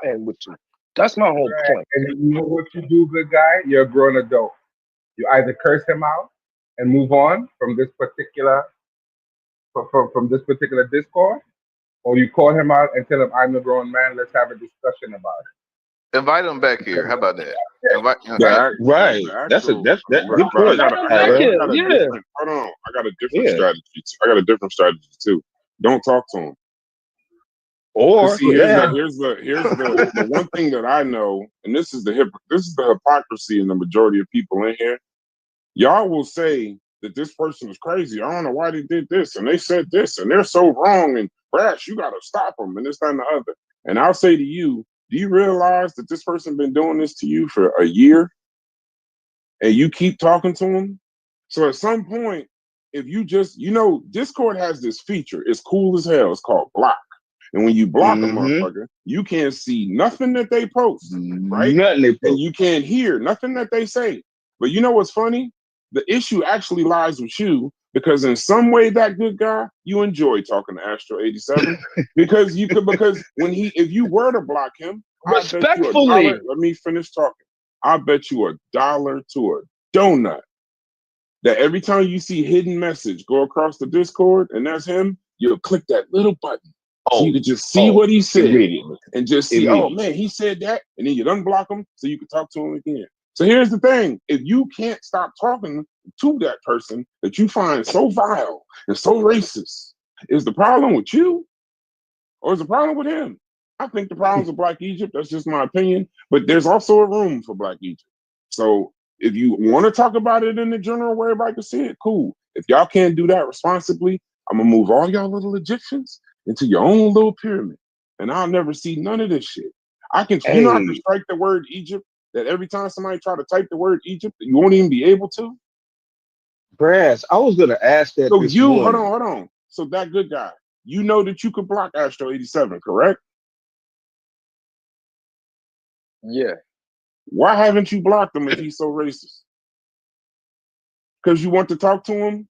end with you. That's my whole Right. point. And you know what you do, good guy? You're a grown adult. You either curse him out and move on from this particular from this particular discourse, or you call him out and tell him, "I'm the grown man. Let's have a discussion about Invite them back here. How about that? Invite. The The That's actual, that but, good but I point. got Invite a, him I got back a, Brad. I here. got a Yeah. different. Hold on, I got a different Yeah. strategy. I got a different strategy too. Don't talk to him. Cause Or see, yeah. here's the one thing that I know, and this is the hypocrisy in the majority of people in here. Y'all will say that this person is crazy. I don't know why they did this, and they said this, and they're so wrong. And Brash, you got to stop them, and this, that, and the other. And I'll say to you, do you realize that this person been doing this to you for a year, and you keep talking to him? So at some point, if you just, Discord has this feature. It's cool as hell. It's called block. And when you block a Mm-hmm. motherfucker, you can't see nothing that they post, right? Nothing they And post. you can't hear nothing that they say. But you know what's funny? The issue actually lies with you because in some way, that good guy, you enjoy talking to Astro 87 because if you were to block him, I bet you $1. Respectfully. Let me finish talking. I bet you $1 to a donut that every time you see hidden message go across the Discord and that's him, you'll click that little button so you Oh, can just see what he said immediately. and just see, oh man, he said that, and then you unblock him so you can talk to him again. So here's the thing: if you can't stop talking to that person that you find so vile and so racist, is the problem with you or is the problem with him? I think the problem's with Black Egypt. That's just my opinion. But there's also a room for Black Egypt. So if you want to talk about it in the general way everybody can see it, cool. If y'all can't do that responsibly, I'm gonna move all y'all little Egyptians into your own little pyramid, and I'll never see none of this shit. I can Hey, strike the word Egypt. That every time somebody try to type the word Egypt, you won't even be able to. Brass, I was gonna ask that So this you hold morning. on. So that good guy, you know that you could block Astro 87, correct? Yeah. Why haven't you blocked him if he's so racist? Because you want to talk to him?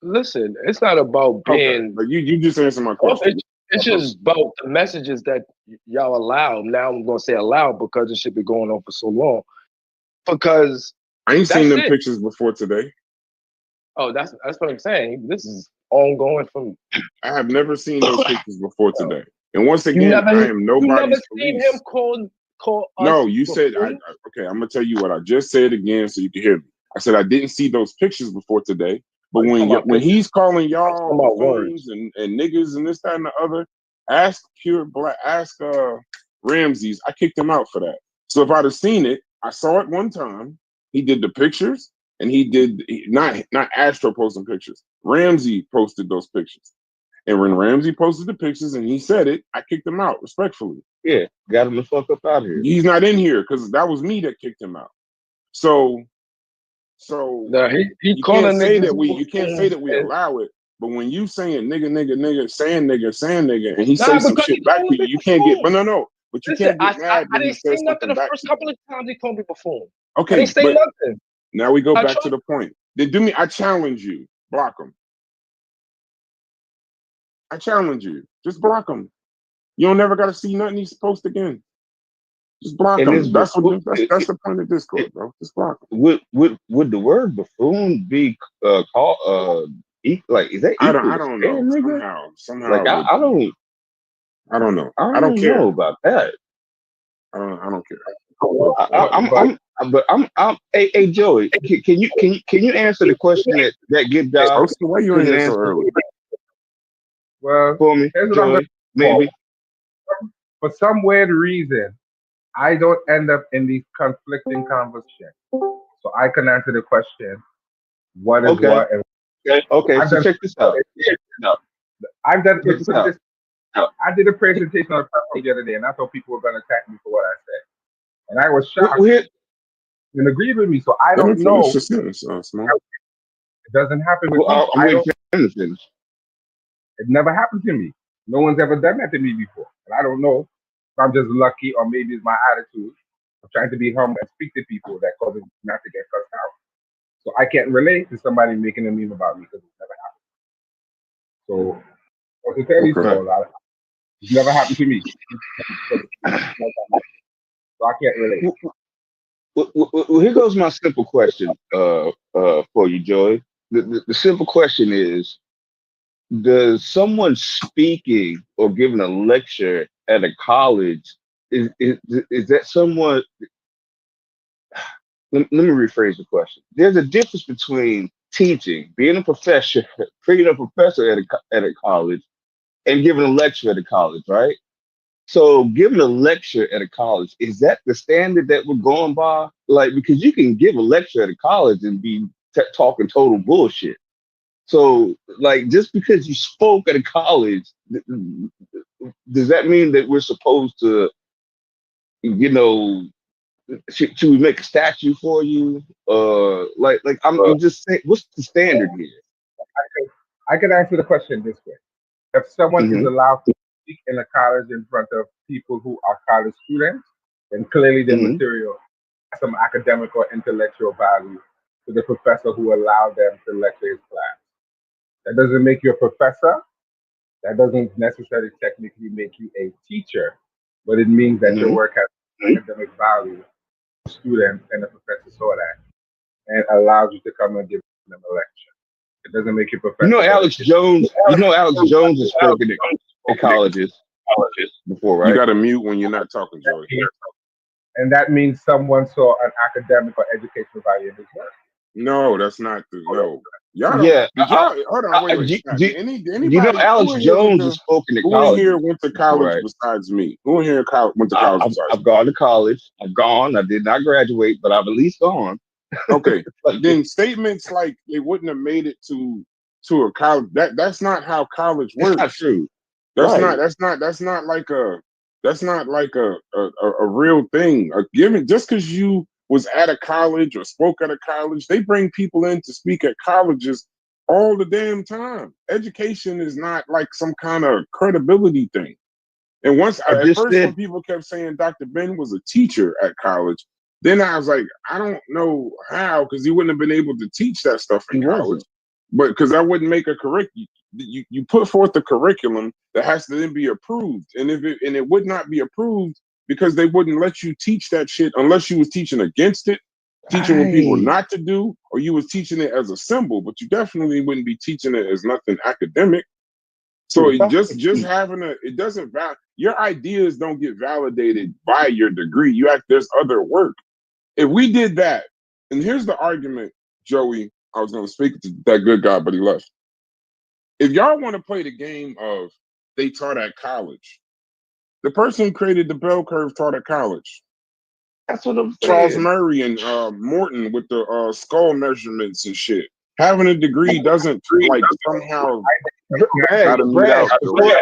Listen, it's not about Okay, being. but you just answer my question. It's just about the messages that y'all allow. Now I'm gonna say allow because it should be going on for so long. Because I ain't seen that's them it. pictures before today. Oh, that's what I'm saying. This is ongoing from. I have never seen those pictures before today. And once You again, never, I am you nobody's never seen police. him call us. No, you said before? okay. I'm gonna tell you what I just said again, so you can hear me. I said I didn't see those pictures before today, but I'm talking about when pictures. he's calling I'm y'all talking about buffoons words. and niggas and this, that, and the other, ask Ramses. I kicked him out for that. So if I'd have seen it, I saw it one time. He did the pictures, and not Astro posting pictures. Ramsey posted those pictures, and when Ramsey posted the pictures and he said it, I kicked him out respectfully. Yeah, got him the fuck up out of here. He's not in here because that was me that kicked him out. So No, he you calling can't say niggas. that we allow it. But when you saying nigga, saying nigga, and he say Nah, some because shit he back called to you, me you can't get. But before. no. But you Listen, can't get mad I when he didn't say says nothing something the back first to you. couple of times he called me before. I Okay, didn't say but nothing. now we go I back tried. to the point. Then do me. I challenge you. Block him. I challenge you. Just block him. You don't never got to see nothing he's post again. Just block And this him. That's before that's the point of Discord, bro. Just block him. would the word buffoon be called like is that I equal to don't know. saying nigga? Somehow Like I don't know. I I don't don't know care. about that. I don't care. Hey Joey, can you answer the question that good guy Toasty, why you in couldn't here so answer early? Well, for me, here's what I'm going Joey? Maybe. for some weird reason, I don't end up in these conflicting conversations. So I can answer the question, what is Okay. what? And Okay. I've So done, check this out. No, I've done, check this put it out. this, I did a presentation on a platform the other day, and I thought people were going to attack me for what I said. And I was shocked Here, and agreed with me. So I Let me don't know. finish this sentence, Small. It doesn't happen with me. So I'm I waiting don't, for him to finish. it never happened to me. No one's ever done that to me before. And I don't know if I'm just lucky or maybe it's my attitude of trying to be humble and speak to people that causes me not to get cussed out. So I can't relate to somebody making a meme about me because it's never happened. So, what to tell you, Okay. Small, it's never happened to me. So I can't relate. Well, here goes my simple question for you, Joey. The simple question is: does someone speaking or giving a lecture at a college is that someone? Let me rephrase the question. There's a difference between teaching, being a professor, being a professor at a college, and giving a lecture at a college, right? So, giving a lecture at a college, is that the standard that we're going by? Like, because you can give a lecture at a college and be talking total bullshit. So, like, just because you spoke at a college, does that mean that we're supposed to, you know, should we make a statue for you? I'm just saying, what's the standard here? I could answer the question this way. If someone is Hmm. allowed to speak in a college in front of people who are college students, then clearly their Hmm. material has some academic or intellectual value to the professor who allowed them to lecture his class. That doesn't make you a professor. That doesn't necessarily technically make you a teacher, but it means that your Hmm. work has academic value to students and the professor saw that and allows you to come and give them a lecture. It doesn't make you a You know, professor, but Alex Jones has spoken at colleges before, You right? got to mute when you're not talking, Joey. and that means someone saw an academic or educational value in his work. No, that's not the no. Y'all don't. Yeah. Did y'all hold on? Wait, wait. Now, did You know, anybody Alex Jones has spoken at who in colleges here went to before, college right? besides me? Who in here went to I, college I've, besides I've me? gone to college. I've gone. I did not graduate, but I've at least gone. Okay, Like, then statements like they wouldn't have made it to a college. That's not how college it's not works. true. That's Right. not like a real thing. A given just because you was at a college or spoke at a college, they bring people in to speak at colleges all the damn time. Education is not like some kind of credibility thing. And once I at just first, when said, people kept saying Dr. Ben was a teacher at college, then I was like, I don't know how, because he wouldn't have been able to teach that stuff in he college. wasn't. But because I wouldn't make a curriculum, you put forth the curriculum that has to then be approved, and it would not be approved because they wouldn't let you teach that shit unless you was teaching against it, teaching what people Right. not to do, or you was teaching it as a symbol. But you definitely wouldn't be teaching it as nothing academic. So Right. just having it doesn't your ideas don't get validated by your degree. There's other work. If we did that, and here's the argument, Joey, I was gonna speak to that good guy, but he left. If y'all want to play the game of they taught at college, the person who created the bell curve taught at college. That's what I'm Charles saying. Murray and Morton with the skull measurements and shit. Having a degree doesn't like somehow Hey, gotta mute Brad, out, Joey.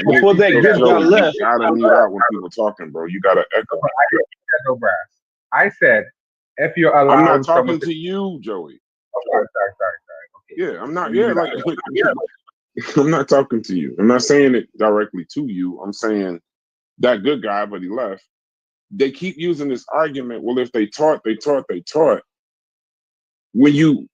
before that good guy Joey, you left, gotta mute out when people talking, bro. You gotta echo. No brass. I said, if you're I'm not allowing someone talking to you, Joey. sorry. Okay. Yeah, I'm not. Yeah, like I'm not talking to you. I'm not saying it directly to you. I'm saying that good guy, but he left. They keep using this argument. Well, if they taught, they taught, they taught. When you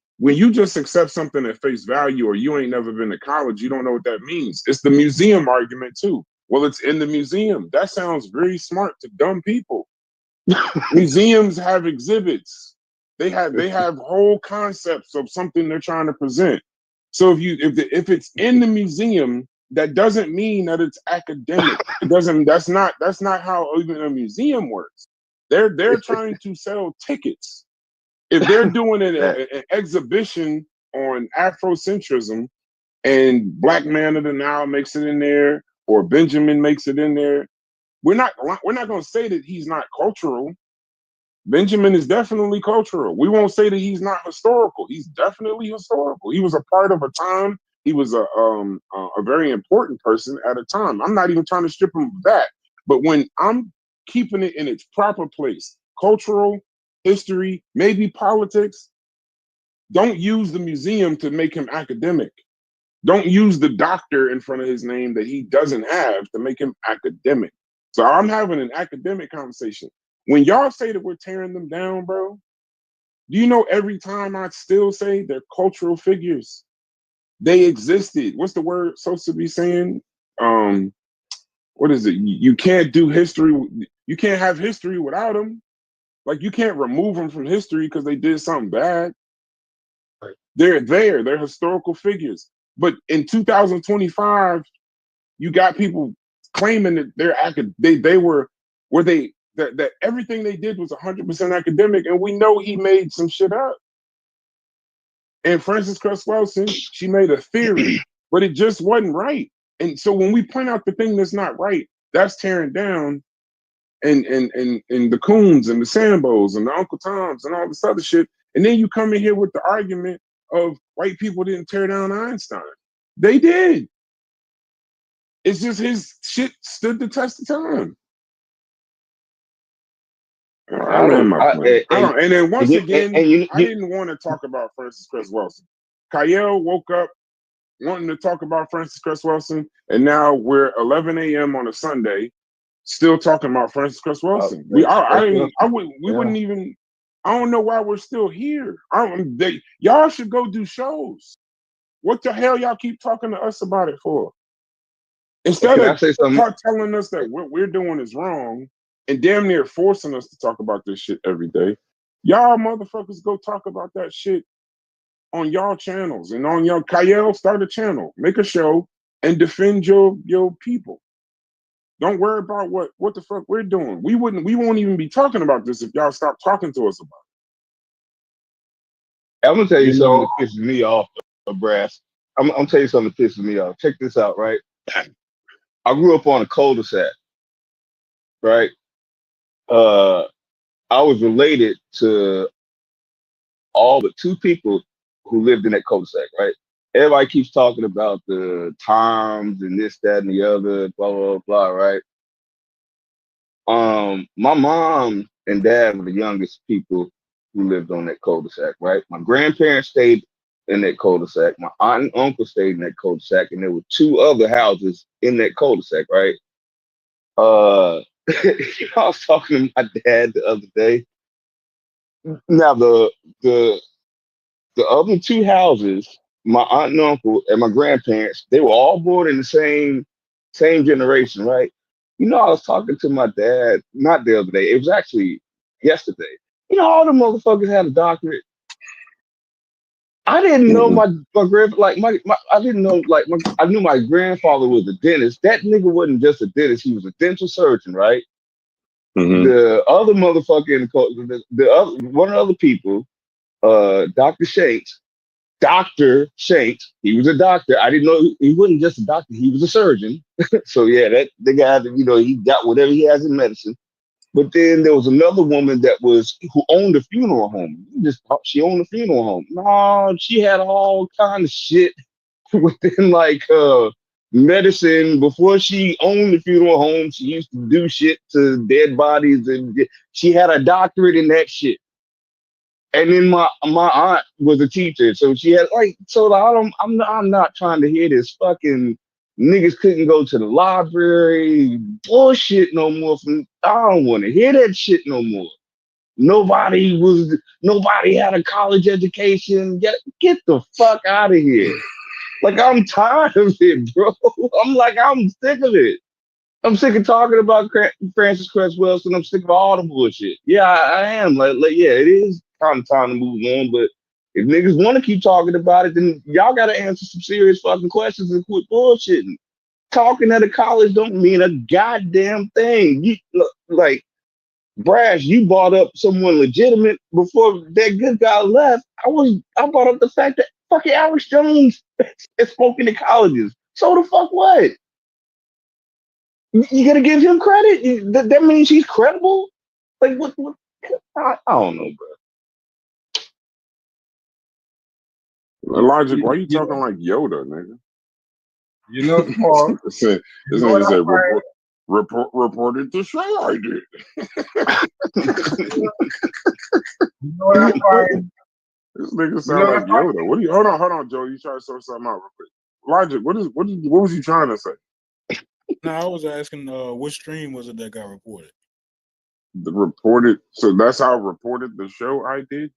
just accept something at face value, or you ain't never been to college, you don't know what that means. It's the museum argument too. Well, it's in the museum. That sounds very smart to dumb people. Museums have exhibits. They have whole concepts of something they're trying to present. So if it's in the museum, that doesn't mean that it's academic. It doesn't. That's not how even a museum works. They're trying to sell tickets. If they're doing an exhibition on Afrocentrism and Black Man of the Nile makes it in there, or Benjamin makes it in there, we're not going to say that he's not cultural. Benjamin is definitely cultural. We won't say that he's not historical. He's definitely historical. He was a part of a time. He was a very important person at a time. I'm not even trying to strip him of that. But when I'm keeping it in its proper place, cultural, history, maybe politics, don't use the museum to make him academic. Don't use the doctor in front of his name that he doesn't have to make him academic. So I'm having an academic conversation. When y'all say that we're tearing them down, bro, do you know every time I still say they're cultural figures? They existed. What's the word supposed to be saying? What is it? You can't do history. You can't have history without them. Like, you can't remove them from history because they did something bad. Right. They're there. They're historical figures. But in 2025, you got people claiming that that everything they did was 100% academic, and we know he made some shit up. And Frances Cress Welsing, she made a theory, but it just wasn't right. And so when we point out the thing that's not right, that's tearing down and the Coons and the Sambos and the Uncle Toms and all this other shit. And then you come in here with the argument of white people didn't tear down Einstein. They did. It's just his shit stood the test of time. I land my plane. And then once again, I didn't want to talk about Frances Cress Welsing. Kyle woke up wanting to talk about Frances Cress Welsing, and now we're 11 a.m. on a Sunday, still talking about Frances Cress Welsing. We wouldn't even. I don't know why we're still here. Y'all should go do shows. What the hell y'all keep talking to us about it for? Instead of telling us that what we're doing is wrong and damn near forcing us to talk about this shit every day, y'all motherfuckers go talk about that shit on y'all channels and on your Kyle, start a channel, make a show, and defend your people. Don't worry about what the fuck we're doing. We won't even be talking about this if y'all stop talking to us about I'm gonna tell you something that pisses me off, Brass. I'm gonna tell you something that pisses me off. Check this out, right? I grew up on a cul-de-sac, right? I was related to all but two people who lived in that cul-de-sac, right? Everybody keeps talking about the times and this, that, and the other, blah, blah, blah, right? My mom and dad were the youngest people who lived on that cul-de-sac, right? My grandparents stayed in that cul-de-sac. My aunt and uncle stayed in that cul-de-sac, and there were two other houses in that cul-de-sac, right? I was talking to my dad the other day. Now the other two houses, my aunt and uncle and my grandparents, they were all born in the same generation, right? You know, I was talking to my dad, not the other day, it was actually yesterday. You know, all the motherfuckers had a doctorate. I didn't know my I didn't know I knew my grandfather was a dentist. That nigga wasn't just a dentist, he was a dental surgeon, right? Mm-hmm. The other motherfucker in the other one of the other people, Dr. Shanks, he was a doctor. I didn't know he wasn't just a doctor, he was a surgeon. So yeah, that the guy that, you know, he got whatever he has in medicine. But then there was another woman who owned a funeral home. You just thought she owned a funeral home. No, she had all kind of shit within medicine. Before she owned the funeral home, she used to do shit to dead bodies, and she had a doctorate in that shit. And then my aunt was a teacher, so she had I'm not trying to hear this fucking niggas couldn't go to the library bullshit no more. I don't want to hear that shit no more. Nobody had a college education. Get the fuck out of here. Like, I'm tired of it, bro. I'm sick of it. I'm sick of talking about Frances Cress Welsing. I'm sick of all the bullshit. Yeah, I am. Yeah, it is kind of time to move on. But if niggas want to keep talking about it, then y'all got to answer some serious fucking questions and quit bullshitting. Talking at a college don't mean a goddamn thing. Brash, you brought up someone legitimate before that good guy left. I brought up the fact that fucking Alex Jones is spoken to colleges. So the fuck what? You gotta give him credit. That means he's credible. Like what? I don't know, bro. Logic, why are you talking like Yoda, nigga? You know, Paul. This nigga said reported to Shay I did. You know what I find? This nigga sound like Yoda. What do you? Hold on, Joe. You try to sort something out real quick. Logic, what was you trying to say? No, I was asking which stream was it that got reported? The reported. So that's how I reported the show I did.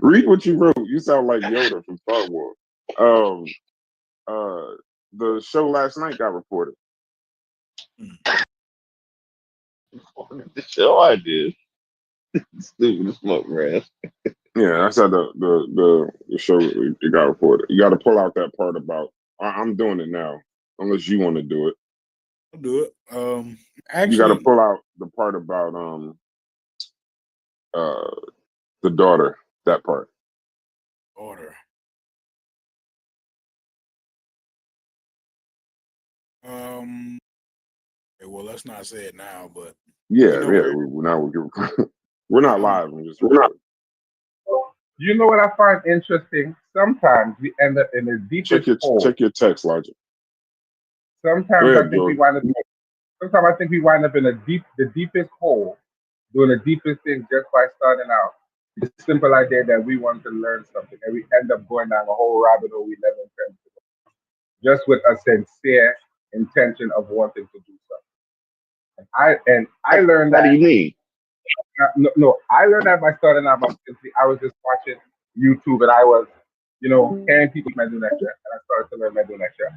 Read what you wrote. You sound like Yoda from Star Wars. The show last night got reported. The show ideas. Stupid as smoke, man. Yeah, that's how the show it got reported. You got to pull out that part about I'm doing it now, unless you want to do it. I'll do it. You got Actually, to pull out the part about the daughter. That part. order. Okay, well, let's not say it now, but Yeah, know yeah. where- We're not live. We're just You know what I find interesting? Sometimes we end up in the deepest hole. check your text, Logic. Sometimes ahead, I think we wind up. Sometimes I think we wind up in the deepest hole, doing the deepest thing just by starting out. The simple idea that we want to learn something, and we end up going down a whole rabbit hole we never intended to go, just with a sincere intention of wanting to do something. And I learned What do that. you mean? No, I learned that by starting out by simply I was just watching YouTube and I was, hearing people do lecture, and I started to learn do lecture.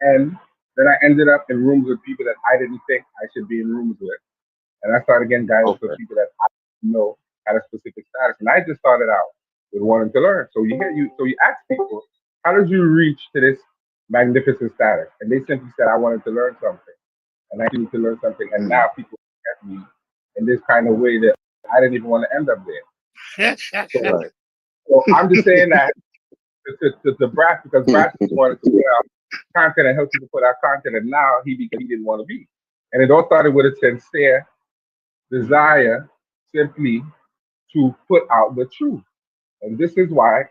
And then I ended up in rooms with people that I didn't think I should be in rooms with. And I started getting guidance Okay. with people that I didn't know had a specific status. And I just started out with wanting to learn. So you ask people, how did you reach to this magnificent status? And they simply said, I wanted to learn something. And I need to learn something. And now people look at me in this kind of way that I didn't even want to end up there. Right. So I'm just saying that to Brass, because Brass wanted to put out content and help people put out content, and now he didn't want to be. And it all started with a sincere desire simply to put out the truth. And this is why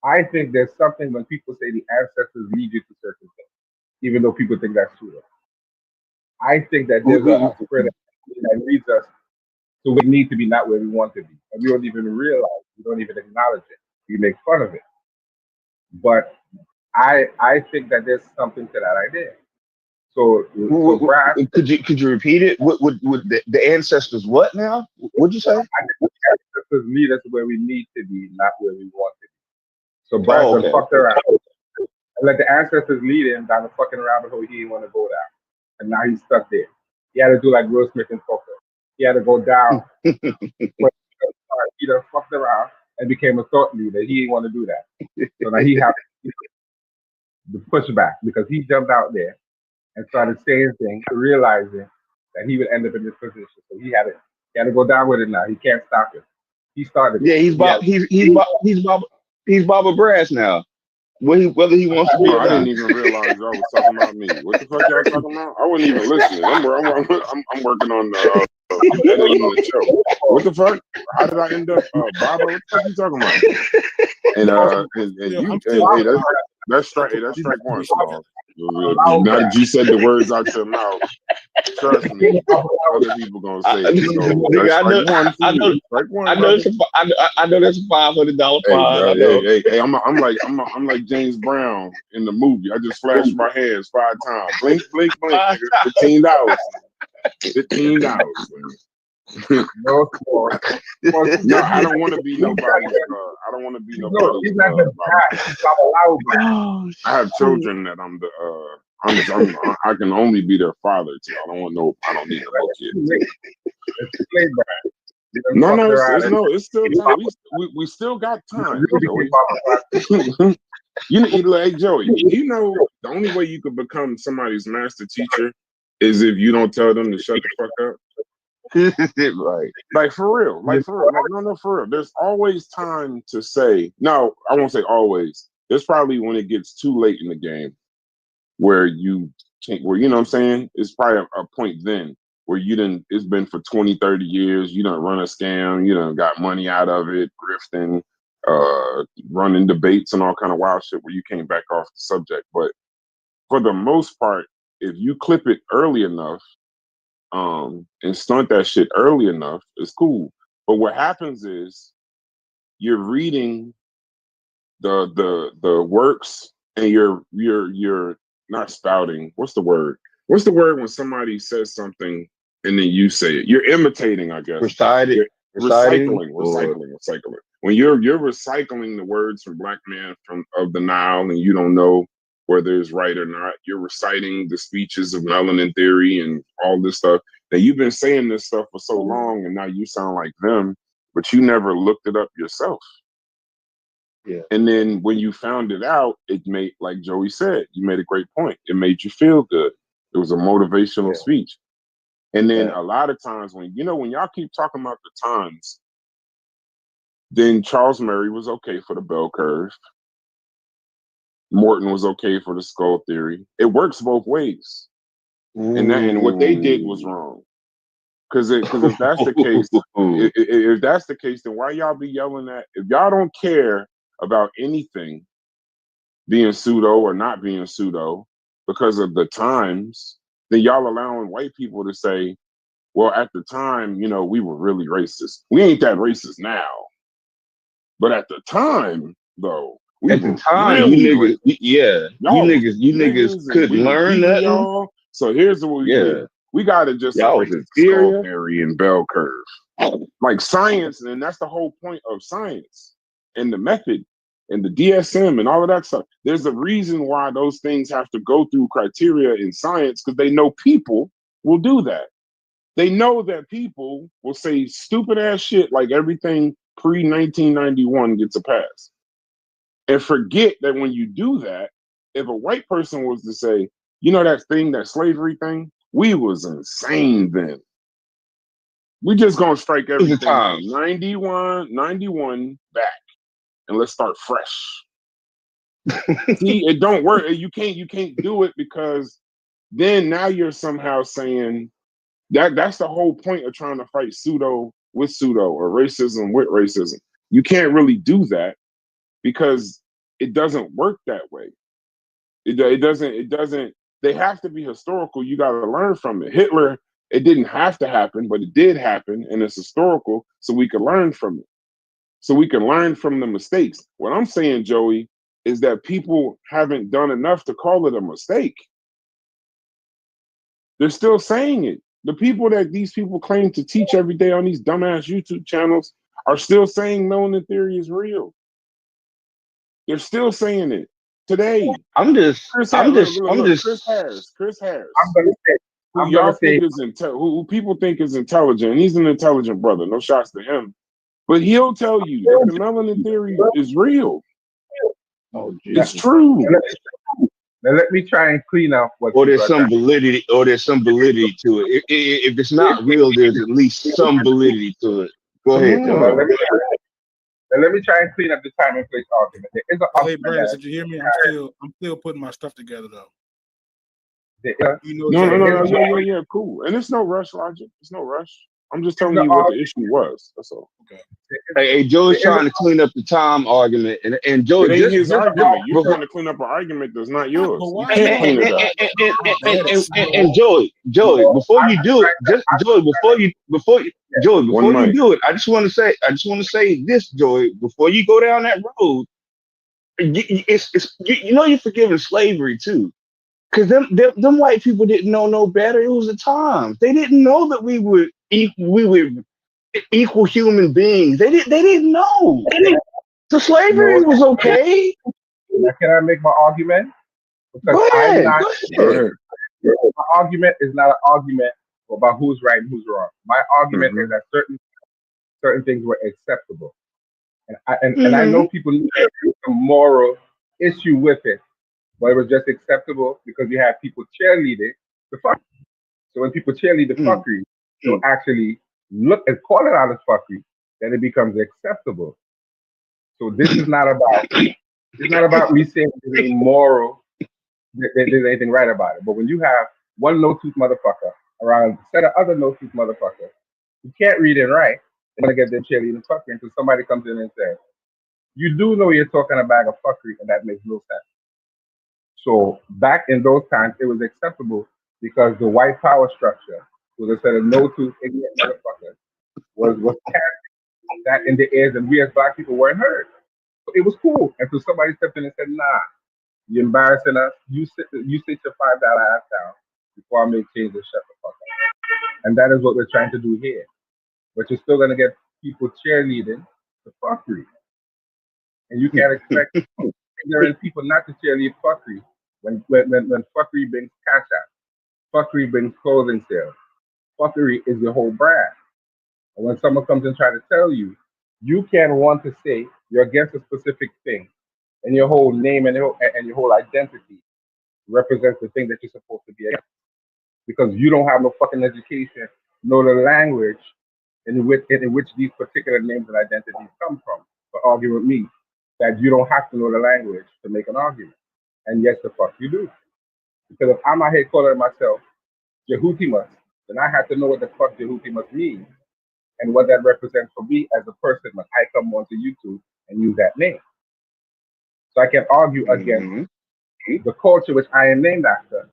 I think there's something when people say the ancestors lead you to certain things, even though people think that's true. I think that there's a spirit that leads us to where we need to be, not where we want to be. And we don't even realize, we don't even acknowledge it. We make fun of it. But I think that there's something to that idea. So Brad, Could you repeat it? What would the ancestors what now? What'd you say? I think the ancestors lead us where we need to be, not where we want to be. So Brad Oh, okay. fucked around and let the ancestors lead him down the fucking rabbit hole he didn't want to go down. And now he's stuck there. He had to do like Will Smith and Tucker. He had to go down. But he done fucked around and became a thought leader. He didn't want to do that. So now he had the pushback because he jumped out there and started saying things, realizing that he would end up in this position. So he had to go down with it now. He can't stop it. He started. Yeah, he's Baba Brass now. Whether he wants to be or I didn't not. even realize y'all was talking about me. What the fuck y'all talking about? I wasn't even listening. I'm working on the editing the show. What the fuck? How did I end up Baba? What the fuck you talking about? That's strike one, Small. Now that you said the words out your mouth, trust me, other people gonna say it. So I know that's a $500 fine. Hey, I'm like James Brown in the movie. I just flashed my hands 5 times. Blink, blink, blink. $15. $15. No, I don't want to be nobody. I don't want to be nobody. He's not the guy. He's I have children that I'm the. I can only be their father. Too. I don't need no kids. No, it's still time. We still got time. Hey Joey, you know the only way you could become somebody's master teacher is if you don't tell them to shut the fuck up. Right. Like for real. No, for real. There's always time to say. No, I won't say always. There's probably when it gets too late in the game where you can't. Where you know what I'm saying? It's probably a point then where you didn't. It's been for 20, 30 years. You done run a scam. You done got money out of it, grifting, running debates and all kind of wild shit where you can't back off the subject. But for the most part, if you clip it early enough. And stunt that shit early enough, it's cool. But what happens is you're reading the works and you're not spouting. What's the word? What's the word when somebody says something and then you say it? You're imitating, I guess. Recycling. When you're recycling the words from Black Man of the Nile and you don't know whether it's right or not. You're reciting the speeches of melanin theory and all this stuff. Now you've been saying this stuff for so long, and now you sound like them, but you never looked it up yourself. Yeah. And then when you found it out, it made, like Joey said, you made a great point. It made you feel good. It was a motivational speech. And then a lot of times when y'all keep talking about the times, then Charles Murray was okay for the bell curve. Morton was okay for the skull theory. It works both ways. And what they did was wrong. Because if that's the case, if that's the case, then why y'all be yelling at? If y'all don't care about anything being pseudo or not being pseudo because of the times, then y'all allowing white people to say, well, at the time, we were really racist. We ain't that racist now. But at the time, though, at the time, you niggas, you niggas couldn't learn nothing. Y'all. So here's what we did. We got to just erase the skull theory and bell curve. Like science, and that's the whole point of science and the method and the DSM and all of that stuff. There's a reason why those things have to go through criteria in science, because they know people will do that. They know that people will say stupid ass shit like everything pre-1991 gets a pass. And forget that when you do that, if a white person was to say, that thing, that slavery thing, we was insane then. We just gonna strike everything from 91 back and let's start fresh. See, it don't work. You can't do it, because then now you're somehow saying that's the whole point of trying to fight pseudo with pseudo or racism with racism. You can't really do that because it doesn't work that way. It doesn't. They have to be historical. You got to learn from it. Hitler, it didn't have to happen, but it did happen, and it's historical, so we can learn from it. So we can learn from the mistakes. What I'm saying, Joey, is that people haven't done enough to call it a mistake. They're still saying it. The people that these people claim to teach every day on these dumbass YouTube channels are still saying melanin theory is real. They're still saying it today. Chris Harris. Who people think is intelligent, and he's an intelligent brother. No shots to him, but he'll tell you that the melanin theory is real. Oh, it's true. Now let me try and clean up what. Or there's some validity, to it. If it's not real, there's at least some validity to it. Go ahead, John. Let me try and clean up the time and place argument. There is hey, Brandon, did you hear me? I'm still putting my stuff together though. Yeah, cool. And it's no rush, Logic. It's no rush. I'm just telling you what the issue was. That's all. Okay. Hey, Joe's trying to clean up the time argument, and Joe, it ain't his argument. You're trying to clean up an argument that's not yours. And Joey, before you do it, before you do it, I just want to say this, Joey. Before you go down that road, you're forgiving slavery too. Because them white people didn't know no better. It was the times. They didn't know that we were equal human beings. They didn't know. So slavery was okay. Now, can I make my argument? Because go ahead. My argument is not an argument about who's right and who's wrong. My argument is that certain things were acceptable, and I know people need a moral issue with it. But it was just acceptable because you have people cheerleading the fuckery. So when people cheerlead the fuckery, they'll actually look and call it out as fuckery, then it becomes acceptable. So this is not about me saying there's a moral, there's anything right about it. But when you have one no-tooth motherfucker around a set of other no-tooth motherfuckers who can't read and write, they're gonna get them cheerleading fuckery until somebody comes in and says, you do know you're talking a bag of fuckery, and that makes no sense. So back in those times, it was acceptable because the white power structure was a set of no-tooth ignorant motherfuckers was carrying that in the ears, and we as black people weren't heard. So it was cool until somebody stepped in and said, "Nah, you're embarrassing us. You sit your $5 ass down before I make changes. Shut the fuck up." And that is what we're trying to do here. But you're still gonna get people cheerleading the fuckery, and you can't expect ignorant people not to cheerlead fuckery. When fuckery brings cash out, fuckery brings clothing sales. Fuckery is your whole brand. And when someone comes and try to tell you, you can want to say you're against a specific thing, and your whole name and your whole identity represents the thing that you're supposed to be against, because you don't have no fucking education, nor the language in which these particular names and identities come from. But argue with me that you don't have to know the language to make an argument, and yes, the fuck you do. Because if I'm out here calling myself Jehutimus, then I have to know what the fuck Jehutimus means and what that represents for me as a person when I come onto YouTube and use that name. So I can argue against Mhm. the culture which I am named after.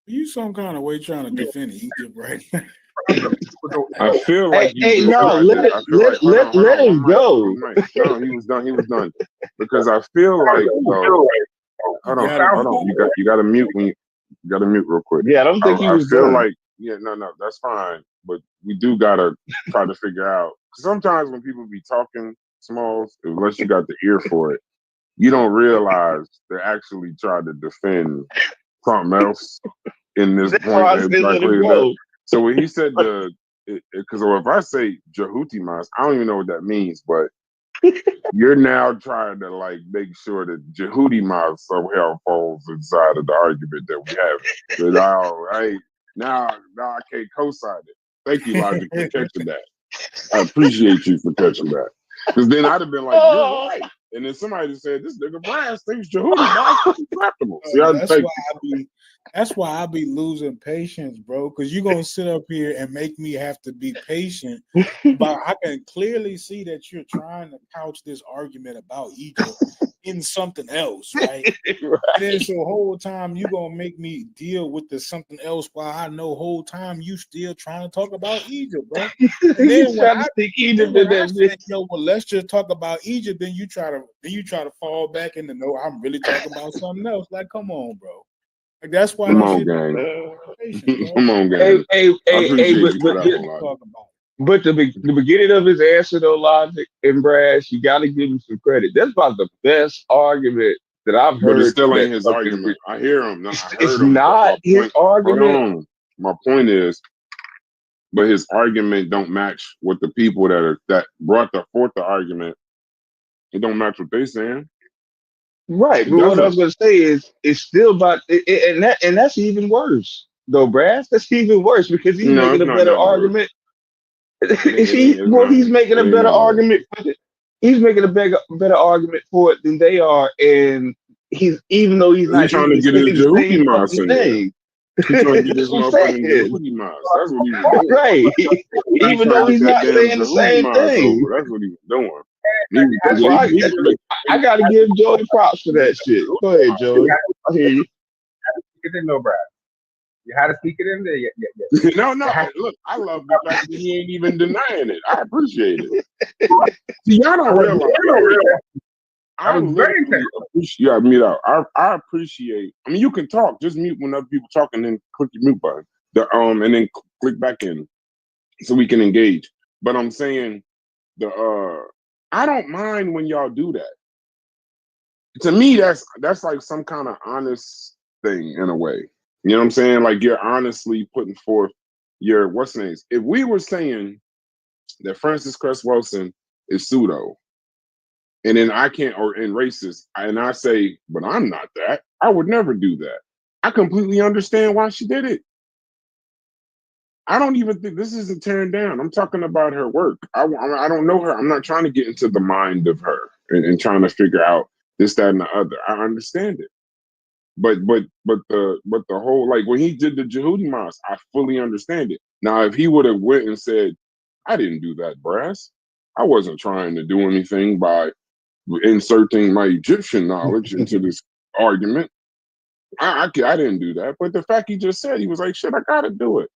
You some kind of way trying to defend Egypt, right? People don't I know. feel Hey, like you hey, just no, tried let to. it, I feel like hold on, let him one go. mic. No, he was done. He was done. Because I feel like though. You Hold got it, on. bro. You got to mute when you got to mute real quick. Yeah, I don't think he I was feel done. like no, that's fine. But we do gotta try to figure out. 'Cause sometimes when people be talking, Smalls, unless you got the ear for it, you don't realize they're actually trying to defend something else in this That's point why I that said let him exactly that. go. So when he said because if I say Jehutimas, I don't even know what that means, but you're now trying to like make sure that Jehutimas somehow falls inside of the argument that we have. So now I can't co-sign it. Thank you, Logic, for catching that. I appreciate you for catching that. Because then I'd have been like, you're Oh, right. And then somebody just said, this nigga Brass thinks Jehutimas is acceptable. See, I That's think why I be losing patience, bro. Because you're gonna sit up here and make me have to be patient. But I can clearly see that you're trying to couch this argument about Egypt in something else, right? right. And then so the whole time you gonna make me deal with the something else while I know whole time you still trying to talk about Egypt, bro. And then He's when trying to I stick then Egypt when in I that bitch. say, yo, well, let's just talk about Egypt, then you try to fall back into no, I'm really talking about something else. Like, come on, bro. Like that's why come that on, shit gang. patient, bro. Come on, Hey, gang. hey, I hey, appreciate you for What that are one, you Logic. talking about? but the beginning of his answer though, Logic and Brass, you got to give him some credit. That's about the best argument that I've But it heard. still That ain't his fucking, argument. I hear him. No, I it's heard him. But not my his point, hold argument. on. My point is, but his argument don't match what the people that brought forth the argument. It don't match what they saying. Right, It but what I was doesn't. gonna say is it's still about and that's even worse though, Brass. That's even worse because he's No, making it's a not better nothing worse. argument. It ain't. It ain't. It's Well, not. he's making It a ain't better nothing worse. argument for it. He's making a better argument for it than they are, and he's even though he's He's not trying to even get saying his the same Jehuti Mas fucking in there. thing. He's trying to get That's his what I'm motherfucking saying. Jehuti Mas. That's what he was doing. Right. He was Even trying though to he's get that not damn saying the Jehuti same Mas thing. over. That's what he was doing. He was That's because why he was I gotta give Joey props for that shit. Go ahead, You Joey. had I hear you. to sneak it in, no, Brad. You had to sneak it in there. Yeah. no. Look, I love the fact that he ain't even denying it. I appreciate it. See, y'all don't realize. That I was very literally appreciate. Yeah, mute out. I appreciate. I mean, you can talk. Just mute when other people talk, and then click your mute button. And then click back in so we can engage. But I'm saying I don't mind when y'all do that. To me, that's like some kind of honest thing in a way. You know what I'm saying? Like you're honestly putting forth your what's names. If we were saying that Francis Cress Wilson is pseudo, and then I can't or in racist, and I say, but I'm not that. I would never do that. I completely understand why she did it. I don't even think this isn't tearing down. I'm talking about her work. I don't know her. I'm not trying to get into the mind of her and trying to figure out this, that, and the other. I understand it. But the whole like when he did the Jehudi Mas, I fully understand it. Now, if he would have went and said, I didn't do that, Brass. I wasn't trying to do anything by inserting my Egyptian knowledge into this argument. I didn't do that. But the fact he just said, he was like, shit, I gotta do it.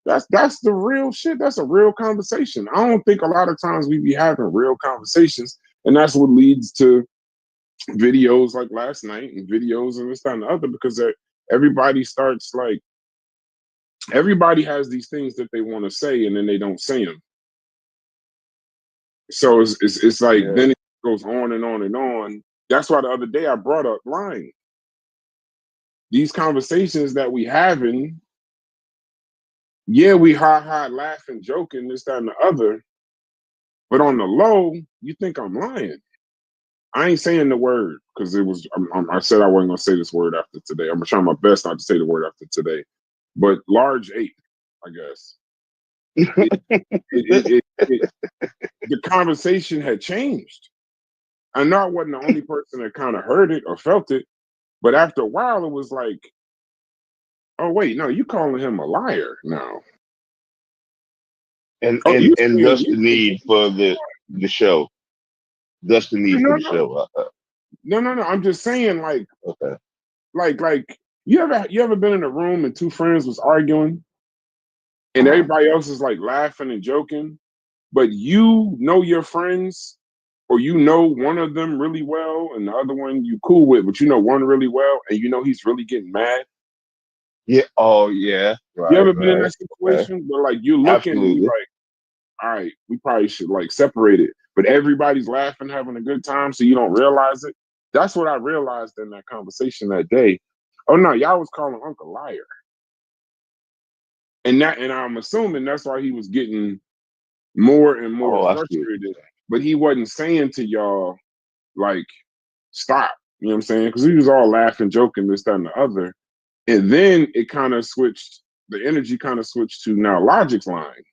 That's the real shit. That's a real conversation. I don't think a lot of times we be having real conversations, and that's what leads to videos like last night and videos and this that and the other because everybody starts like everybody has these things that they want to say and then they don't say them. So it's like then it goes on and on and on. That's why the other day I brought up lying. these conversations that we having, yeah, we ha laughing, joking, this, that, and the other. But on the low, you think I'm lying. I ain't saying the word because it was. I said I wasn't gonna say this word after today. I'm trying my best not to say the word after today. But large ape, I guess. The conversation had changed. I know I wasn't the only person that kind of heard it or felt it, but after a while, it was like, oh wait, no, you calling him a liar now? And Oh, and you and saying thus you the need for the show. Thus the need for no the show. no. I'm just saying, Okay. like you ever been in a room and two friends was arguing and Uh-huh. everybody else is like laughing and joking, but you know your friends or you know one of them really well and the other one you cool with, but you know one really well and you know he's really getting mad. Yeah. Oh yeah. You Right. ever been in Right. that Okay. situation where like you looking and you Absolutely. like, all right, we probably should like separate it, but everybody's laughing, having a good time, so you don't realize it. That's what I realized in that conversation that day. Oh no, y'all was calling Uncle liar, and I'm assuming that's why he was getting more and more Oh, I see. frustrated. But he wasn't saying to y'all like stop. You know what I'm saying? Because he was all laughing, joking, this, that, and the other. And then it kind of switched. The energy kind of switched to now Logic's line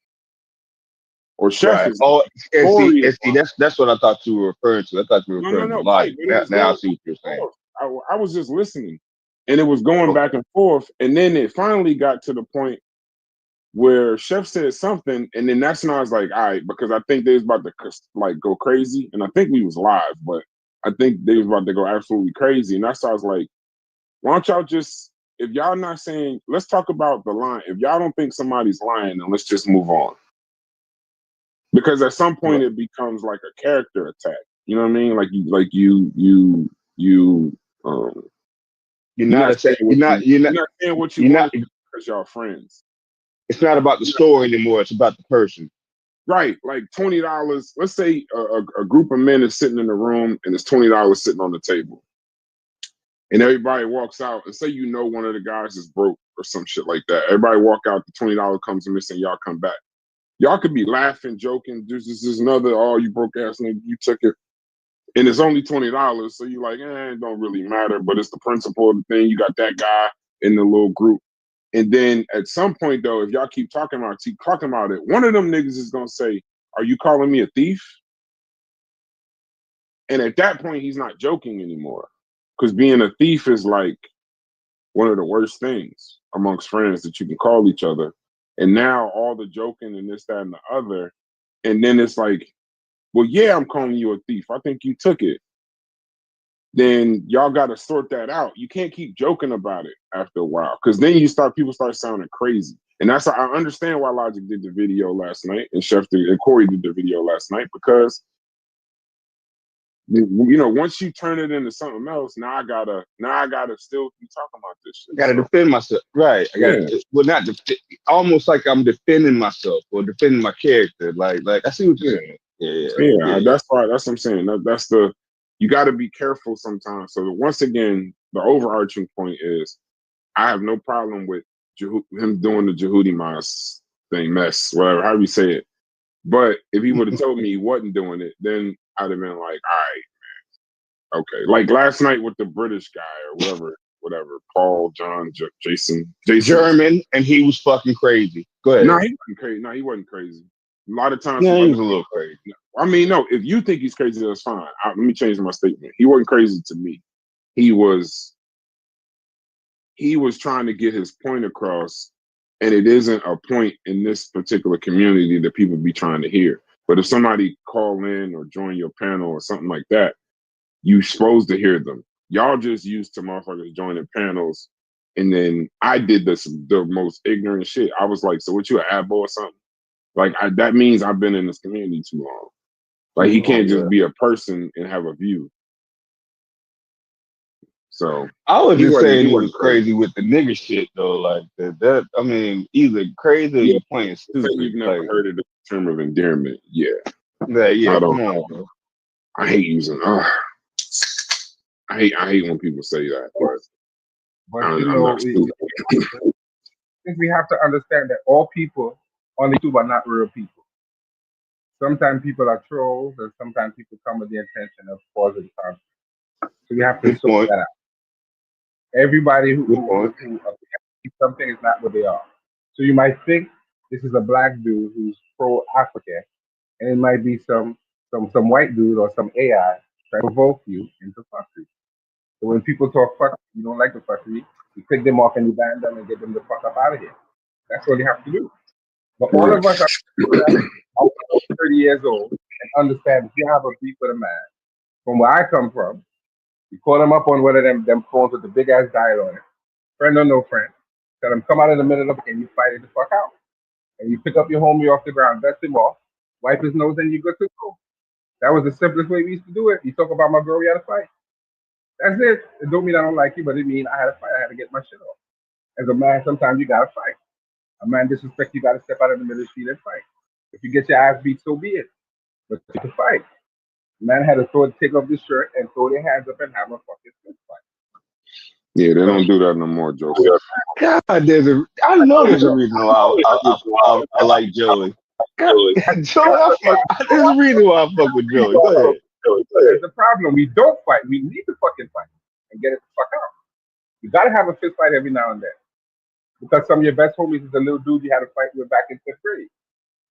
or Chef Right. is Oh, line, Corey is and see, line. that's what I thought you were referring to. I thought you were No, referring to right. logic. But it Now, was now I going see what you're back and saying. forth. I was just listening, and it was going Okay. back and forth, and then it finally got to the point where Chef said something, and then that's when I was like, all right, because I think they was about to like go crazy, and I think we was live, but I think they was about to go absolutely crazy, and that's why I was like, why don't y'all just, if y'all not saying, let's talk about the line. If y'all don't think somebody's lying, then let's just move on. Because at some point Right. it becomes like a character attack. You know what I mean? You You're you're not not a saying what you're not saying what you you're want not. to say because y'all friends. It's not about the You're story anymore. It's about the person. right, like $20. Let's say a group of men is sitting in the room and it's $20 sitting on the table, and everybody walks out. And say you know one of the guys is broke or some shit like that. Everybody walk out. The $20 comes missing. Y'all come back. Y'all could be laughing, joking. This is another. Oh, you broke ass nigga. You took it. And it's only $20, so you're like, it don't really matter. But it's the principle of the thing. You got that guy in the little group, and then at some point though, if y'all keep talking about it, one of them niggas is gonna say, "Are you calling me a thief?" And at that point, he's not joking anymore, because being a thief is like one of the worst things amongst friends that you can call each other. And now all the joking and this, that, and the other, and then it's like, well, yeah, I'm calling you a thief. I think you took it. Then y'all got to sort that out. You can't keep joking about it after a while, because then people start sounding crazy. And that's I understand why Logic did the video last night and Chef did, and Corey did the video last night, because once you turn it into something else, now I gotta still be talking about this I shit. got to So defend myself. Right. I got yeah, to. Well, not almost like I'm defending myself or defending my character. Like I see what you're yeah, saying. Yeah. yeah. Yeah. That's what I'm saying. That's the you got to be careful sometimes. So once again, the overarching point is I have no problem with him doing the Jehudi Mas thing, mess, whatever, however you say it. But if he would have told me he wasn't doing it, then I'd have been like, all right, okay. Like last night with the British guy or whatever, Paul, John, Jason. German, and he was fucking crazy. Go No, ahead. he wasn't crazy. No, he wasn't crazy. A lot of times, Yeah, some he other was a little people. crazy. I mean, no. If you think he's crazy, that's fine. Let me change my statement. He wasn't crazy to me. He was trying to get his point across, and it isn't a point in this particular community that people be trying to hear. But if somebody call in or join your panel or something like that, you supposed to hear them. Y'all just used to motherfuckers joining panels, and then I did the most ignorant shit. I was like, so what, you an abo or something? Like that means I've been in this community too long. Like he Oh can't just yeah. be a person and have a view. So I was he just wasn't saying he he was wasn't crazy. crazy with the nigga shit though. Like that. I mean, either crazy or Yeah, you playing say stupid. you've never Like, heard of the term of endearment. Yeah, yeah. I Come don't. on, bro. I hate using. I hate when people say that. But But I'm not stupid. I think we have to understand that all people on YouTube are not real people. Sometimes people are trolls, and sometimes people come with the intention of causing conflict. So we have to Good sort point. that out. Everybody Good point. who appears something is not what they are. So you might think this is a black dude who's pro-African, and it might be some white dude or some AI trying to provoke you into fuckery. So when people talk fuck, you don't like the fuckery, you pick them off and you ban them and get them the fuck up out of here. That's what you have to do. But all Yeah. of us are 30 years old and understand if you have a beef with a man, from where I come from, you call them up on one of them phones with the big ass dial on it, friend or no friend, tell them come out in the middle of the and you fight it the fuck out. And you pick up your homie off the ground, dust him off, wipe his nose, and you good to go. That was the simplest way we used to do it. You talk about my girl, we had a fight. That's it. It don't mean I don't like you, but it mean I had a fight. I had to get my shit off. As a man, sometimes you gotta fight. A man disrespect, you gotta step out of the middle of the street and fight. If you get your ass beat, so be it. But you can fight. Man had to take off the shirt and throw their hands up and have a fucking fist fight. Yeah, they don't do that no more, Joseph. God, I know there's a reason why I like Joey. God, Joey, there's a reason why I fuck with Joey. Go ahead. That's the problem. We don't fight. We need to fucking fight and get it the fuck out. You gotta have a fist fight every now and then. Because some of your best homies is a little dude you had to fight with back in fifth grade.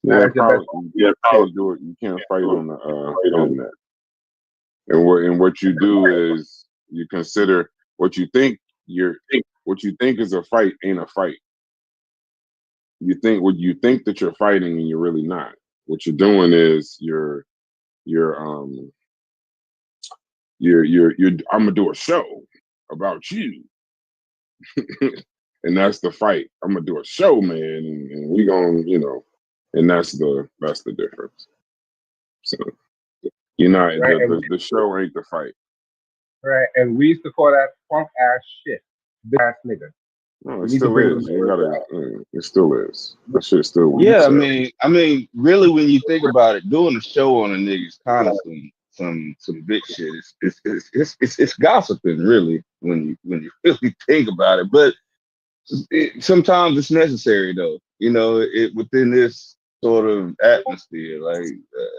Yeah, That's your best probably, you can't do it. You can't fight on the internet. And what you do is you consider what you think is a fight ain't a fight. You think that you're fighting and you're really not. What you're doing is you're I'm gonna do a show about you. And that's the fight. I'm gonna do a show, man, and we gonna, and that's the difference. So you're not right. the show ain't the fight. Right. And we used to call that punk ass shit. Big ass nigga. No, it still is. It still is. That shit still. Yeah, I mean, really, when you think about it, doing a show on a nigga is kind of some big shit. It's gossiping, really, when you really think about it. But sometimes it's necessary, though. Within this sort of atmosphere, like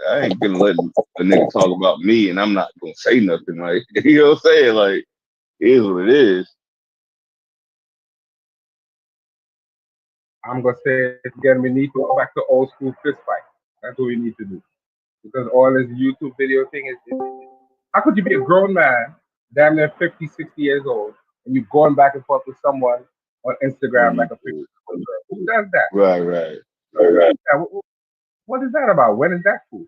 I ain't gonna let a nigga talk about me, and I'm not gonna say nothing. Like you know what I'm saying? Like it is what it is. I'm gonna say it again. We need to go back to old school fist fight. That's what we need to do. Because all this YouTube video thing is how could you be a grown man, damn near 50, 60 years old, and you going back and forth with someone on Instagram like a 50-year-old girl? Who does that? Right. What is that about? When is that cool?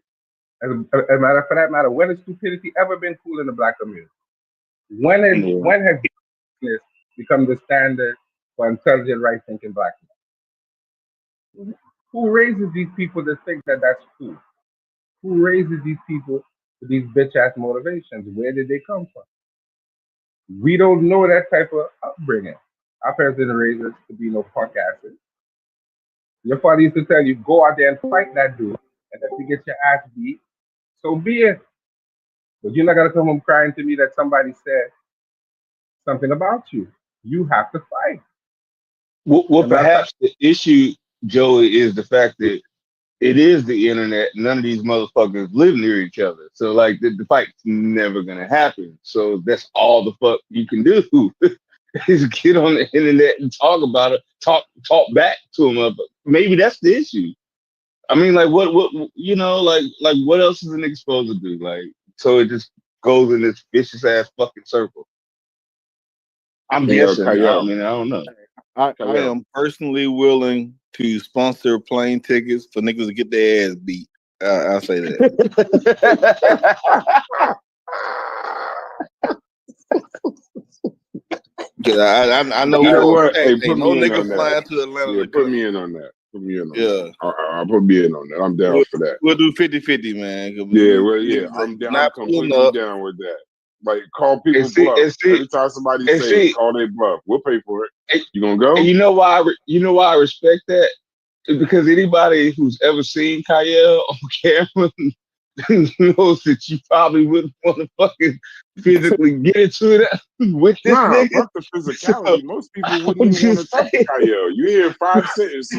As a matter for that matter, when has stupidity ever been cool in the black community? When has this become the standard for intelligent, right thinking black men? Who raises these people to think that that's cool? Who raises these people with these bitch ass motivations? Where did they come from? We don't know that type of upbringing. Our parents didn't raise us to be no punk asses. Your father used to tell you, go out there and fight that dude, and if you get your ass beat, so be it. But you're not gonna come home crying to me that somebody said something about you. You have to fight. Well, perhaps the issue, Joey, is the fact that it is the internet. None of these motherfuckers live near each other. So, like, the fight's never going to happen. So that's all the fuck you can do is get on the internet and talk about it, talk back to them. Maybe that's the issue. I mean, like, what like what else is an nigga supposed to do? Like, so it just goes in this vicious ass fucking circle. I'm guessing. I don't know. I am personally willing to sponsor plane tickets for niggas to get their ass beat. I'll say that. I know. You know what? Hey, ain't no nigga flying to Atlanta. Yeah, put me in on that. Yeah. I'll put me in on that. I'm down for that. We'll do 50-50, man. Yeah. I'm down. I'm completely down with that. Like, call people bluff. Every time somebody say call their bluff, we'll pay for it. You gonna go? And you know why I respect that? It's because anybody who's ever seen Kyle on camera knows that you probably wouldn't want to fucking physically get into it with this Nah, nigga. fuck the So physicality. Most people wouldn't I'm even want to just talk to saying. Kyle. You hear 5 sentences,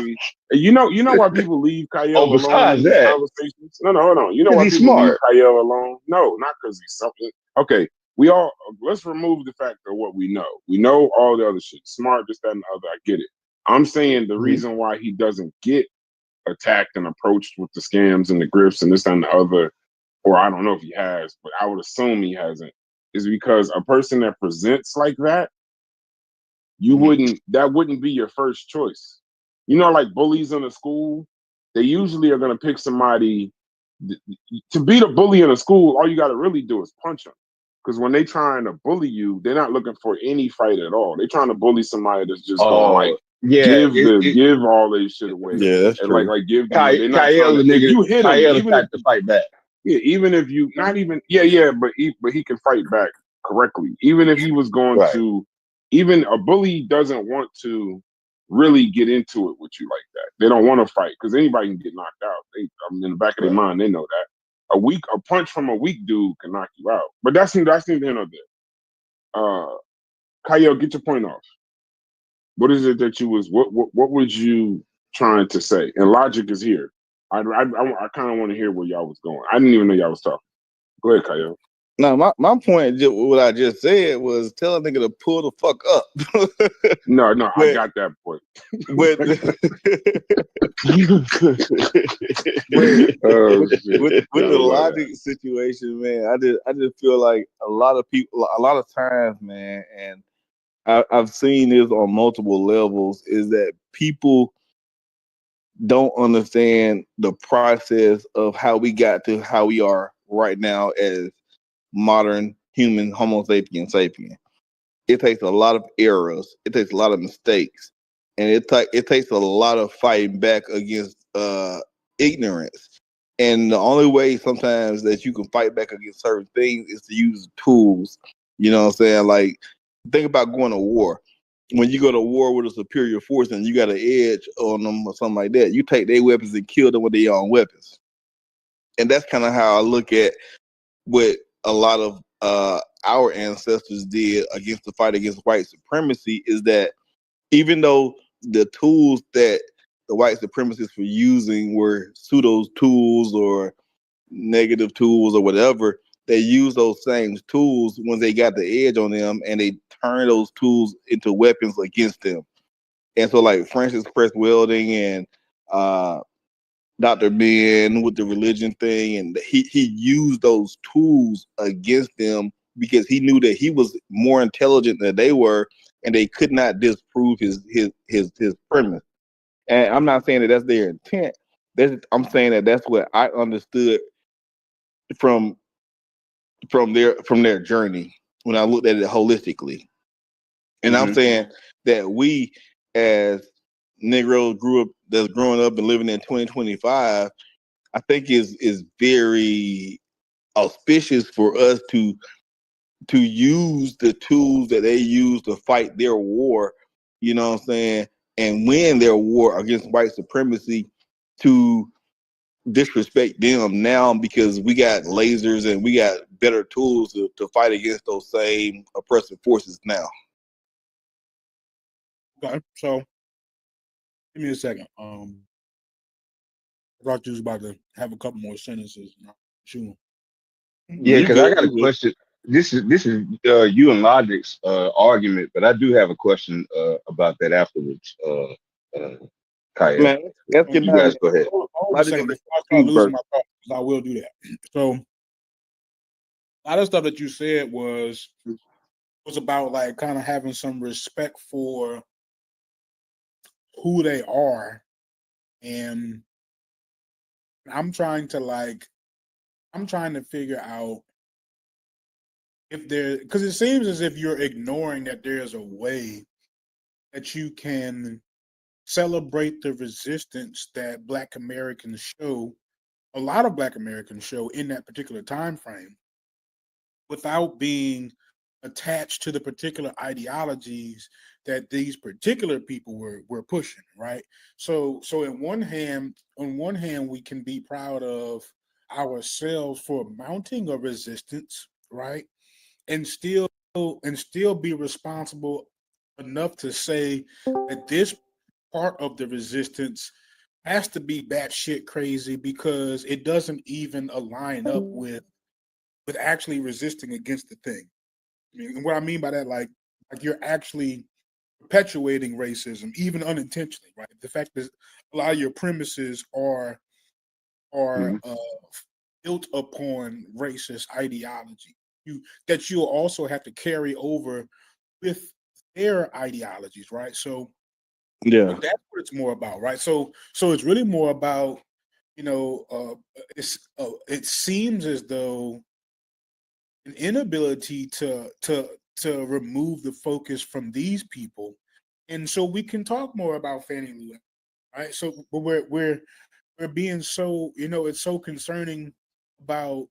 and you know why people leave Kyle Oh, alone besides in these that, conversations? No, hold on. You know because why he's people leave smart. Kyle alone? No, not because he's something. Okay, we all let's remove the fact of what we know. We know all the other shit. Smart, this, that, and the other. I get it. I'm saying the Mhm. reason why he doesn't get attacked and approached with the scams and the grifts and this and the other, or I don't know if he has, but I would assume he hasn't, is because a person that presents like that, Mhm. that wouldn't be your first choice. You know, like bullies in a school, they usually are gonna pick somebody to be the bully in a school. All you got to really do is punch them, because when they trying to bully you, they're not looking for any fight at all. They're trying to bully somebody that's just gonna like Oh, yeah. give all their shit away Yeah, that's and true. like give the money. They're not trying Kyle, to. the If nigga, you hit him, Kyle the even if type to fight back. yeah, even if you not even yeah, but he can fight back correctly. Even if he was going Right. to, even a bully doesn't want to really get into it with you like that. They don't want to fight because anybody can get knocked out. In the back of their Right. mind, they know that. A punch from a weak dude can knock you out. But that's neither here nor there. Kyle, get your point off. What is it that you was what was you trying to say? And logic is here. I kind of want to hear where y'all was going. I didn't even know y'all was talking. Go ahead, Kyle. No, my point, what I just said was tell a nigga to pull the fuck up. No, I but got that point. but Oh shit. with the Yo, logic situation, man, I just feel like a lot of people, a lot of times, man, and I've seen this on multiple levels, is that people don't understand the process of how we got to how we are right now as modern human Homo sapien sapien. It takes a lot of errors. It takes a lot of mistakes, and it takes a lot of fighting back against ignorance. And the only way sometimes that you can fight back against certain things is to use tools. You know what I'm saying? Like, think about going to war. When you go to war with a superior force and you got an edge on them or something like that, you take their weapons and kill them with their own weapons. And that's kind of how I look at what a lot of our ancestors did against the fight against white supremacy, is that even though the tools that the white supremacists were using were pseudo tools or negative tools or whatever, they used those same tools when they got the edge on them, and they turned those tools into weapons against them. And so, like Francis Cress Welding and Dr. Ben with the religion thing, and he used those tools against them because he knew that he was more intelligent than they were, and they could not disprove his premise. And I'm not saying that that's their intent. I'm saying that that's what I understood from their journey when I looked at it holistically. And I'm Mhm. saying that we as Negroes that's growing up and living in 2025, I think is very auspicious for us to use the tools that they use to fight their war, you know what I'm saying, and win their war against white supremacy, to disrespect them now because we got lasers and we got better tools to fight against those same oppressive forces now. Okay, so give me a second. I thought you was about to have a couple more sentences. Sure. Yeah, You because I good? got a You good? question. This is you and Logic's argument, but I do have a question about that afterwards. Kyle, Man, let's get you out of guys it. go ahead. Hold a Logic second and before I start truth losing first. my thought, because I will do that. So a lot of stuff that you said was about like kind of having some respect for who they are, and I'm trying to figure out if there, because it seems as if you're ignoring that there's a way that you can celebrate the resistance that Black Americans show, a lot of Black Americans show in that particular time frame, without being attached to the particular ideologies that these particular people were pushing, right? So on one hand we can be proud of ourselves for mounting a resistance, right? And still be responsible enough to say that this part of the resistance has to be batshit crazy because it doesn't even align up with actually resisting against the thing. I mean, and what I mean by that, like you're actually perpetuating racism, even unintentionally, right? The fact that a lot of your premises are Mhm. built upon racist ideology. That you'll also have to carry over with their ideologies, right? So Yeah. that's what it's more about, right? So it's really more about, it seems as though an inability to remove the focus from these people, and so we can talk more about Fannie Lou, right? So, but we're being so, it's so concerning about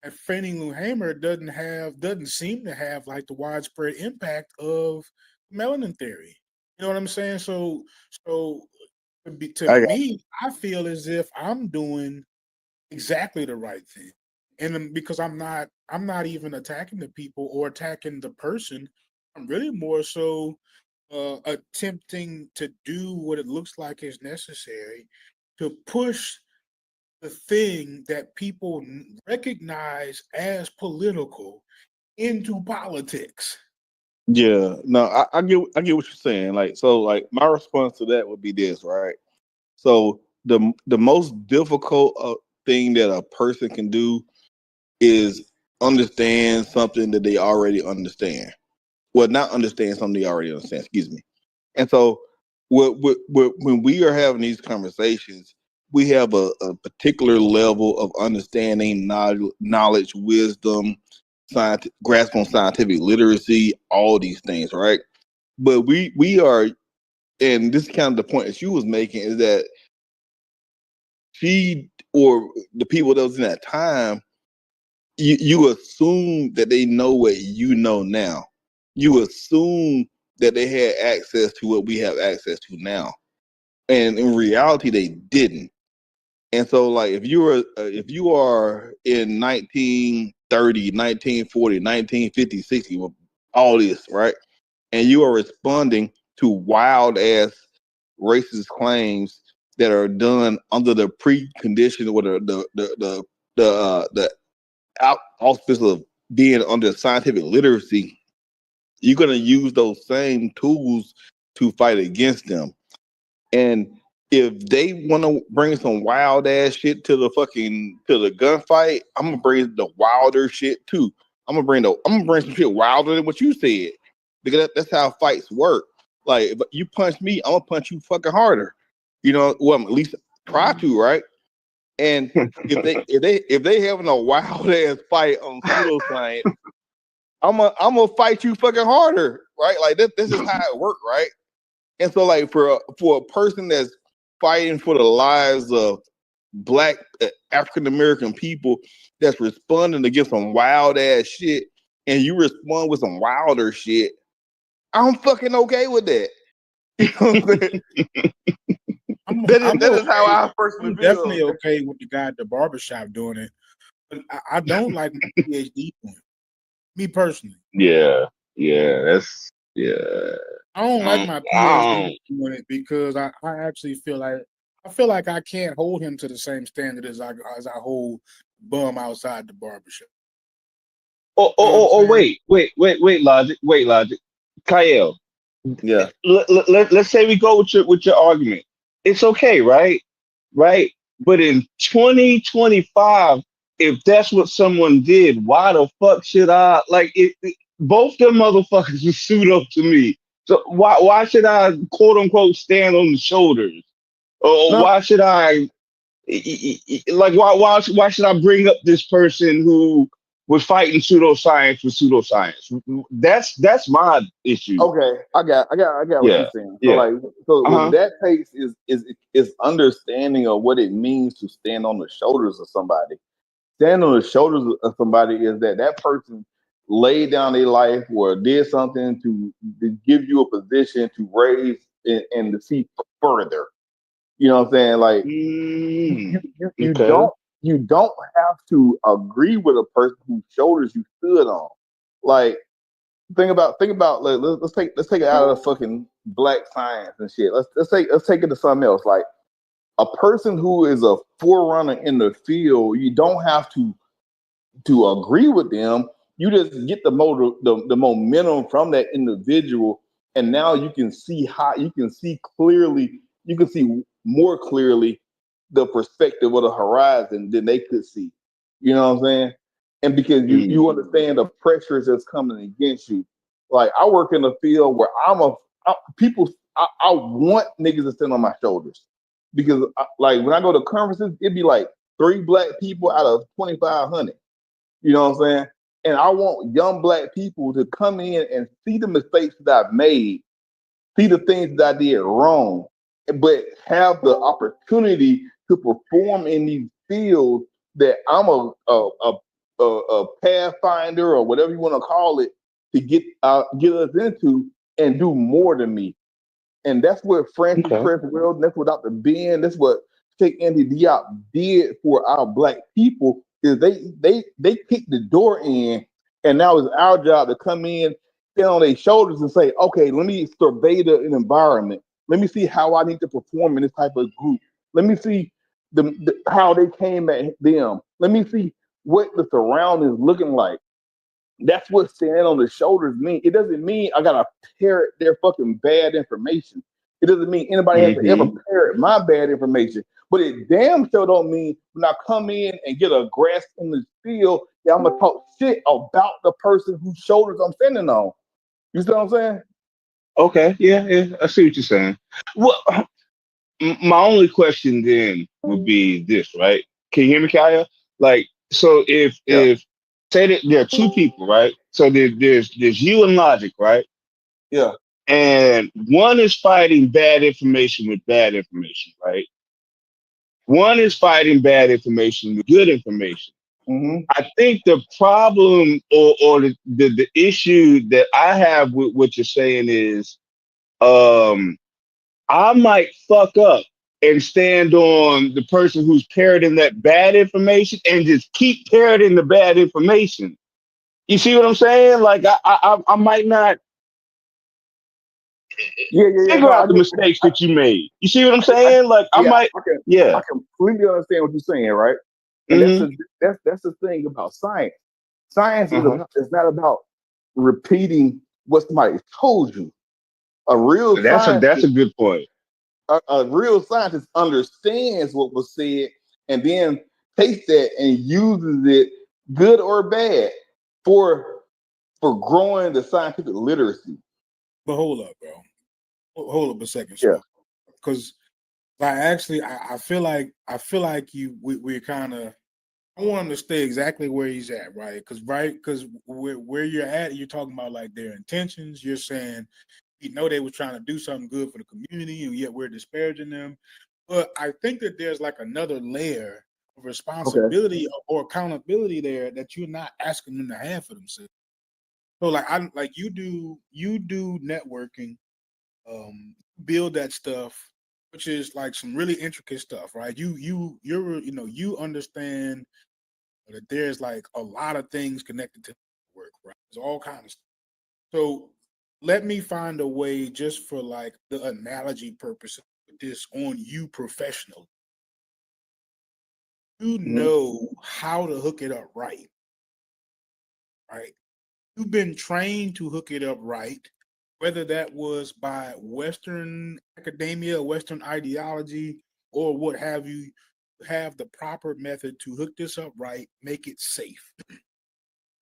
and Fannie Lou Hamer doesn't seem to have like the widespread impact of melanin theory. You know what I'm saying? So to I got me, I feel as if I'm doing exactly the right thing, and because I'm not even attacking the people or attacking the person. I'm really more so attempting to do what it looks like is necessary to push the thing that people recognize as political into politics. yeah. No, I get what you're saying. Like so, like my response to that would be this, right? So the most difficult thing that a person can do is understand something that they already understand. Well, not understand something they already understand. Excuse me. And so, when we are having these conversations, we have a particular level of understanding, knowledge, wisdom, grasp on scientific literacy, all these things, right? But we are, and this is kind of the point that you was making, is that she or the people that was in that time, you assume that they know what you know now. You assume that they had access to what we have access to now, and in reality, they didn't. And so, like, if you are in 1930, 1940, 1950, 60, with all this, right, and you are responding to wild ass racist claims that are done under the precondition or the auspice of being under scientific literacy, you're going to use those same tools to fight against them. And if they want to bring some wild ass shit to the gunfight, I'm gonna bring the wilder shit too. I'm gonna bring some shit wilder than what you said, because that's how fights work. Like if you punch me, I'm gonna punch you fucking harder. Well, at least try to, right? And if they having a wild ass fight on pseudoscience, I'm gonna fight you fucking harder, right? Like this is how it works, right? And so, like for a person that's fighting for the lives of Black African American people, that's responding against some wild ass shit, and you respond with some wilder shit, I'm fucking okay with that. You know what I'm saying? That is how I personally I'm feel. definitely okay with the guy at the barbershop doing it, but I don't like my PhD doing it. Me personally, Yeah, yeah. I don't like my I PhD doing it because I actually feel like I can't hold him to the same standard as I hold bum outside the barbershop. Oh, You know what I'm saying? wait, logic. Kyle, Yeah. let's say we go with your argument. It's okay, right? Right? But in 2025, if that's what someone did, why the fuck should I like both them motherfuckers are pseudo to me. So why should I quote unquote stand on the shoulders? Or No. why should I like why should I bring up this person who was fighting pseudoscience for pseudoscience? That's my issue. Okay, I got what you're Yeah, saying. So yeah. like, so what Uh-huh. that takes is understanding of what it means to stand on the shoulders of somebody. Stand on the shoulders of somebody is that person laid down their life or did something to give you a position to raise and to see further. You know what I'm saying? Like Mm, you okay. don't have to agree with a person whose shoulders you stood on. Like think about let's take it out of the fucking black science and shit. Let's take it to something else. Like a person who is a forerunner in the field, you don't have to agree with them. You just get the momentum from that individual, and now you can see clearly, you can see more clearly the perspective of the horizon than they could see. You know what I'm saying? And because Mm, you understand the pressures that's coming against you. Like I work in a field where I want niggas to stand on my shoulders because like when I go to conferences, it'd be like 3 black people out of 2,500. You know what I'm saying? And I want young black people to come in and see the mistakes that I've made, see the things that I did wrong, but have the opportunity to perform in these fields that I'm a pathfinder or whatever you want to call it to get us into and do more than me. And that's what Francis okay. Cresswell, that's what Dr. Ben, that's what Sheikh Andy Diop did for our black people, is they kicked the door in, and now it's our job to come in, stand on their shoulders and say, okay, let me survey the environment. Let me see how I need to perform in this type of group. Let me see how they came at them. Let me see what the surroundings looking like. That's what standing on the shoulders mean. It doesn't mean I gotta parrot their fucking bad information. It doesn't mean anybody has to ever Mm-hmm. parrot my bad information. But it damn sure don't mean when I come in and get a grasp in the field that I'm gonna talk shit about the person whose shoulders I'm standing on. You see what I'm saying? Okay. Yeah, yeah. I see what you're saying. Well, my only question then would be this, right? Can you hear me, Kaya? Like, so Yeah. if say that there are two people, right? So there's you and Logic, right? Yeah. And one is fighting bad information with bad information, right? One is fighting bad information with good information. Mm-hmm. I think the problem or the issue that I have with what you're saying is um I might fuck up and stand on the person who's parroting that bad information and just keep parroting the bad information. You see what I'm saying? Like I might not Yeah. figure No, I out the get. mistakes that you made. You see what I'm I, saying? Like I yeah, might, I yeah. completely understand what you're saying, right? And Hmm. that's the thing about science. Science Uh-huh. is not about repeating what somebody told you. A real That's a scientist, good point. a real scientist understands what was said and then takes that and uses it, good or bad, for growing the scientific literacy. But hold up, bro. Hold up a second, Yeah. Smoke. Because I feel like we're kind of. I want him to stay exactly where he's at, right? Because where you're at, you're talking about like their intentions. You're saying you know they were trying to do something good for the community, and yet we're disparaging them. But I think that there's like another layer of Okay. responsibility or accountability there that you're not asking them to have for themselves. So like I like you do networking, build that stuff, which is like some really intricate stuff, right? You understand that there's like a lot of things connected to work, right? There's all kinds of stuff. So let me find a way just for like the analogy purpose with this on you professionally. You Hmm. know how to hook it up right, right? You've been trained to hook it up right, whether that was by Western academia, Western ideology, or what have you, have the proper method to hook this up right, make it safe.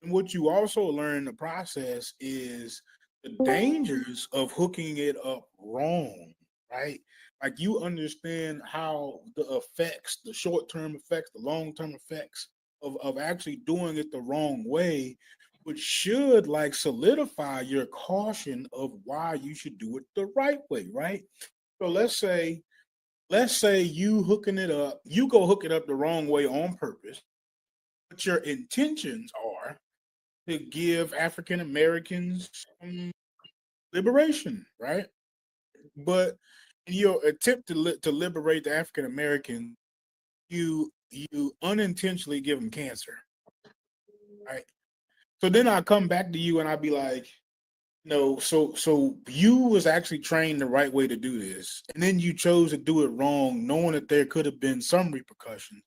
And what you also learn in the process is the dangers of hooking it up wrong, right? Like you understand how the effects, the short-term effects, the long-term effects of actually doing it the wrong way, which should like solidify your caution of why you should do it the right way, right? So let's say you hooking it up, you go hook it up the wrong way on purpose, but your intentions are to give African Americans liberation, right? But in your attempt to liberate the African American, you unintentionally give them cancer, right? So then I come back to you and I'd be like, no, so you was actually trained the right way to do this, and then you chose to do it wrong, knowing that there could have been some repercussions.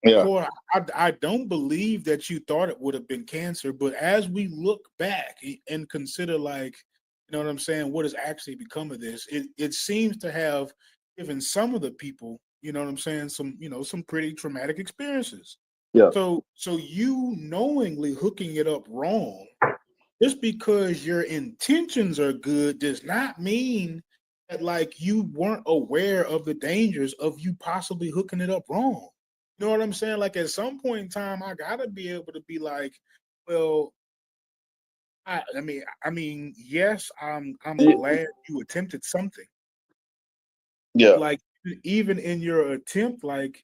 Yeah. Boy, I don't believe that you thought it would have been cancer, but as we look back and consider, like, you know what I'm saying, what has actually become of this, it seems to have given some of the people, you know what I'm saying, some pretty traumatic experiences. Yeah. So you knowingly hooking it up wrong, just because your intentions are good does not mean that, like, you weren't aware of the dangers of you possibly hooking it up wrong. You know what I'm saying? Like, at some point in time, I gotta be able to be like, well, I mean, yes, I'm glad you attempted something. Yeah. Like, even in your attempt, like,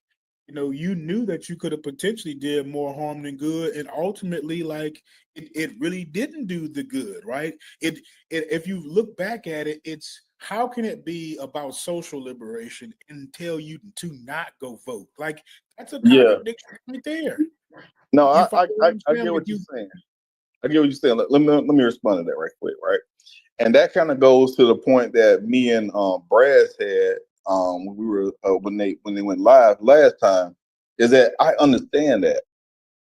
you know, you knew that you could have potentially did more harm than good, and ultimately, like, it really didn't do the good, right? It if you look back at it, it's how can it be about social liberation and tell you to not go vote? Like, that's a Yeah. contradiction right there. No, You I follow what I'm saying? get Like, what you're saying. I get what you're saying. Let me respond to that right quick, right? And that kind of goes to the point that me and Brad had when we were when they went live last time, is that I understand that.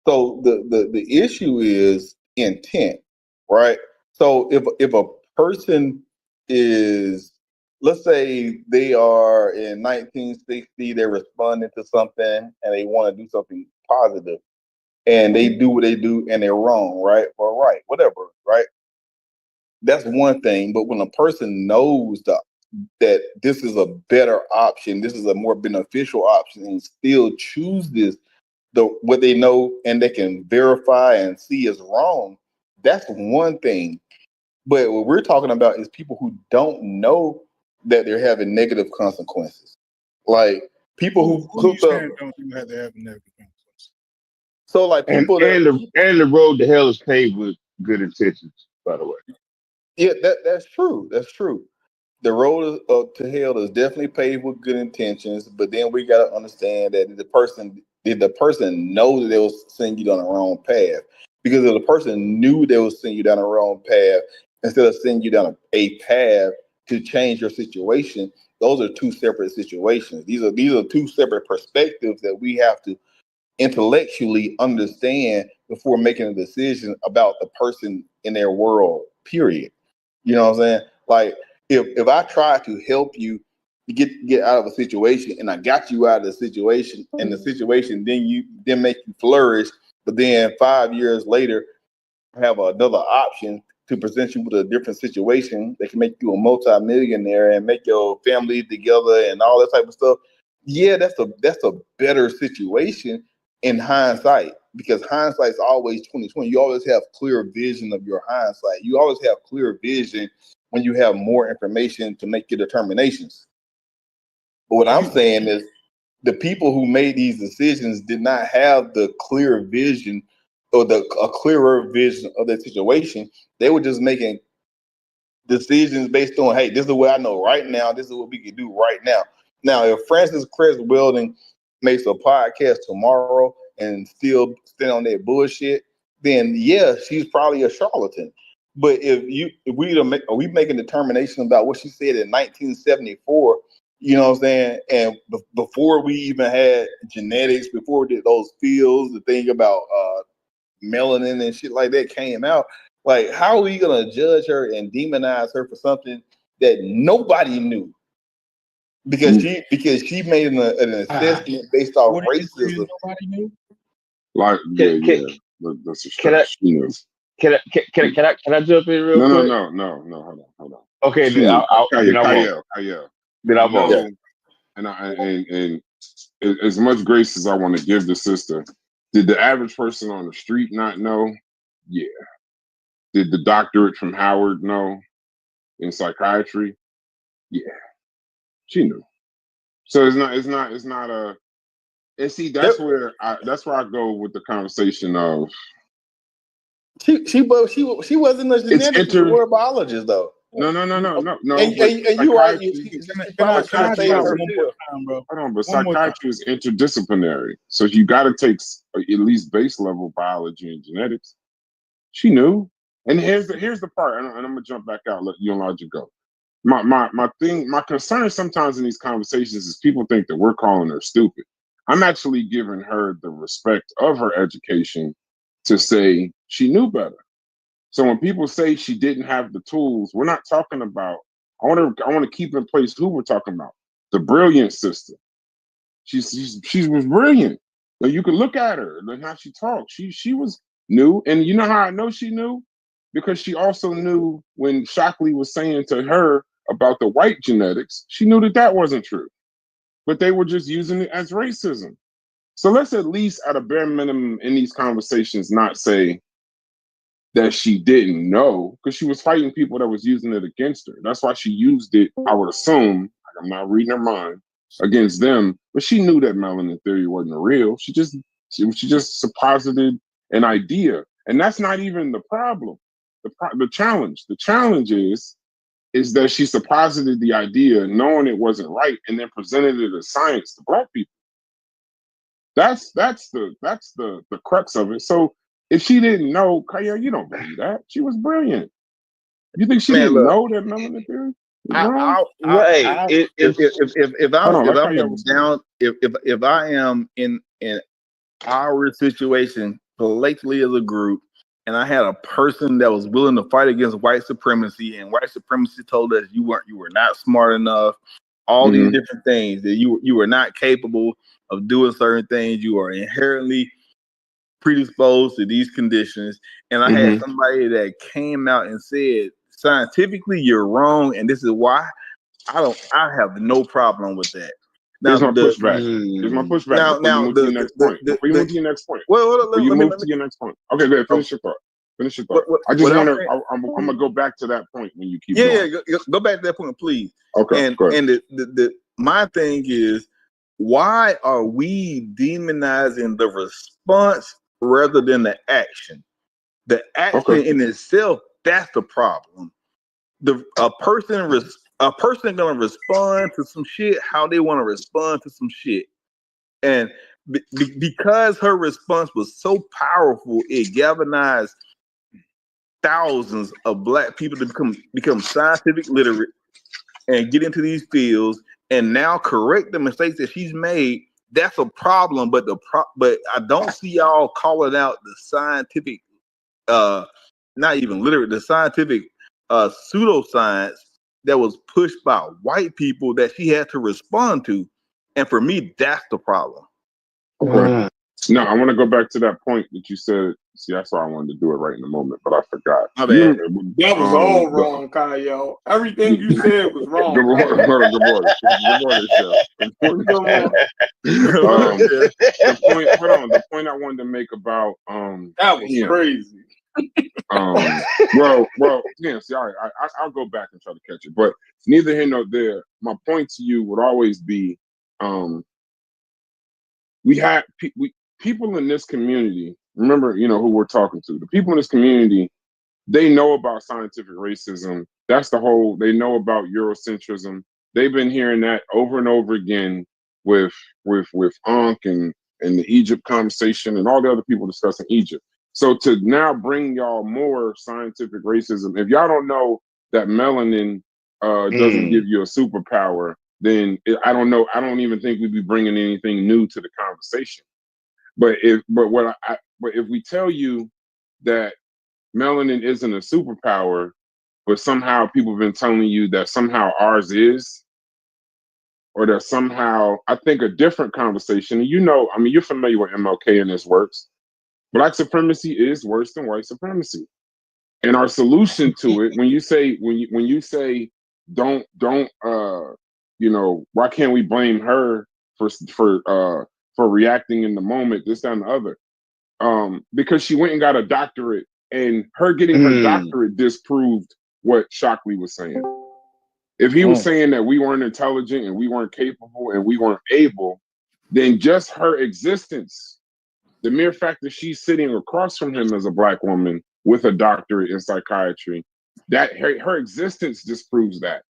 So the issue is intent, right? So if a person is, let's say they are in 1960, they're responding to something and they want to do something positive, and they do what they do and they're wrong, right? Or right, whatever, right? That's one thing. But when a person knows that this is a better option, this is a more beneficial option, and still choose this, what they know and they can verify and see is wrong, that's one thing. But what we're talking about is people who don't know that they're having negative consequences. Like people who who you hooked up. saying don't you have to have negative consequences? So like And people that, the road to hell is paved with good intentions, by the way. yeah, that's true. That's true. The road to hell is definitely paved with good intentions, but then we got to understand that did the person know that they was sending you down the wrong path? Because if the person knew they was sending you down the wrong path, instead of sending you down a path to change your situation, those are two separate situations. These are two separate perspectives that we have to intellectually understand before making a decision about the person in their world, period. You know what I'm saying? Like if I try to help you get out of a situation and I got you out of the situation, and the situation then make you flourish, but then 5 years later have another option to present you with a different situation that can make you a multi-millionaire and make your family together and all that type of stuff. Yeah, that's a better situation in hindsight, because hindsight's always 2020. You always have clear vision of your hindsight. You always have clear vision when you have more information to make your determinations. But what I'm saying is the people who made these decisions did not have the clear vision or a clearer vision of the situation. They were just making decisions based on, hey, this is what I know right now. This is what we can do right now. Now, if Francis Crest Welding makes a podcast tomorrow and still stand on that bullshit, then yeah, she's probably a charlatan. But if we making a determination about what she said in 1974, you know what I'm saying? And before we even had genetics, before we did those fields, the thing about melanin and shit like that came out, like, how are we gonna judge her and demonize her for something that nobody knew? Because she made an assessment based off What did you say racism. nobody knew? Like, Can, yeah, can, that's a can I stretch. She knows. can I jump in real No, quick? Hold on. Okay, She knew. then I won't. Kyle. Then I I won't. know, and as much grace as I want to give the sister, did the average person on the street not know? Yeah. Did the doctorate from Howard know in psychiatry? Yeah, she knew. So it's not a. And see, that's where I go with the conversation of She wasn't a it's geneticist or a biologist though. No. And you are Psychiatry, Can I psychiatry stop is one more time, bro? hold on, but One more time. psychiatry is interdisciplinary. So you got to take at least base level biology and genetics. She knew. And here's the part, and I'm gonna jump back out. Let you and Logic go. My concern sometimes in these conversations is people think that we're calling her stupid. I'm actually giving her the respect of her education to say she knew better. So when people say she didn't have the tools, we're not talking about. I want to keep in place who we're talking about. The brilliant sister. She was brilliant. Like you could look at her and how she talked. She was new, and you know how I know she knew, because she also knew when Shockley was saying to her about the white genetics, she knew that wasn't true, but they were just using it as racism. So let's at least, at a bare minimum, in these conversations, not say that she didn't know, because she was fighting people that was using it against her. That's why she used it, I would assume, I'm not reading her mind, against them, but she knew that melanin theory wasn't real. She just supposited an idea. And that's not even the problem. The challenge is that she supposited the idea knowing it wasn't right and then presented it as science to Black people. That's the crux of it. So if she didn't know, Kaya, you don't believe that. She was brilliant. You think she Man, didn't look, know that melanin theory was wrong? Right. If I am in our situation collectively as a group, and I had a person that was willing to fight against white supremacy, and white supremacy told us you were not smart enough, all these different things, that you were not capable of doing certain things, you are inherently predisposed to these conditions, and I had somebody that came out and said scientifically you're wrong, and this is why. I have no problem with that. Now, Here's my pushback. Before you move to your next point. Before you move to your next point. Before you move to your next point. Okay, go ahead. Finish your thought. Finish your thought. I just want to. I'm gonna go back to that point when you keep going. Go back to that point, please. Okay. And my thing is, why are we demonizing the response rather than the action? The action in itself, that's the problem. A person gonna respond to some shit how they want to respond to some shit, and because her response was so powerful, it galvanized thousands of Black people to become scientific literate and get into these fields and now correct the mistakes that she's made. That's a problem, but but I don't see y'all calling out the scientific, not even literate, the scientific pseudoscience that was pushed by white people that she had to respond to. And for me, that's the problem. Okay. No, I want to go back to that point that you said. See, that's why I wanted to do it right in the moment, but I forgot. My bad. That was all wrong, Kyle. Everything you said was wrong. Good morning, Chef. The point I wanted to make about that was crazy. Yeah. See, all right, I'll go back and try to catch it, but neither here nor there. My point to you would always be, we had people in this community. Remember, who we're talking to. The people in this community, they know about scientific racism. That's they know about Eurocentrism. They've been hearing that over and over again with Ankh and the Egypt conversation and all the other people discussing Egypt. So to now bring y'all more scientific racism, if y'all don't know that melanin doesn't give you a superpower, then I don't know. I don't even think we'd be bringing anything new to the conversation. But if we tell you that melanin isn't a superpower, but somehow people have been telling you that somehow ours is, or that somehow, I think a different conversation, and you're familiar with MLK and his works. Black supremacy is worse than white supremacy. And our solution to it, when you say don't why can't we blame her for reacting in the moment, this, that, and the other? Because she went and got a doctorate, and her getting her doctorate disproved what Shockley was saying. If he was saying that we weren't intelligent and we weren't capable and we weren't able, then just her existence, the mere fact that she's sitting across from him as a Black woman with a doctorate in psychiatry, That her existence disproves that.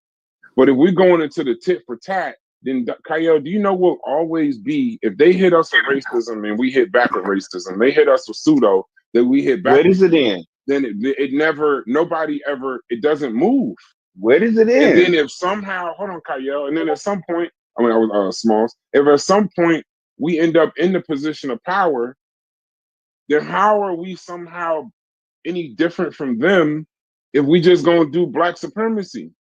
But if we're going into the tit for tat, then Kyle, do you know we'll always be, if they hit us with racism and we hit back with racism, they hit us with pseudo, then we hit back. Where does it end? Then it never, nobody ever, it doesn't move. Where does it end? And then if somehow, hold on, Kyle, and then at some point, I was Smalls, if at some point we end up in the position of power, then how are we somehow any different from them if we just gonna do black supremacy?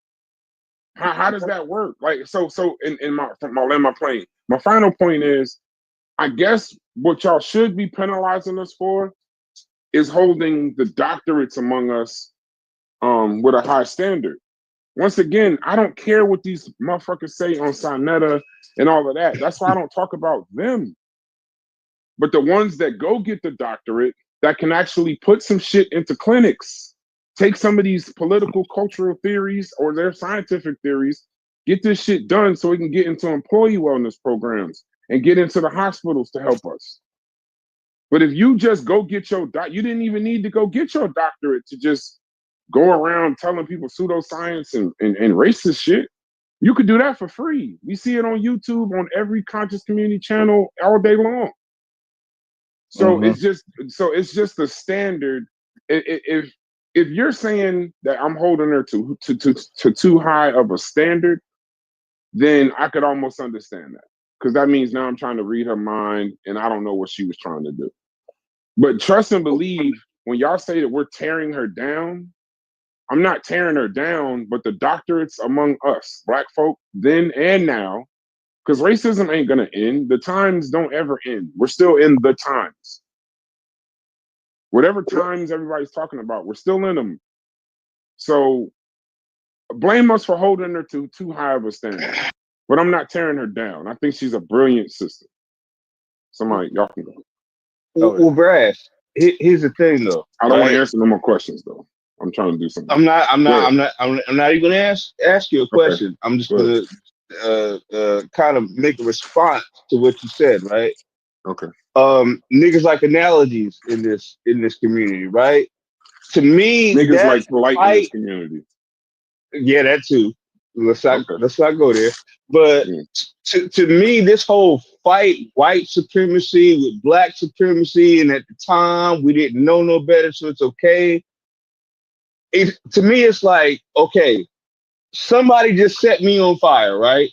How does that work? Like, so in my land my plane. My final point is, I guess what y'all should be penalizing us for is holding the doctorates among us with a high standard. Once again, I don't care what these motherfuckers say on Sonetta and all of that. That's why I don't talk about them. But the ones that go get the doctorate that can actually put some shit into clinics, take some of these political cultural theories or their scientific theories, get this shit done so we can get into employee wellness programs and get into the hospitals to help us. But if you just go get your you didn't even need to go get your doctorate to just go around telling people pseudoscience and racist shit. You could do that for free. We see it on YouTube, on every conscious community channel all day long. So it's just the standard. If you're saying that I'm holding her to too high of a standard, then I could almost understand that, because that means now I'm trying to read her mind and I don't know what she was trying to do. But trust and believe, when y'all say that we're tearing her down, I'm not tearing her down, but the doctorates among us, black folk, then and now, because racism ain't gonna end. The times don't ever end. We're still in the times. Whatever times everybody's talking about, we're still in them. So blame us for holding her to too high of a standard. But I'm not tearing her down. I think she's a brilliant sister. Somebody, y'all can go. Well, Brad, here's the thing though. I don't want to answer no more questions though. I'm trying to do something. I'm not even gonna ask you a question. Okay. I'm just gonna kind of make a response to what you said, right? Okay. Niggas like analogies in this community, right? To me, niggas like polite in this community. Yeah, that too. Let's not go there. But to me, this whole fight, white supremacy with black supremacy, and at the time we didn't know no better, so it's okay. To me, it's like, okay, somebody just set me on fire, right?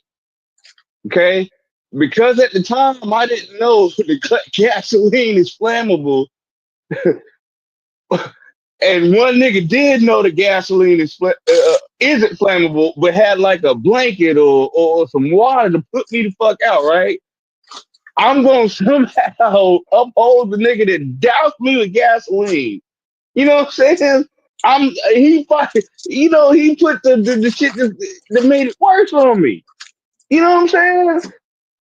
Okay? Because at the time I didn't know the gasoline is flammable. And one nigga did know the gasoline isn't flammable, but had like a blanket or some water to put me the fuck out, right? I'm going to somehow uphold the nigga that doused me with gasoline. You know what I'm saying? He put the shit that made it worse on me. You know what I'm saying?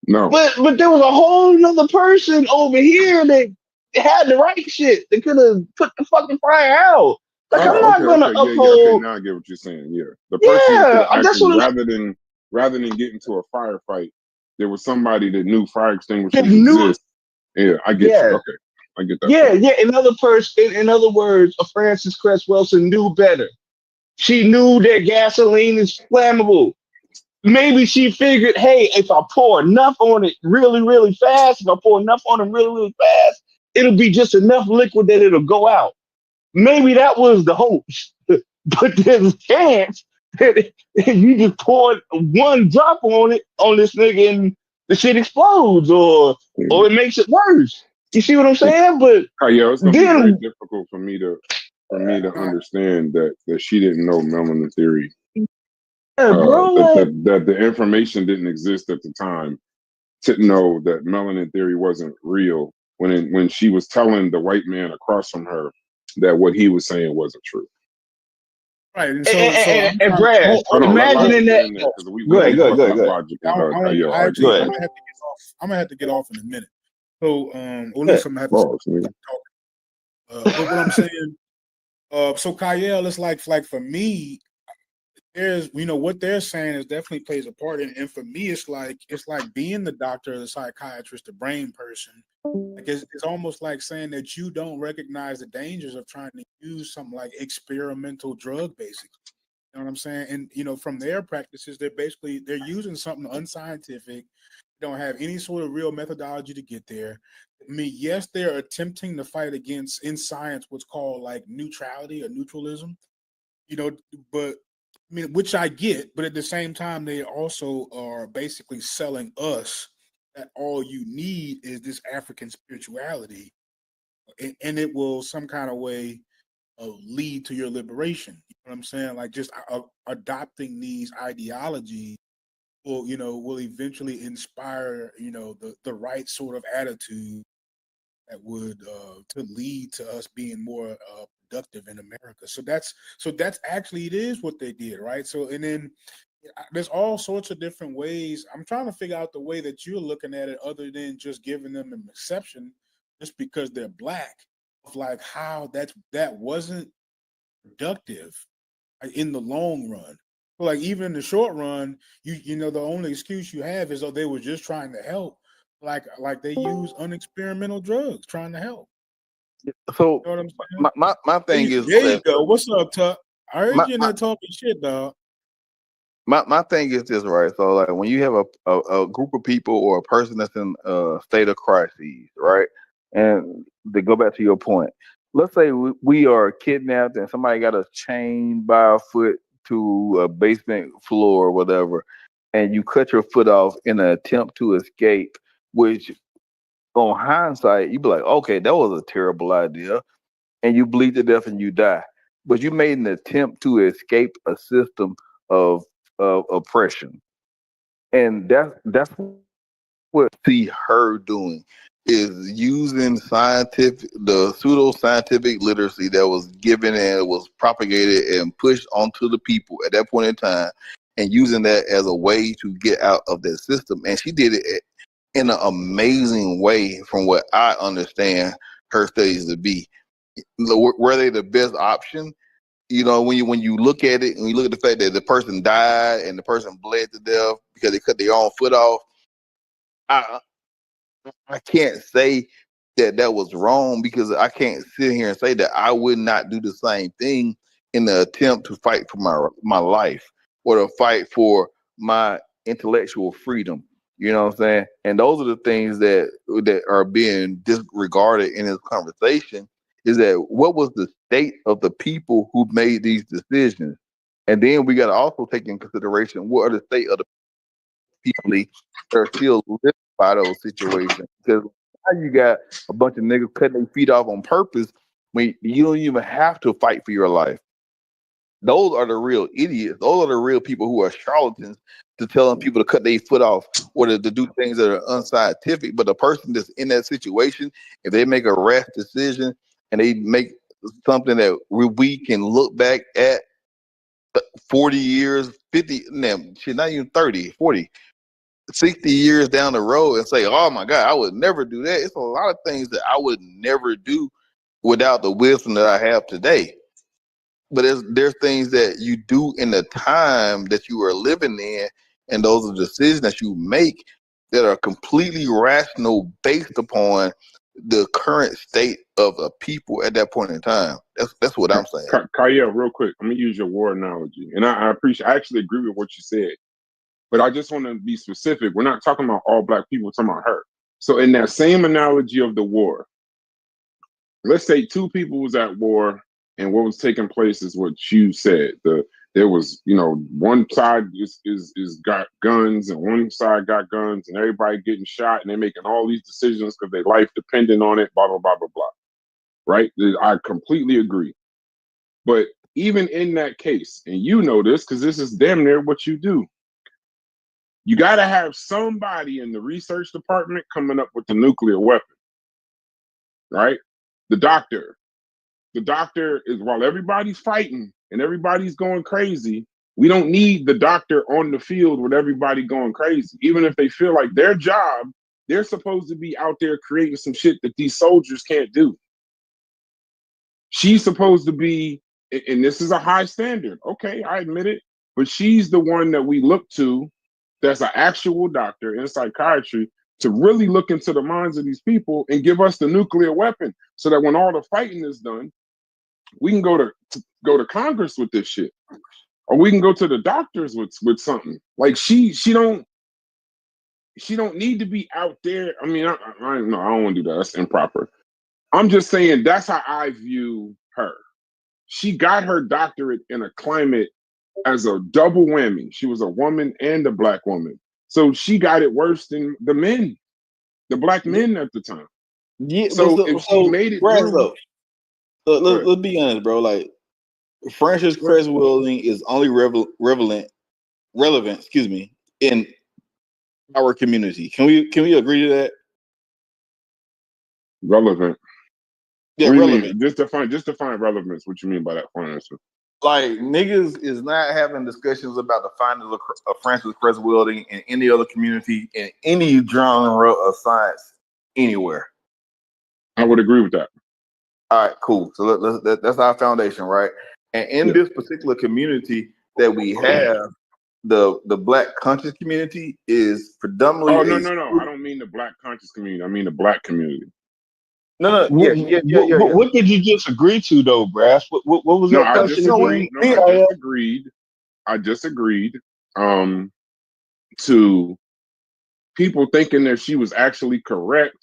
No. But there was a whole nother person over here that had the right shit. That could have put the fucking fire out. Like, I'm not gonna uphold. Now I get what you're saying. Yeah, the person that actually, rather than getting to a firefight, there was somebody that knew fire extinguishers exist. Yeah, I get you. Okay, I get that. Yeah, yeah. In other words, a Frances Cress Wilson knew better. She knew that gasoline is flammable. Maybe she figured, hey, if I pour enough on it really, really fast, it'll be just enough liquid that it'll go out. Maybe that was the hope. But there's a chance that you just pour one drop on this nigga and the shit explodes or it makes it worse. You see what I'm saying? But it's gonna be very difficult for me to understand that she didn't know melanin theory. That the information didn't exist at the time to know that melanin theory wasn't real when she was telling the white man across from her that what he was saying wasn't true. Right. And Brad, imagining that. Go ahead. I'm gonna have to get off in a minute. So, at least I'm gonna have to stop talking. But what I'm saying, so Kyle, it's like for me, there's, what they're saying is definitely plays a part in. And for me, it's like being the doctor, the psychiatrist, the brain person. Like it's almost like saying that you don't recognize the dangers of trying to use something like experimental drug, basically. You know what I'm saying? And from their practices, they're using something unscientific, don't have any sort of real methodology to get there. I mean, yes, they're attempting to fight against in science what's called like neutrality or neutralism, but I mean, which I get, but at the same time, they also are basically selling us that all you need is this African spirituality, and it will some kind of way lead to your liberation. You know what I'm saying? Like just adopting these ideologies will eventually inspire the right sort of attitude that would to lead to us being more productive in America. So that's actually it is what they did, right? So and then there's all sorts of different ways. I'm trying to figure out the way that you're looking at it, other than just giving them an exception just because they're black, of like how that wasn't productive in the long run. So like even in the short run, the only excuse you have is, oh, they were just trying to help. Like they use unexperimental drugs trying to help. So You know what I'm saying? my There thing you, is there you that go. What's up, Tuck? I heard my, you in my there talking shit, dog. my thing is this, right? So like when you have a group of people or a person that's in a state of crises, right? And to go back to your point, let's say we are kidnapped and somebody got us chained by our foot to a basement floor or whatever, and you cut your foot off in an attempt to escape, which on hindsight, you'd be like, okay, that was a terrible idea, and you bleed to death and you die. But you made an attempt to escape a system of oppression, and that's what I see her doing is using the pseudo scientific literacy that was given and was propagated and pushed onto the people at that point in time, and using that as a way to get out of that system. And she did it in an amazing way, from what I understand her studies to be. Were they the best option? When you look at it and you look at the fact that the person died and the person bled to death because they cut their own foot off, I I can't say that that was wrong, because I can't sit here and say that I would not do the same thing in the attempt to fight for my life or to fight for my intellectual freedom. You know what I'm saying? And those are the things that are being disregarded in this conversation. Is that what was the state of the people who made these decisions? And then we got to also take in consideration what are the state of the people that are still living by those situations. Because now you got a bunch of niggas cutting their feet off on purpose when you don't even have to fight for your life. Those are the real idiots. Those are the real people who are charlatans to telling people to cut their foot off or to do things that are unscientific. But the person that's in that situation, if they make a rash decision and they make something that we can look back at 40 years, 50, shit, not even 30, 40, 60 years down the road and say, oh my God, I would never do that. It's a lot of things that I would never do without the wisdom that I have today. But there's things that you do in the time that you are living in, and those are decisions that you make that are completely rational based upon the current state of a people at that point in time. That's what I'm saying. Kyle, real quick, let me use your war analogy. And I appreciate, I actually agree with what you said, but I just want to be specific. We're not talking about all black people, we're talking about her. So in that same analogy of the war, let's say two people was at war, and what was taking place is what you said. There was, one side is got guns and one side got guns, and everybody getting shot, and they're making all these decisions because their life depending on it, blah, blah, blah, blah, blah. Right? I completely agree. But even in that case, and you know this because this is damn near what you do, you got to have somebody in the research department coming up with the nuclear weapon, right? The doctor is, while everybody's fighting and everybody's going crazy, we don't need the doctor on the field with everybody going crazy. Even if they feel like their job, they're supposed to be out there creating some shit that these soldiers can't do. She's supposed to be, and this is a high standard. Okay, I admit it. but she's the one that we look to that's an actual doctor in psychiatry to really look into the minds of these people and give us the nuclear weapon so that when all the fighting is done, we can go to Congress with this shit. Or we can go to the doctors with something. Like she don't need to be out there. I mean, I don't want to do that. That's improper. I'm just saying that's how I view her. She got her doctorate in a climate as a double whammy. She was a woman and a black woman. So she got it worse than the men, the black men at the time. Yeah, so if she made it through, let's be honest, bro. Like Frances Cress Wielding is only relevant, in our community. Can we agree to that? Relevant. Yeah, what do you relevant. mean? Just define relevance. What you mean by that? Answer. Like niggas is not having discussions about the findings of Frances Cress Wielding in any other community in any genre of science anywhere. I would agree with that. All right, cool. So that's our foundation, right? And in this particular community that we have, the black conscious community is predominantly. Oh no! I don't mean the black conscious community. I mean the black community. No. Yeah. What did you just agree to, though, Brass? What was that question again? I just agreed to people thinking that she was actually correct.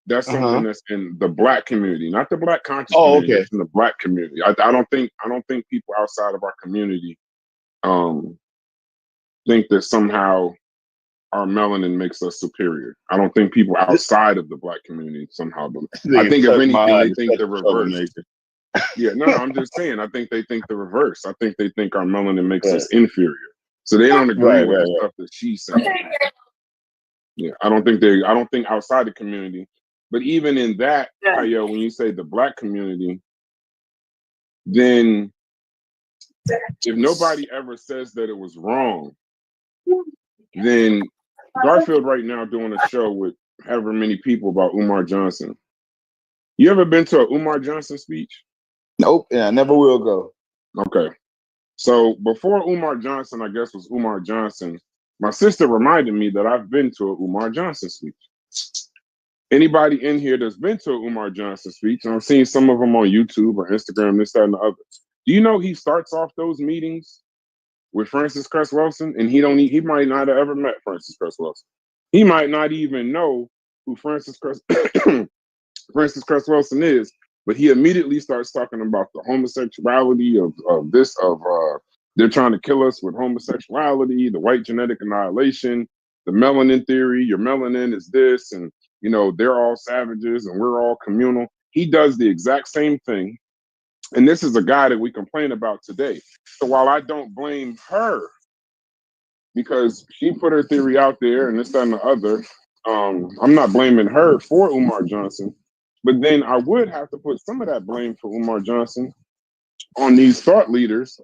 That's something that's in the black community, not the black conscious community. Okay. It's in the black community. I don't think people outside of our community think that somehow our melanin makes us superior. I don't think people outside of the black community somehow do. I think if anything, they think the reverse. Yeah, no, I'm just saying. I think they think the reverse. I think they think our melanin makes us inferior. So they don't agree with the stuff that she's saying. Yeah, I don't think outside the community, but even in that, Kyle, when you say the black community, then if nobody ever says that it was wrong, then Garfield right now doing a show with however many people about Umar Johnson. You ever been to a Umar Johnson speech? Nope, and I never will go. Okay. So before Umar Johnson, I guess, was Umar Johnson, my sister reminded me that I've been to a Umar Johnson speech. Anybody in here that's been to a Umar Johnson speech, and I've seen some of them on YouTube or Instagram, this, that, and the other. Do you know he starts off those meetings with Frances Cress Wilson, and he might not have ever met Frances Cress Wilson. He might not even know who Frances Cress Wilson is, but he immediately starts talking about the homosexuality of they're trying to kill us with homosexuality, the white genetic annihilation, the melanin theory, your melanin is this, and they're all savages and we're all communal. He does the exact same thing. And this is a guy that we complain about today. So while I don't blame her because she put her theory out there and this, that, and the other, I'm not blaming her for Umar Johnson. But then I would have to put some of that blame for Umar Johnson on these thought leaders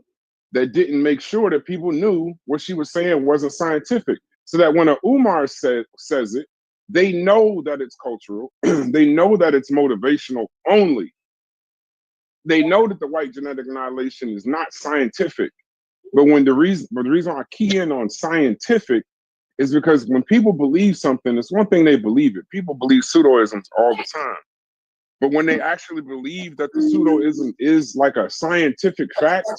that didn't make sure that people knew what she was saying wasn't scientific. So that when a Umar says it, they know that it's cultural. They know that it's motivational only. They know that the white genetic annihilation is not scientific. But the reason I key in on scientific is because when people believe something, it's one thing they believe it. People believe pseudoisms all the time. But when they actually believe that the pseudoism is like a scientific fact,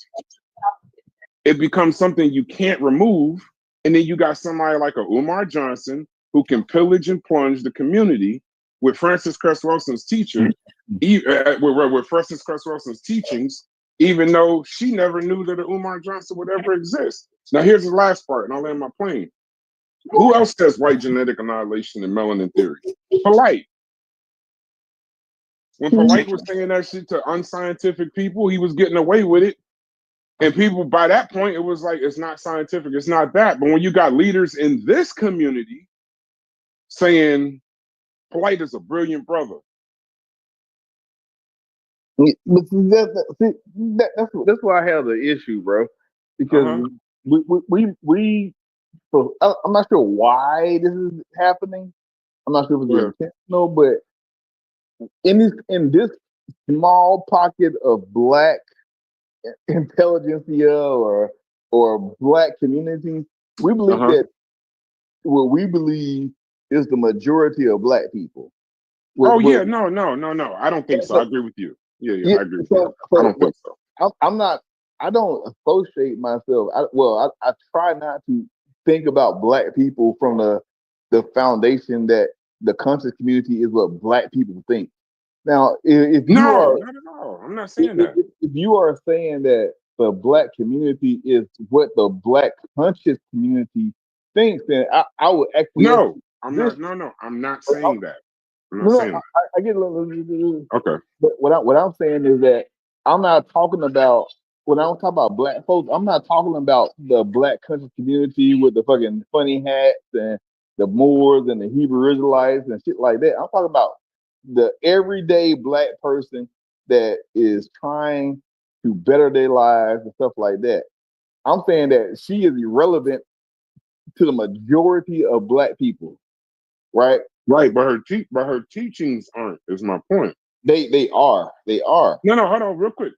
it becomes something you can't remove. And then you got somebody like a Umar Johnson who can pillage and plunge the community with Frances Cress Wilson's teaching, with Frances Cress Wilson's teachings, even though she never knew that an Umar Johnson would ever exist. Now here's the last part, and I'll land my plane. Who else says white genetic annihilation and melanin theory? Polite. When Polite was saying that shit to unscientific people, he was getting away with it. And people, by that point, it was like, it's not scientific, it's not that. But when you got leaders in this community saying Polite is a brilliant brother. But that's why I have the issue, bro. Because so I'm not sure why this is happening. I'm not sure if it's intentional, but in this small pocket of black intelligentsia or or black community, we believe Uh-huh. that what we believe is the majority of black people. Oh What yeah, no. I don't think so. I so agree with you. Yeah, yeah, I agree with you. I so don't think so. I'm not. I don't associate myself. I try not to think about black people from the foundation that the conscious community is what black people think. Now, if you No, are not at all. I'm not saying that. if you are saying that the black community is what the black conscious community thinks, then I would acquiesce No, to I'm this. not. No, I'm not saying that. I'm not No, saying I get a little. that. Okay. But what I'm saying is that I'm not talking about when I'm talking about black folks. I'm not talking about the black country community with the fucking funny hats and the Moors and the Hebrew Israelites and shit like that. I'm talking about the everyday black person that is trying to better their lives and stuff like that. I'm saying that she is irrelevant to the majority of black people, right? Right, but her teachings aren't. Is my point. They are. No, hold on, real quick.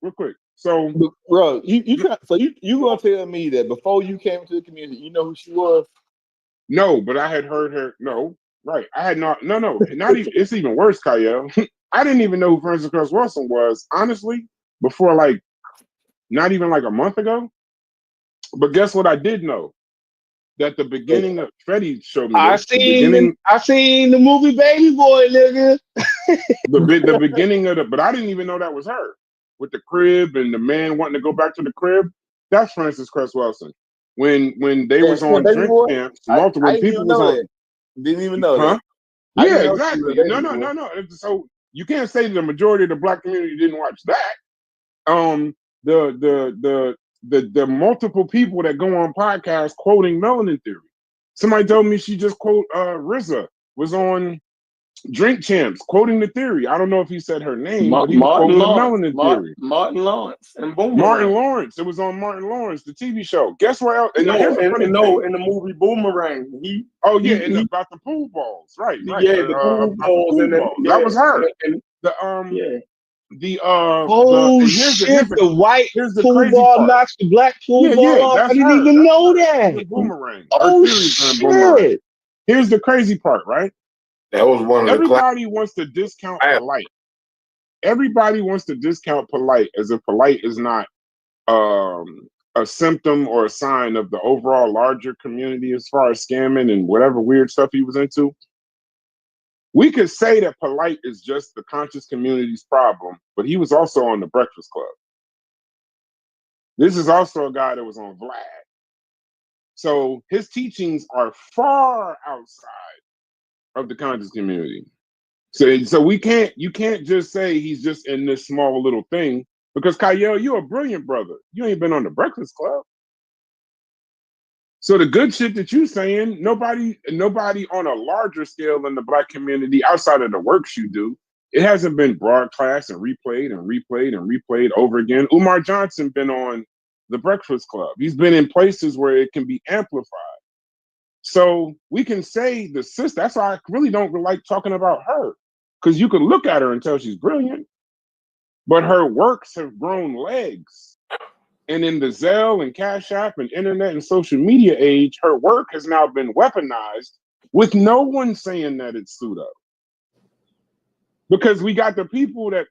So Bro, you gonna tell me that before you came into the community, you know who she was? no, but I had heard her. No, right. I had not. No, not even. It's even worse, Kyle. I didn't even know who Francis Cress Wilson was, honestly, before like not even like a month ago. But guess what? I did know that the beginning of Freddie showed me this. I seen the movie Baby Boy, nigga. The beginning of the, but I didn't even know that was her with the crib and the man wanting to go back to the crib. That's Francis Cress Wilson. When they was Yeah, on baby drink boy. camps, I multiple didn't people even was know on, that. Didn't even know huh? that. I Yeah, didn't know she was exactly. a baby boy. No. So you can't say the majority of the black community didn't watch that. The multiple people that go on podcasts quoting melanin theory. Somebody told me she just quote RZA was on Drink Champs quoting the theory. I don't know if he said her name, but he was Martin quoting the Lawrence, melanin theory. Martin Lawrence, and Martin Boomerang. Lawrence. It was on Martin Lawrence, the TV show. Guess where else? And now No, here's the funny and thing. no, in the movie Boomerang, Oh yeah, and he about the pool balls, right? yeah, the pool About the balls, pool and then balls. That was her. and The yeah. Oh and shit! The white here's the pool crazy ball part. knocks the black pool ball off. I That's didn't her. even That's know her. that. The boomerang. Her Oh theory's on boomerang. shit! Here's the crazy part, right? That was one of the classics. Everybody wants to discount polite. Everybody wants to discount polite as if polite is not a symptom or a sign of the overall larger community as far as scamming and whatever weird stuff he was into. We could say that polite is just the conscious community's problem, but he was also on the Breakfast Club. This is also a guy that was on Vlad. So his teachings are far outside of the conscious community. So you can't just say he's just in this small little thing because Kyle, you're a brilliant brother. You ain't been on the Breakfast Club. So the good shit that you saying, nobody on a larger scale in the black community outside of the works you do, it hasn't been broadcast and replayed and replayed and replayed over again. Umar Johnson been on the Breakfast Club. He's been in places where it can be amplified. So we can say the sister. That's why I really don't like talking about her, because you can look at her and tell she's brilliant, but her works have grown legs. And in the Zelle and Cash App and internet and social media age, her work has now been weaponized with no one saying that it's pseudo. Because we got the people that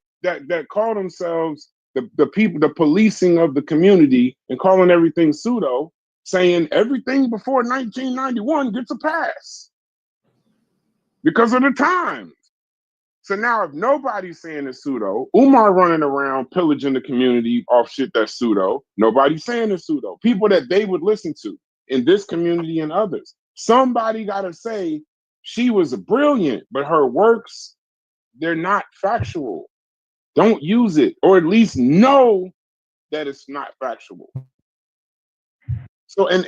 call themselves the people, the policing of the community and calling everything pseudo, saying everything before 1991 gets a pass because of the time. So now if nobody's saying it's pseudo, Umar running around pillaging the community off shit that's pseudo, nobody's saying it's pseudo. People that they would listen to in this community and others. Somebody got to say she was brilliant, but her works, they're not factual. Don't use it, or at least know that it's not factual. So and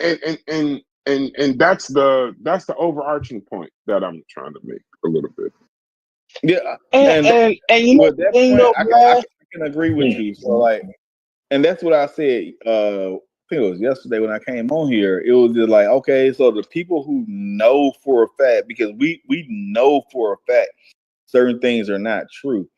that's the overarching point that I'm trying to make a little bit. Yeah, And you know with the that thing point, though, I Brad? can agree with you. So like, and that's what I said. I think it was yesterday when I came on here. It was just like, okay, so the people who know for a fact, because we know for a fact certain things are not true.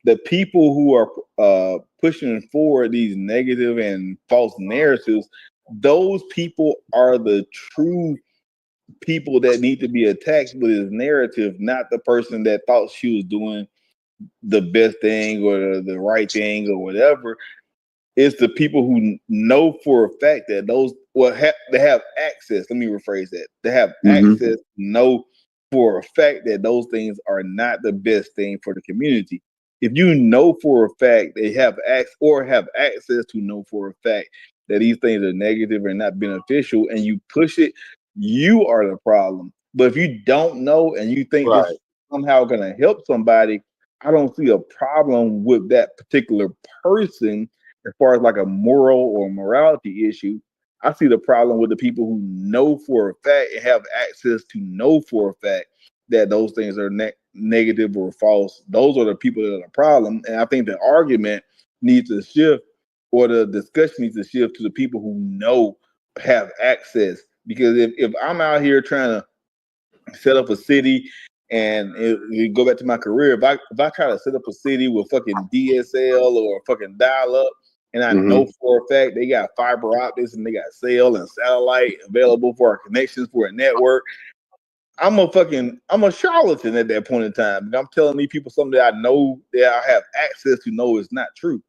The people who are pushing forward these negative and false narratives those people are the true people that need to be attacked with his narrative, not the person that thought she was doing the best thing or the right thing or whatever. It's the people who know for a fact that those they have access. Let me rephrase that. They have access, know for a fact that those things are not the best thing for the community. If you know for a fact they have access to know for a fact that these things are negative and not beneficial, and you push it, you are the problem. But if you don't know and you think this is somehow going to help somebody, I don't see a problem with that particular person as far as like a moral or morality issue. I see the problem with the people who know for a fact and have access to know for a fact that those things are negative or false. Those are the people that are the problem. And I think the argument needs to shift, or the discussion needs to shift to the people who know, have access. Because if I'm out here trying to set up a city, and you go back to my career, if I try to set up a city with fucking DSL or fucking dial up, and I know for a fact they got fiber optics and they got cell and satellite available for our connections for a network, I'm a charlatan at that point in time. And I'm telling these people something that I know that I have access to know is not true.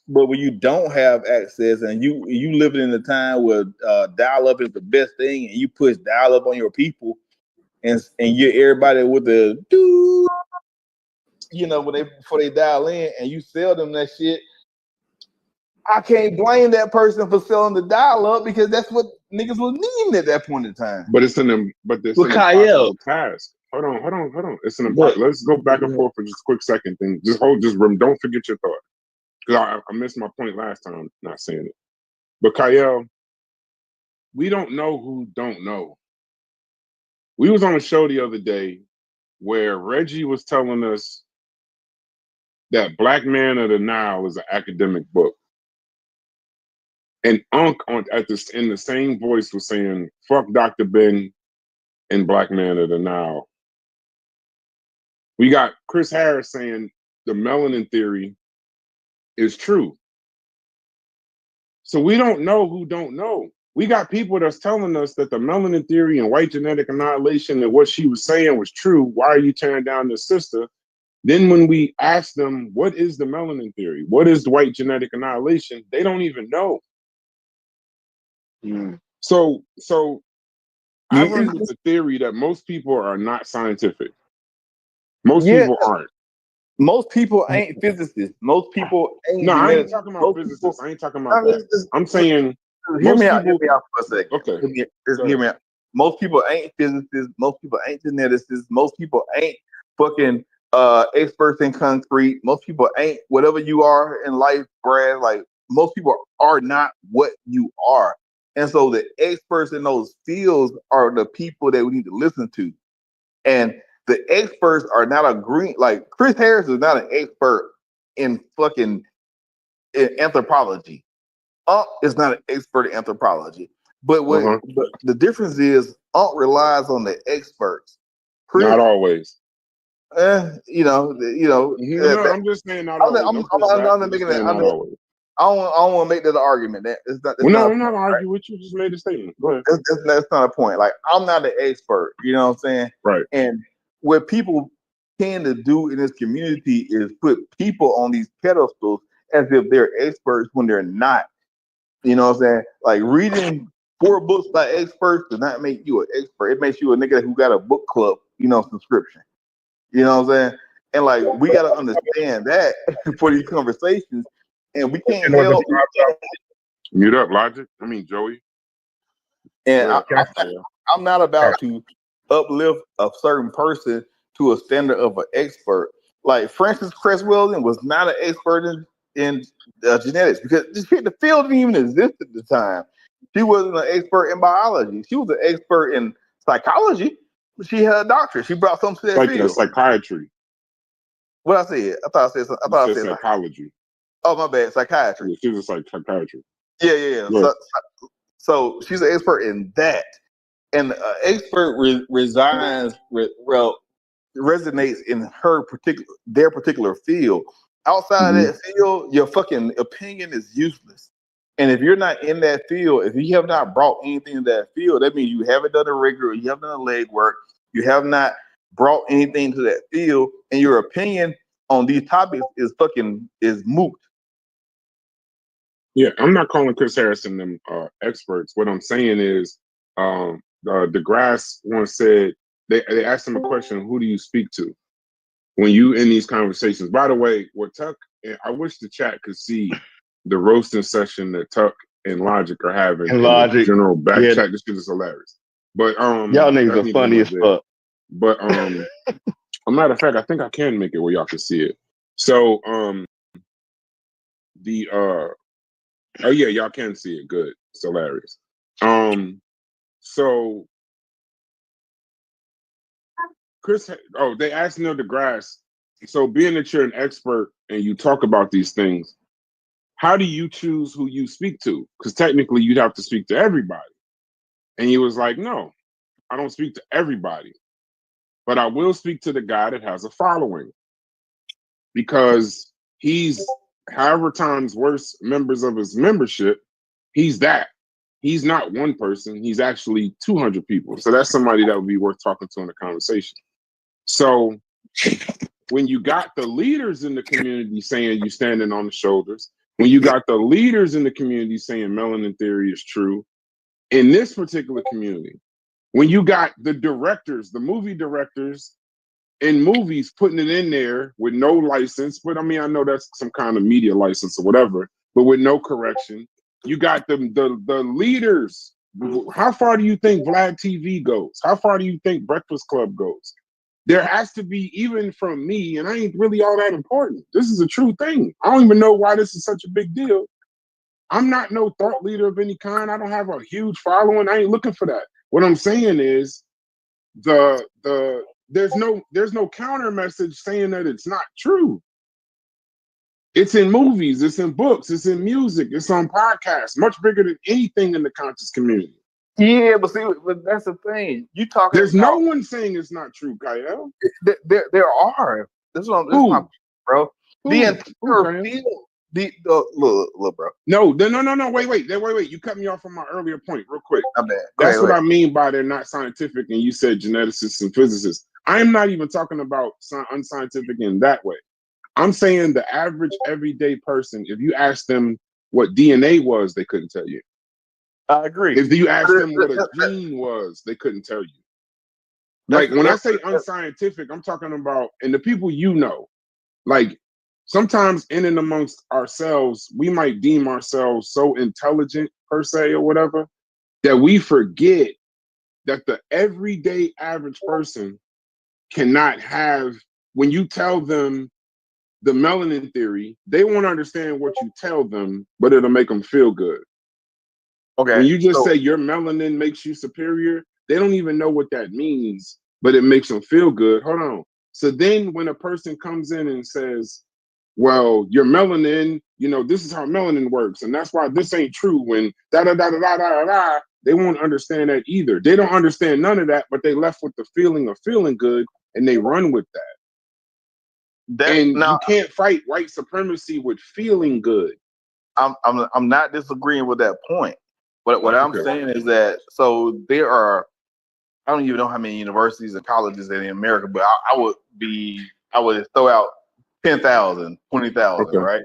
But when you don't have access and you living in a time where dial up is the best thing, and you push dial up on your people, and you everybody with the doo, before they dial in, and you sell them that shit, I can't blame that person for selling the dial up, because that's what niggas was needing at that point in time. But it's an impossible task. Hold on. It's an impossible. Let's go back and forth for just a quick second. Thing. Don't forget your thought, because I missed my point last time not saying it. But Kyle, we don't know who don't know. We was on a show the other day where Reggie was telling us that Black Man of the Nile is an academic book. And Unc in the same voice was saying, fuck Dr. Ben and Black Man of the Nile. We got Chris Harris saying the melanin theory is true. So we don't know who don't know. We got people that's telling us that the melanin theory and white genetic annihilation and what she was saying was true. Why are you tearing down this sister? Then when we ask them, what is the melanin theory? What is the white genetic annihilation? They don't even know. So I run with the theory that most people are not scientific. Most people aren't. Most people ain't physicists. Most people ain't. No, I ain't talking about physicists. I ain't talking about that. I'm saying hear me out for a second. Okay. Hear me out. Most people ain't physicists. Most people ain't geneticists. Most people ain't fucking experts in concrete. Most people ain't whatever you are in life, Brad. Like, most people are not what you are. And so the experts in those fields are the people that we need to listen to. And the experts are not agreeing. Like, Chris Harris is not an expert in fucking anthropology. Is not an expert in anthropology. But but the difference is relies on the experts. Chris, not always. I'm just saying not always. I'm I don't want to make that an argument. I'm not arguing with you. Just made a statement. Go ahead. That's not a point. Like, I'm not an expert. You know what I'm saying? Right. And what people tend to do in this community is put people on these pedestals as if they're experts when they're not. You know what I'm saying? Like, reading 4 books by experts does not make you an expert. It makes you a nigga who got a book club, subscription. You know what I'm saying? And like, we got to understand that for these conversations. And we can't help. Mute up, Logic. I mean, Joey. And I'm not about to uplift a certain person to a standard of an expert. Like, Frances Cress Welsing was not an expert in genetics, because the field didn't even exist at the time. She wasn't an expert in biology. She was an expert in psychology. She had a doctorate. She brought something to that field. Psychiatry. What I said? I thought I said psychology. Oh, my bad. Psychiatry. Yeah, she was a psychiatry. Yeah. So she's an expert in that. And expert resonates in their particular field. Outside of that field, your fucking opinion is useless. And if you're not in that field, if you have not brought anything to that field, that means you haven't done the rigor, you haven't done the legwork, you have not brought anything to that field, and your opinion on these topics is moot. Yeah, I'm not calling Chris Harrison them experts. What I'm saying is, DeGrasse once said they asked him a question: "Who do you speak to when you in these conversations?" By the way, what Tuck, I wish the chat could see the roasting session that Tuck and Logic are having And in Logic, the general back yeah, chat. This shit is hilarious. But y'all niggas that's are neither funny here as nor there. fuck. But a matter of fact, I think I can make it where y'all can see it. So the oh yeah, y'all can see it. Good. It's hilarious. So they asked Neil deGrasse. So being that you're an expert and you talk about these things, how do you choose who you speak to? Because technically you'd have to speak to everybody. And he was like, no, I don't speak to everybody, but I will speak to the guy that has a following, because he's however times worse members of his membership, he's that. He's not one person, he's actually 200 people. So that's somebody that would be worth talking to in a conversation. So when you got the leaders in the community saying you standing on the shoulders, when you got the leaders in the community saying melanin theory is true, in this particular community, when you got the directors, the movie directors in movies putting it in there with no license, but I mean, I know that's some kind of media license or whatever, but with no correction, you got the leaders. How far do you think Vlad TV goes? How far do you think Breakfast Club goes? There has to be, even from me, and I ain't really all that important. This is a true thing. I don't even know why this is such a big deal. I'm not no thought leader of any kind. I don't have a huge following. I ain't looking for that. What I'm saying is there's no counter message saying that it's not true. It's in movies, it's in books, it's in music, it's on podcasts, much bigger than anything in the conscious community. Yeah, but that's the thing. You talking There's about, no one saying it's not true, Kyle. there are. This is my bro. The entire field. Look, bro. No. Wait. You cut me off on my earlier point real quick. I'm bad. That's what I mean by they're not scientific, and you said geneticists and physicists. I'm not even talking about unscientific in that way. I'm saying the average everyday person, if you ask them what DNA was, they couldn't tell you. I agree. If you ask them what a gene was, they couldn't tell you. Like when I say unscientific, I'm talking about, and the people you know, like sometimes in and amongst ourselves, we might deem ourselves so intelligent per se or whatever, that we forget that the everyday average person cannot have, when you tell them the melanin theory, they won't understand what you tell them, but it'll make them feel good. Okay. When you just say your melanin makes you superior, they don't even know what that means, but it makes them feel good. Hold on. So then when a person comes in and says, well, your melanin, this is how melanin works, and that's why this ain't true, when da-da-da-da-da-da-da, they won't understand that either. They don't understand none of that, but they left with the feeling of feeling good, and they run with that. You can't fight white supremacy with feeling good. I'm not disagreeing with that point, but what I'm saying is that, so there are, I don't even know how many universities and colleges in America, but I would throw out 10,000, 20,000, right?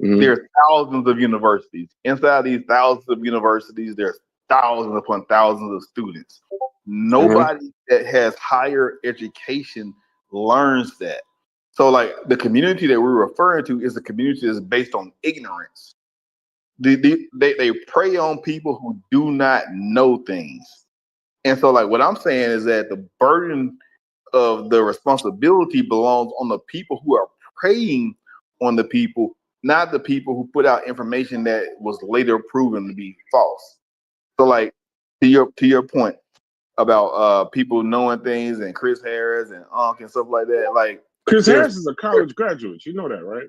Mm-hmm. There's thousands of universities. Inside these thousands of universities, there's thousands upon thousands of students. Nobody that has higher education learns that. So like the community that we're referring to is a community that's based on ignorance. They prey on people who do not know things. And so like what I'm saying is that the burden of the responsibility belongs on the people who are preying on the people, not the people who put out information that was later proven to be false. So like to your point about people knowing things and Chris Harris and Unc and stuff like that, like Chris Harris is a college graduate. You know that, right?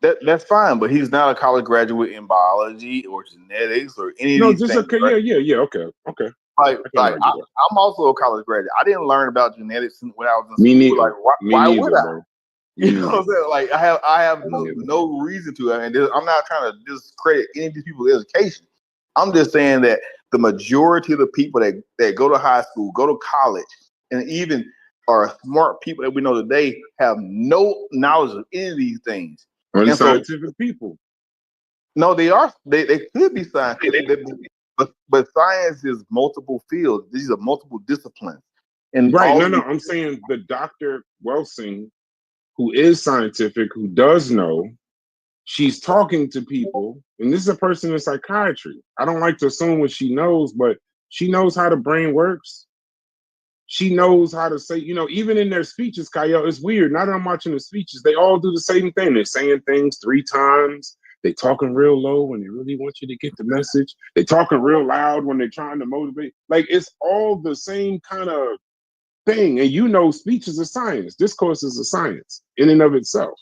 That's fine, but he's not a college graduate in biology or genetics or any of these things. Okay, right? Yeah, okay. I'm also a college graduate. I didn't learn about genetics when I was in Me school. neither. Like, why would I? Bro. You know what I'm saying? Like I have no reason to, and I'm not trying to discredit any of these people's education. I'm just saying that the majority of the people that go to high school, go to college, and even are smart people that we know today have no knowledge of any of these things. Unscientific people. No, they are. They could be scientific, but science is multiple fields. These are multiple disciplines. And right? No. I'm saying the Dr. Welsing, who is scientific, who does know, she's talking to people, and this is a person in psychiatry. I don't like to assume what she knows, but she knows how the brain works. She knows how to say, even in their speeches, Kyle, it's weird. Now that I'm watching the speeches, they all do the same thing. They're saying things 3 times. They talking real low when they really want you to get the message. They talking real loud when they're trying to motivate. Like, it's all the same kind of thing. And speech is a science. Discourse is a science in and of itself.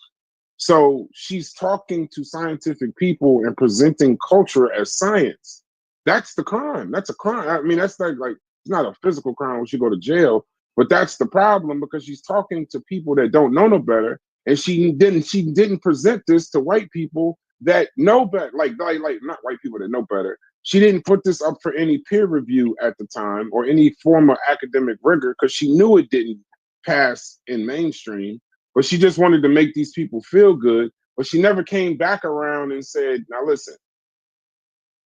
So she's talking to scientific people and presenting culture as science. That's the crime. That's a crime. I mean, that's like it's not a physical crime when you go to jail, but that's the problem, because she's talking to people that don't know no better, and she didn't present this to white people that know better, like not white people that know better. She didn't put this up for any peer review at the time or any form of academic rigor, because she knew it didn't pass in mainstream. But she just wanted to make these people feel good. But she never came back around and said, now listen,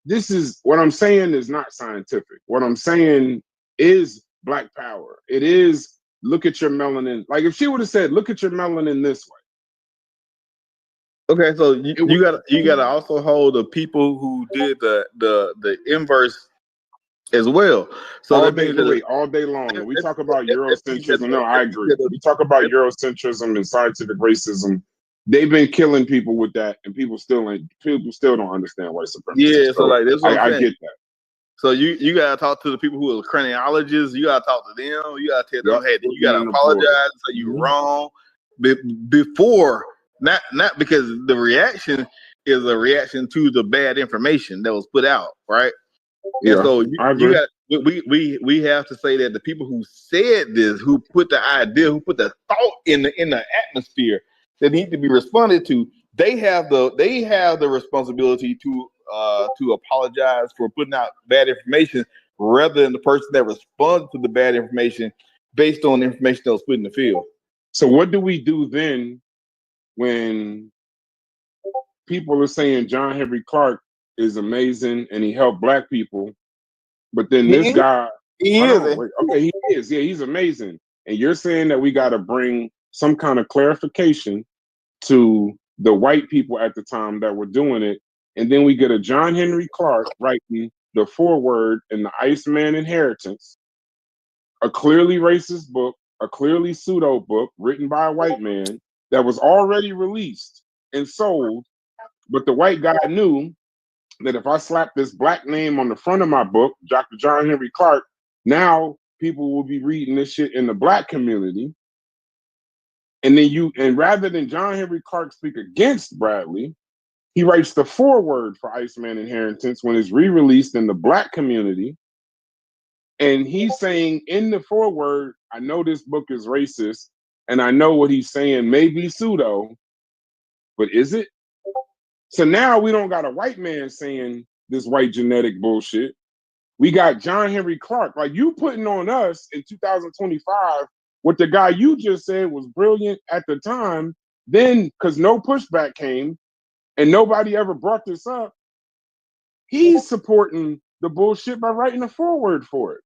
this is what I'm saying is not scientific. What I'm saying is Black power. It is, look at your melanin. Like, if she would have said, look at your melanin this way. Okay, so you gotta also hold the people who did the inverse as well. So all that day, means that all day long. And we talk about Eurocentrism. No, I agree. We talk about Eurocentrism and scientific racism. They've been killing people with that, and people still don't understand white supremacy. Yeah, so like that's what I get that. So you gotta talk to the people who are craniologists. You gotta talk to them. You gotta tell them, hey, you gotta apologize and say you're wrong before, not because the reaction is a reaction to the bad information that was put out, right? Yeah, and so we have to say that the people who said this, who put the idea, who put the thought in the atmosphere that need to be responded to, they have the responsibility to apologize for putting out bad information, rather than the person that responded to the bad information based on the information that was put in the field. So what do we do then when people are saying John Henry Clark is amazing and he helped Black people, but then this guy, he is. Yeah, he's amazing. And you're saying that we got to bring some kind of clarification to the white people at the time that were doing it. And then we get a John Henry Clark writing the foreword in the Iceman Inheritance, a clearly racist book, a clearly pseudo book written by a white man that was already released and sold. But the white guy knew that if I slap this Black name on the front of my book, Dr. John Henry Clark, now people will be reading this shit in the Black community. And then rather than John Henry Clark speak against Bradley, he writes the foreword for Iceman Inheritance when it's re-released in the Black community. And he's saying in the foreword, I know this book is racist, and I know what he's saying may be pseudo, but is it? So now we don't got a white man saying this white genetic bullshit. We got John Henry Clark. Like, you putting on us in 2025 what the guy you just said was brilliant at the time. Then, because no pushback came and nobody ever brought this up, he's supporting the bullshit by writing a foreword for it.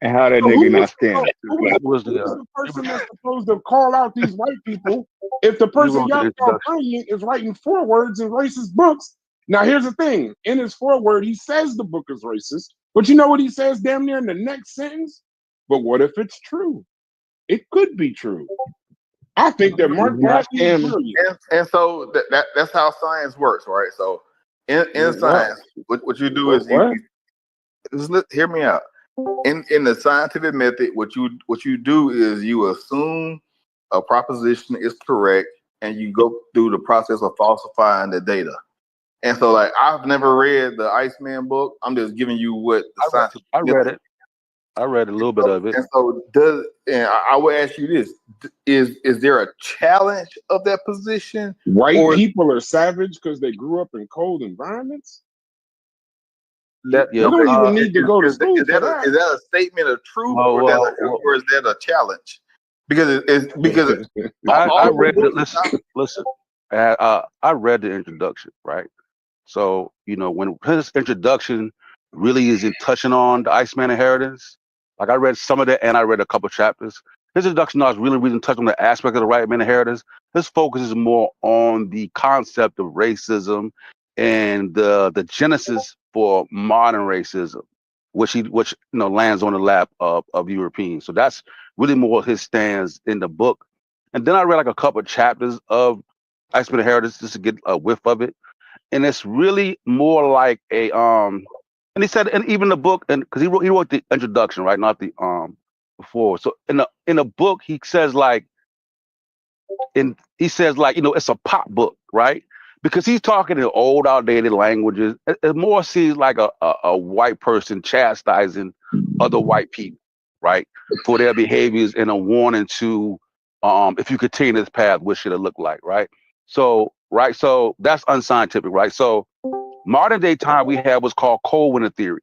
And how that nigga not scamming? Who was the person that's supposed to call out these white people if the person y'all call brilliant is writing forewords in racist books? Now, here's the thing. In his foreword, he says the book is racist, but you know what he says damn near in the next sentence? But what if it's true? It could be true. I think that Mark Bradley is brilliant. And so that's how science works, right? So in science, what you do is hear me out. In the scientific method, what you do is you assume a proposition is correct, and you go through the process of falsifying the data. And so, like, I've never read the Iceman book. I'm just giving you what the scientific. I read it. I read a little bit of it. And so I will ask you this: is there a challenge of that position? White Or people are savage because they grew up in cold environments. That You don't even need to go to school is for that that. a statement of truth, Well, or is that a challenge? Because I all the read the books. listen. I read the introduction, right? So when his introduction really isn't touching on the Iceman inheritance, like I read some of that and I read a couple chapters. His introduction not really touching on the aspect of the white man inheritance. His focus is more on the concept of racism and the genesis for modern racism, which lands on the lap of Europeans. So that's really more his stance in the book. And then I read like a couple chapters of Iceman inheritance just to get a whiff of it, and it's really more like a and he said, and even the book, and because he wrote the introduction, right, not the before. So in the book he says like it's a pop book, right? Because he's talking in old outdated languages. It more seems like a white person chastising other white people, right, for their behaviors, and a warning to if you continue this path, what should it look like, right? So that's unscientific, right? So modern day time we have what's called cold winter theory,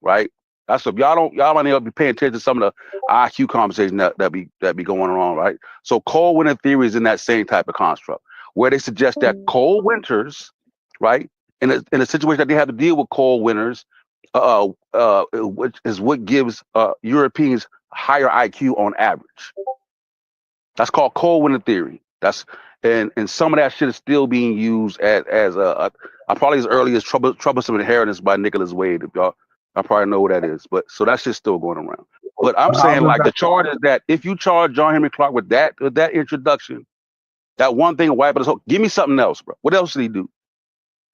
right? That's if y'all might need to be paying attention to some of the IQ conversation that be going on, right? So cold winter theory is in that same type of construct where they suggest that cold winters, right, in a situation that they have to deal with cold winters, which is what gives Europeans higher IQ on average. That's called cold winter theory. And some of that shit is still being used as probably as early as Troublesome Inheritance by Nicholas Wade. If y'all, I probably know what that is. But so that shit's still going around. But I'm saying like the charge is that if you charge John Henry Clark with that introduction, that one thing wipe it his whole, give me something else, bro. What else did he do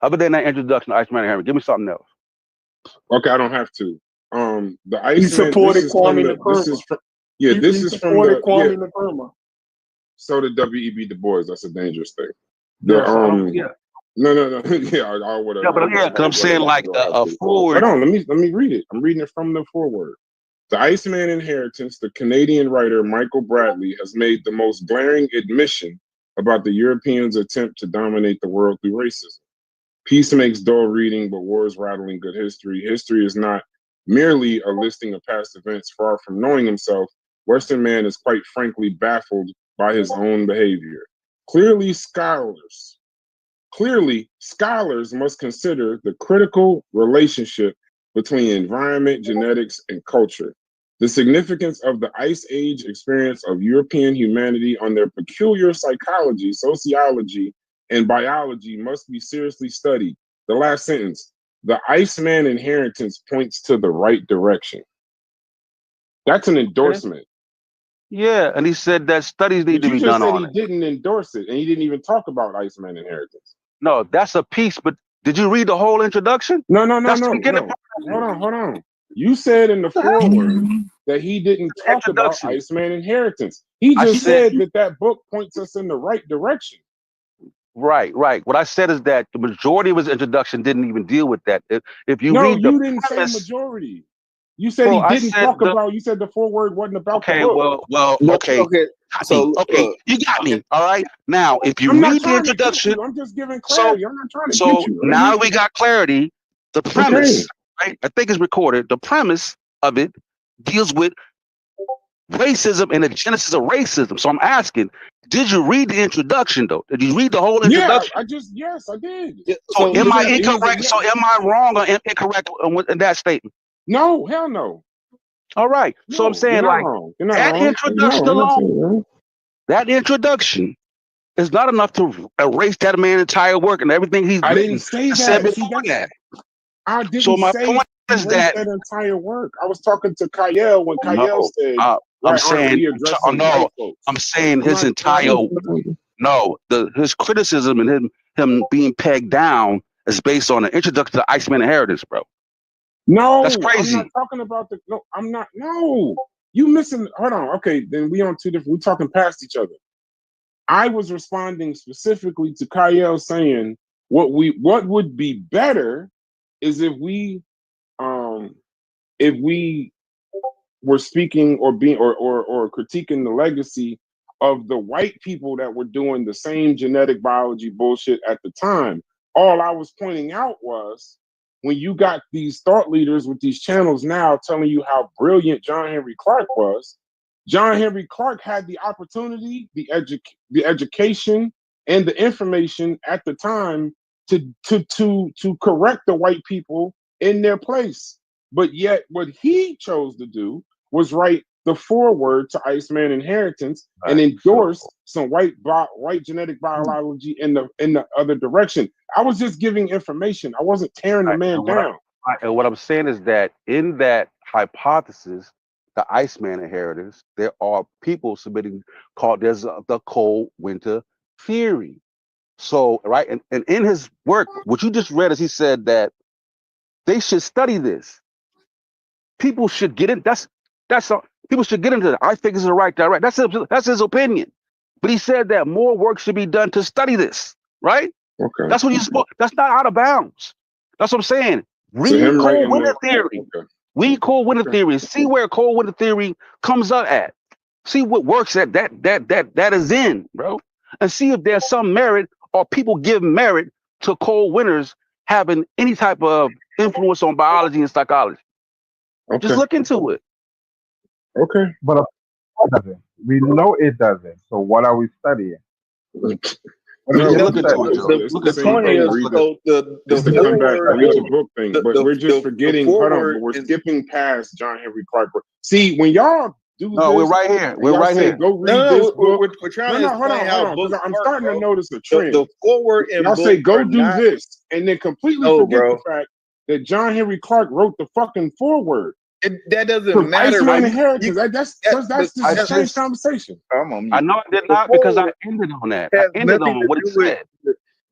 other than that introduction to Iceman and Henry? Give me something else. Okay, I don't have to. The He Iceman. supported Kwame Nkrumah. This is from supported Kwame Nkrumah. So did W.E.B. Du Bois. That's a dangerous thing. Yeah, No. Yeah, Yeah, but because I'm saying like a forward. Hold on, let me read it. I'm reading it from the foreword. The Iceman Inheritance, the Canadian writer Michael Bradley has made the most glaring admission about the Europeans' attempt to dominate the world through racism. Peace makes dull reading, but wars rattling good history. History is not merely a listing of past events. Far from knowing himself, Western man is quite frankly baffled by his own behavior. Clearly, scholars must consider the critical relationship between environment, genetics, and culture. The significance of the Ice Age experience of European humanity on their peculiar psychology, sociology, and biology must be seriously studied. The last sentence, the Iceman inheritance points to the right direction. That's an endorsement. Yeah, and he said that studies need to be done on it. You just said he didn't endorse it, and he didn't even talk about Iceman inheritance. No, that's a piece, but did you read the whole introduction? No. Hold on. You said in the foreword that he didn't talk about Iceman inheritance. He just said that book points us in the right direction. Right. What I said is that the majority of his introduction didn't even deal with that. If you read you didn't say majority. You said he didn't talk about. You said the foreword wasn't about the book. Okay. So you got me. All right. Now, if you read the introduction, I'm just giving clarity. I'm not trying to get you. Now we got clarity. The premise, right? I think it's recorded. The premise of it deals with racism and the genesis of racism. So I'm asking, did you read the introduction though? Did you read the whole introduction? Yes, I did. So am I incorrect? So am I wrong or incorrect in that statement? No, hell no. All right. No, so I'm saying like that introduction alone, that introduction is not enough to erase that man's entire work and everything he's I didn't say that. I didn't so my say point is that entire work. I was talking to Kyle when Kyle said I'm saying his entire his criticism and him being pegged down is based on the introduction to the Iceman inheritance, bro. No, that's crazy. I'm not talking about I'm not. No, you missing. Hold on. Okay, then we on two different. We're talking past each other. I was responding specifically to Kyle saying what would be better is if we were speaking or being or critiquing the legacy of the white people that were doing the same genetic biology bullshit at the time. All I was pointing out was when you got these thought leaders with these channels now telling you how brilliant John Henry Clark was, John Henry Clark had the opportunity, the education, and the information at the time to correct the white people in their place. But yet what he chose to do was write the foreword to Iceman Inheritance and endorse some white genetic biology in the other direction. I was just giving information. I wasn't tearing the man down. And what I'm saying is that in that hypothesis, the Iceman Inheritance, there are people submitting there's the cold winter theory. So, right, and in his work, what you just read is he said that they should study this. People should get in. People should get into it. I think it's the right direction. That's his opinion. But he said that more work should be done to study this, right? Okay. That's what you spoke. That's not out of bounds. That's what I'm saying. Read cold winter theory. Okay. Read cold winter theory. See where cold winter theory comes up at. See what works at that is in, bro. And see if there's some merit or people give merit to cold winters having any type of influence on biology and psychology. Okay. Just look into it. Okay. But it doesn't. We know it doesn't. So what are we studying? The point is, so the come back, read the book thing, but we're just forgetting. Hold on, but we're skipping past John Henry Clark. See, when y'all do this, we're right here. We're right here. Go read this book. We're trying to explain how books I'm starting to notice a trend. The forward and y'all say go do this, and then completely forget the fact that John Henry Clark wrote the fucking foreword. That doesn't matter. That's the same conversation. I know it did not because I ended on that. I ended on what it said.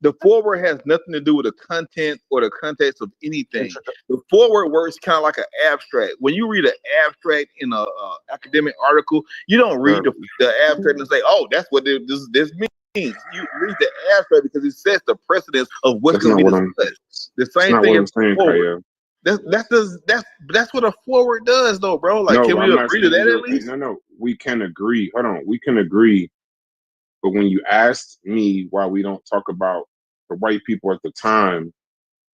The foreword has nothing to do with the content or the context of anything. The foreword works kind of like an abstract. When you read an abstract in a academic article, you don't read the abstract and say, "Oh, that's what this means." You read the abstract because it sets the precedence of what's going to be discussed. The same thing in foreword. That's what a forward does, though, bro. Like, can we agree to that at least? No, we can agree. Hold on, we can agree. But when you asked me why we don't talk about the white people at the time,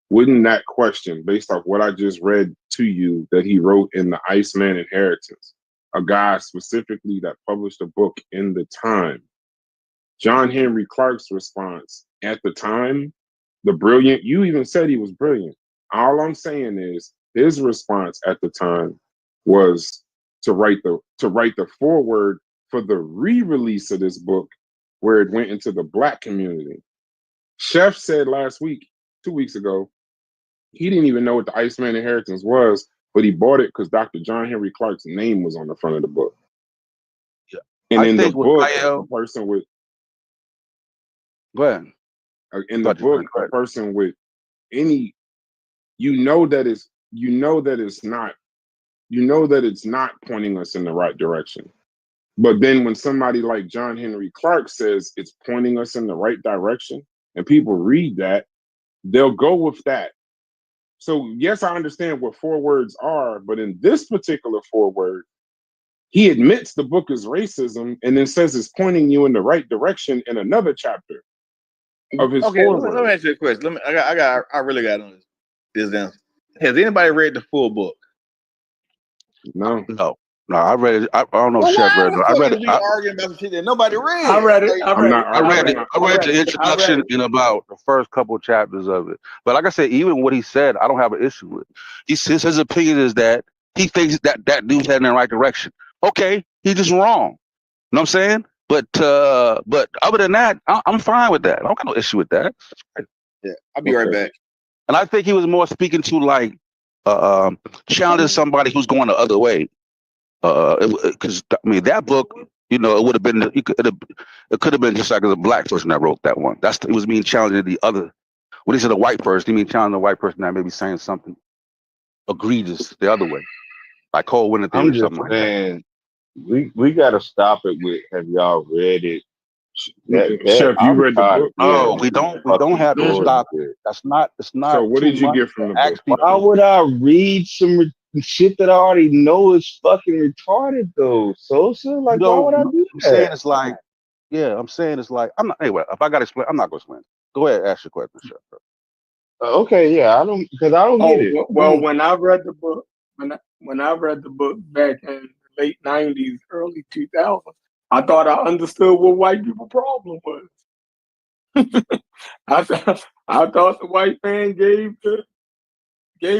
wouldn't that question, based off what I just read to you, that he wrote in the Iceman Inheritance, a guy specifically that published a book in the time, John Henry Clark's response at the time, you even said he was brilliant. All I'm saying is his response at the time was to write the foreword for the re-release of this book, where it went into the Black community. Chef said 2 weeks ago, he didn't even know what the Iceman Inheritance was, but he bought it because Dr. John Henry Clark's name was on the front of the book. Yeah. And in the book, a person with go ahead. In the book, a person with any you know that it's not pointing us in the right direction. But then when somebody like John Henry Clark says it's pointing us in the right direction, and people read that, they'll go with that. So yes, I understand what forewords are, but in this particular foreword, he admits the book is racism and then says it's pointing you in the right direction in another chapter of his foreword. Let me ask you a question. I really got on this answer. Has anybody read the full book? No. I read it. I don't know if Chef read it. I read it. Arguing about some shit that nobody read. I read it. I read the introduction in about the first couple of chapters of it. But like I said, even what he said, I don't have an issue with. His opinion is that he thinks that dude's heading in the right direction. Okay, he's just wrong. You know what I'm saying? But other than that, I'm fine with that. I don't got no issue with that. Yeah, I'll be right back. And I think he was more speaking to like challenging somebody who's going the other way. Because I mean that book, it would have been it could have been just like a black person that wrote that one. It was being challenging the other. When he said a white person, he mean challenging a white person that may be saying something egregious the other way, like cold winter theory or something like that. We got to stop it with. Have y'all read it? Chef, you read the book? No, we don't have to stop it. It's not. So what did you get from the book? Why would I read some the shit that I already know is fucking retarded though, Sosa. You Like, why don't. would I do I'm saying that? it's like, yeah. I'm saying it's like, I'm not. Anyway, if I got to explain, I'm not gonna explain. Go ahead, ask your question, Chef. Okay, yeah, I don't because I don't get Oh it. well, when I read the book, when I read the book back in the late '90s, early 2000s, I thought I understood what white people problem was. I thought the white man gave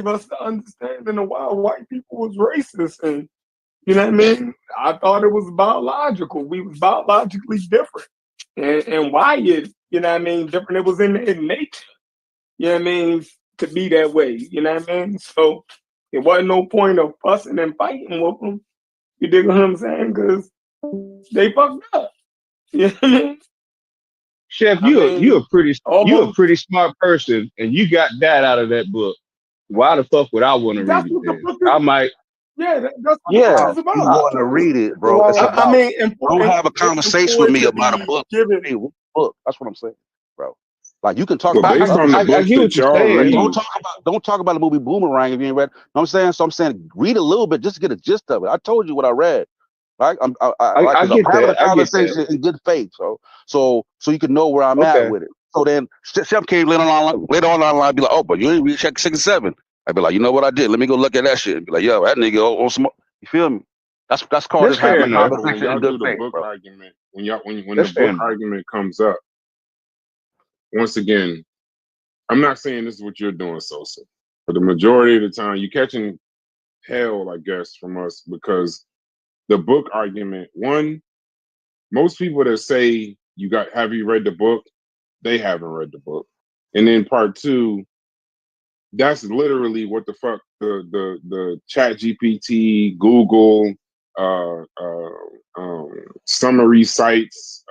us the understanding of why white people was racist, and you know what I mean. I thought it was biological. We was biologically different, and why it, you know what I mean, different. It was in nature. You know what I mean, to be that way. You know what I mean. So it wasn't no point of fussing and fighting with them. You dig what I'm saying? Because they fucked up. You know what I mean? Chef, I you mean, a almost. pretty smart person, and you got that out of that book. Why the fuck would I want to read That's it what the then? book I is. might. Yeah, that's what the book Yeah, is you about. want to read it, So bro. why It's would I about. mean, Don't have a and conversation for with it me to about a be book. given. Hey, what book? That's what I'm saying, bro. Like you can talk But about I, based other on the shit. I books get what that you're y'all saying. Don't read, talk about the movie Boomerang if you ain't read. Know what I'm saying? So I'm saying read a little bit just to get a gist of it. I told you what I read. Right? I Because I'm get having a that. I get that. conversation in good faith. So you can know where I'm at Okay. with it. So then Chef came later on online, be like, oh, but you ain't read check 6 and 7. I'd be like, you know what I did? Let me go look at that shit and be like, yo, that nigga on some. You feel me? That's called That's just fair having a yeah. enough. But when conversation in y'all good do the faith, book bro. argument, when the That's fair book enough. argument comes up, once again, I'm not saying this is what you're doing, Sosa. But the majority of the time, you're catching hell, I guess, from us because the book argument. One, most people that say have you read the book, they haven't read the book. And then part two, that's literally what the fuck the Chat GPT, Google, summary sites,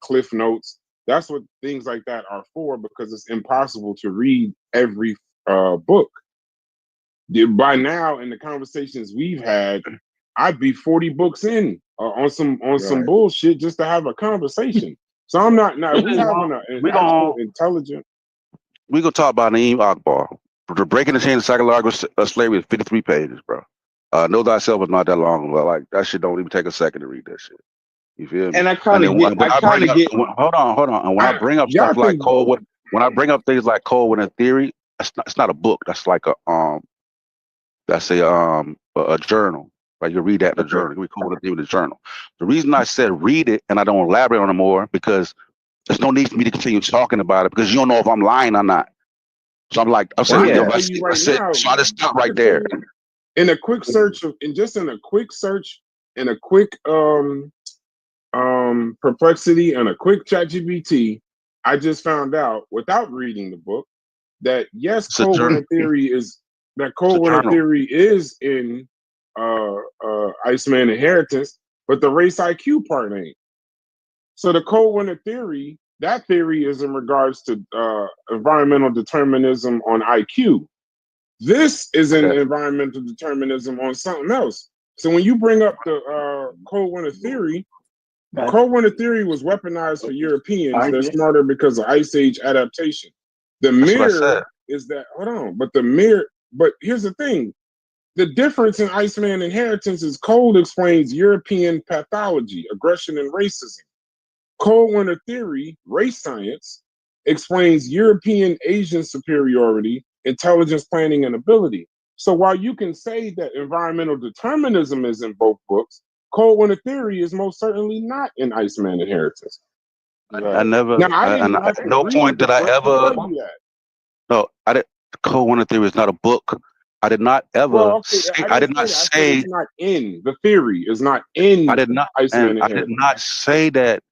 Cliff Notes. That's what things like that are for because it's impossible to read every book. By now, in the conversations we've had, I'd be 40 books in on some Right. bullshit just to have a conversation. So I'm not now. If we having an We actual gon' intelligent. we gonna talk about Naeem Akbar. The Breaking the Chain of Psychological Slavery is 53 pages, bro. Know Thyself is not that long, but like that shit don't even take a second to read that shit. You feel me? And I And kind then of get. I kind of get. hold on, and when I bring up Y'all stuff like think when I bring up things like Cold Winter Theory, it's not a book. That's like a journal. Right? You read that in a Okay. journal. You read Cold Winter Theory in a journal. The reason I said read it and I don't elaborate on it more because there's no need for me to continue talking about it because you don't know if I'm lying or not. So I'm Well, I saying, can yo, Yeah. tell you right so now. I just stop I right can tell there. you in a quick search in a quick search, in a quick perplexity, and a quick ChatGPT, I just found out without reading the book that yes, It's a Cold journal. Winter Theory is It's a journal. in Iceman Inheritance, but the race IQ part ain't. So the Cold Winter Theory, that theory is in regards to environmental determinism on IQ. This is an Okay. environmental determinism on something else. So when you bring up the Cold Winter Theory, the Cold Winter Theory was weaponized for Europeans. They're smarter because of Ice Age adaptation. The That's what I said. mirror is that, hold on, but here's the thing. The difference in Iceman Inheritance is Cold explains European pathology, aggression, and racism. Cold Winter Theory, race science, explains European Asian superiority, intelligence, planning, and ability. So while you can say that environmental determinism is in both books, Cold Winter Theory is most certainly not in Iceman Inheritance. I Right. never, Now, I and didn't at have to no read point the did I book to ever. tell you that. No, I did. Cold Winter Theory is not a book. I did not ever Well, okay, say. I I didn't did say not that. I said say. it's not in. The theory is not I in did not, and Iceman I did Inheritance. not say that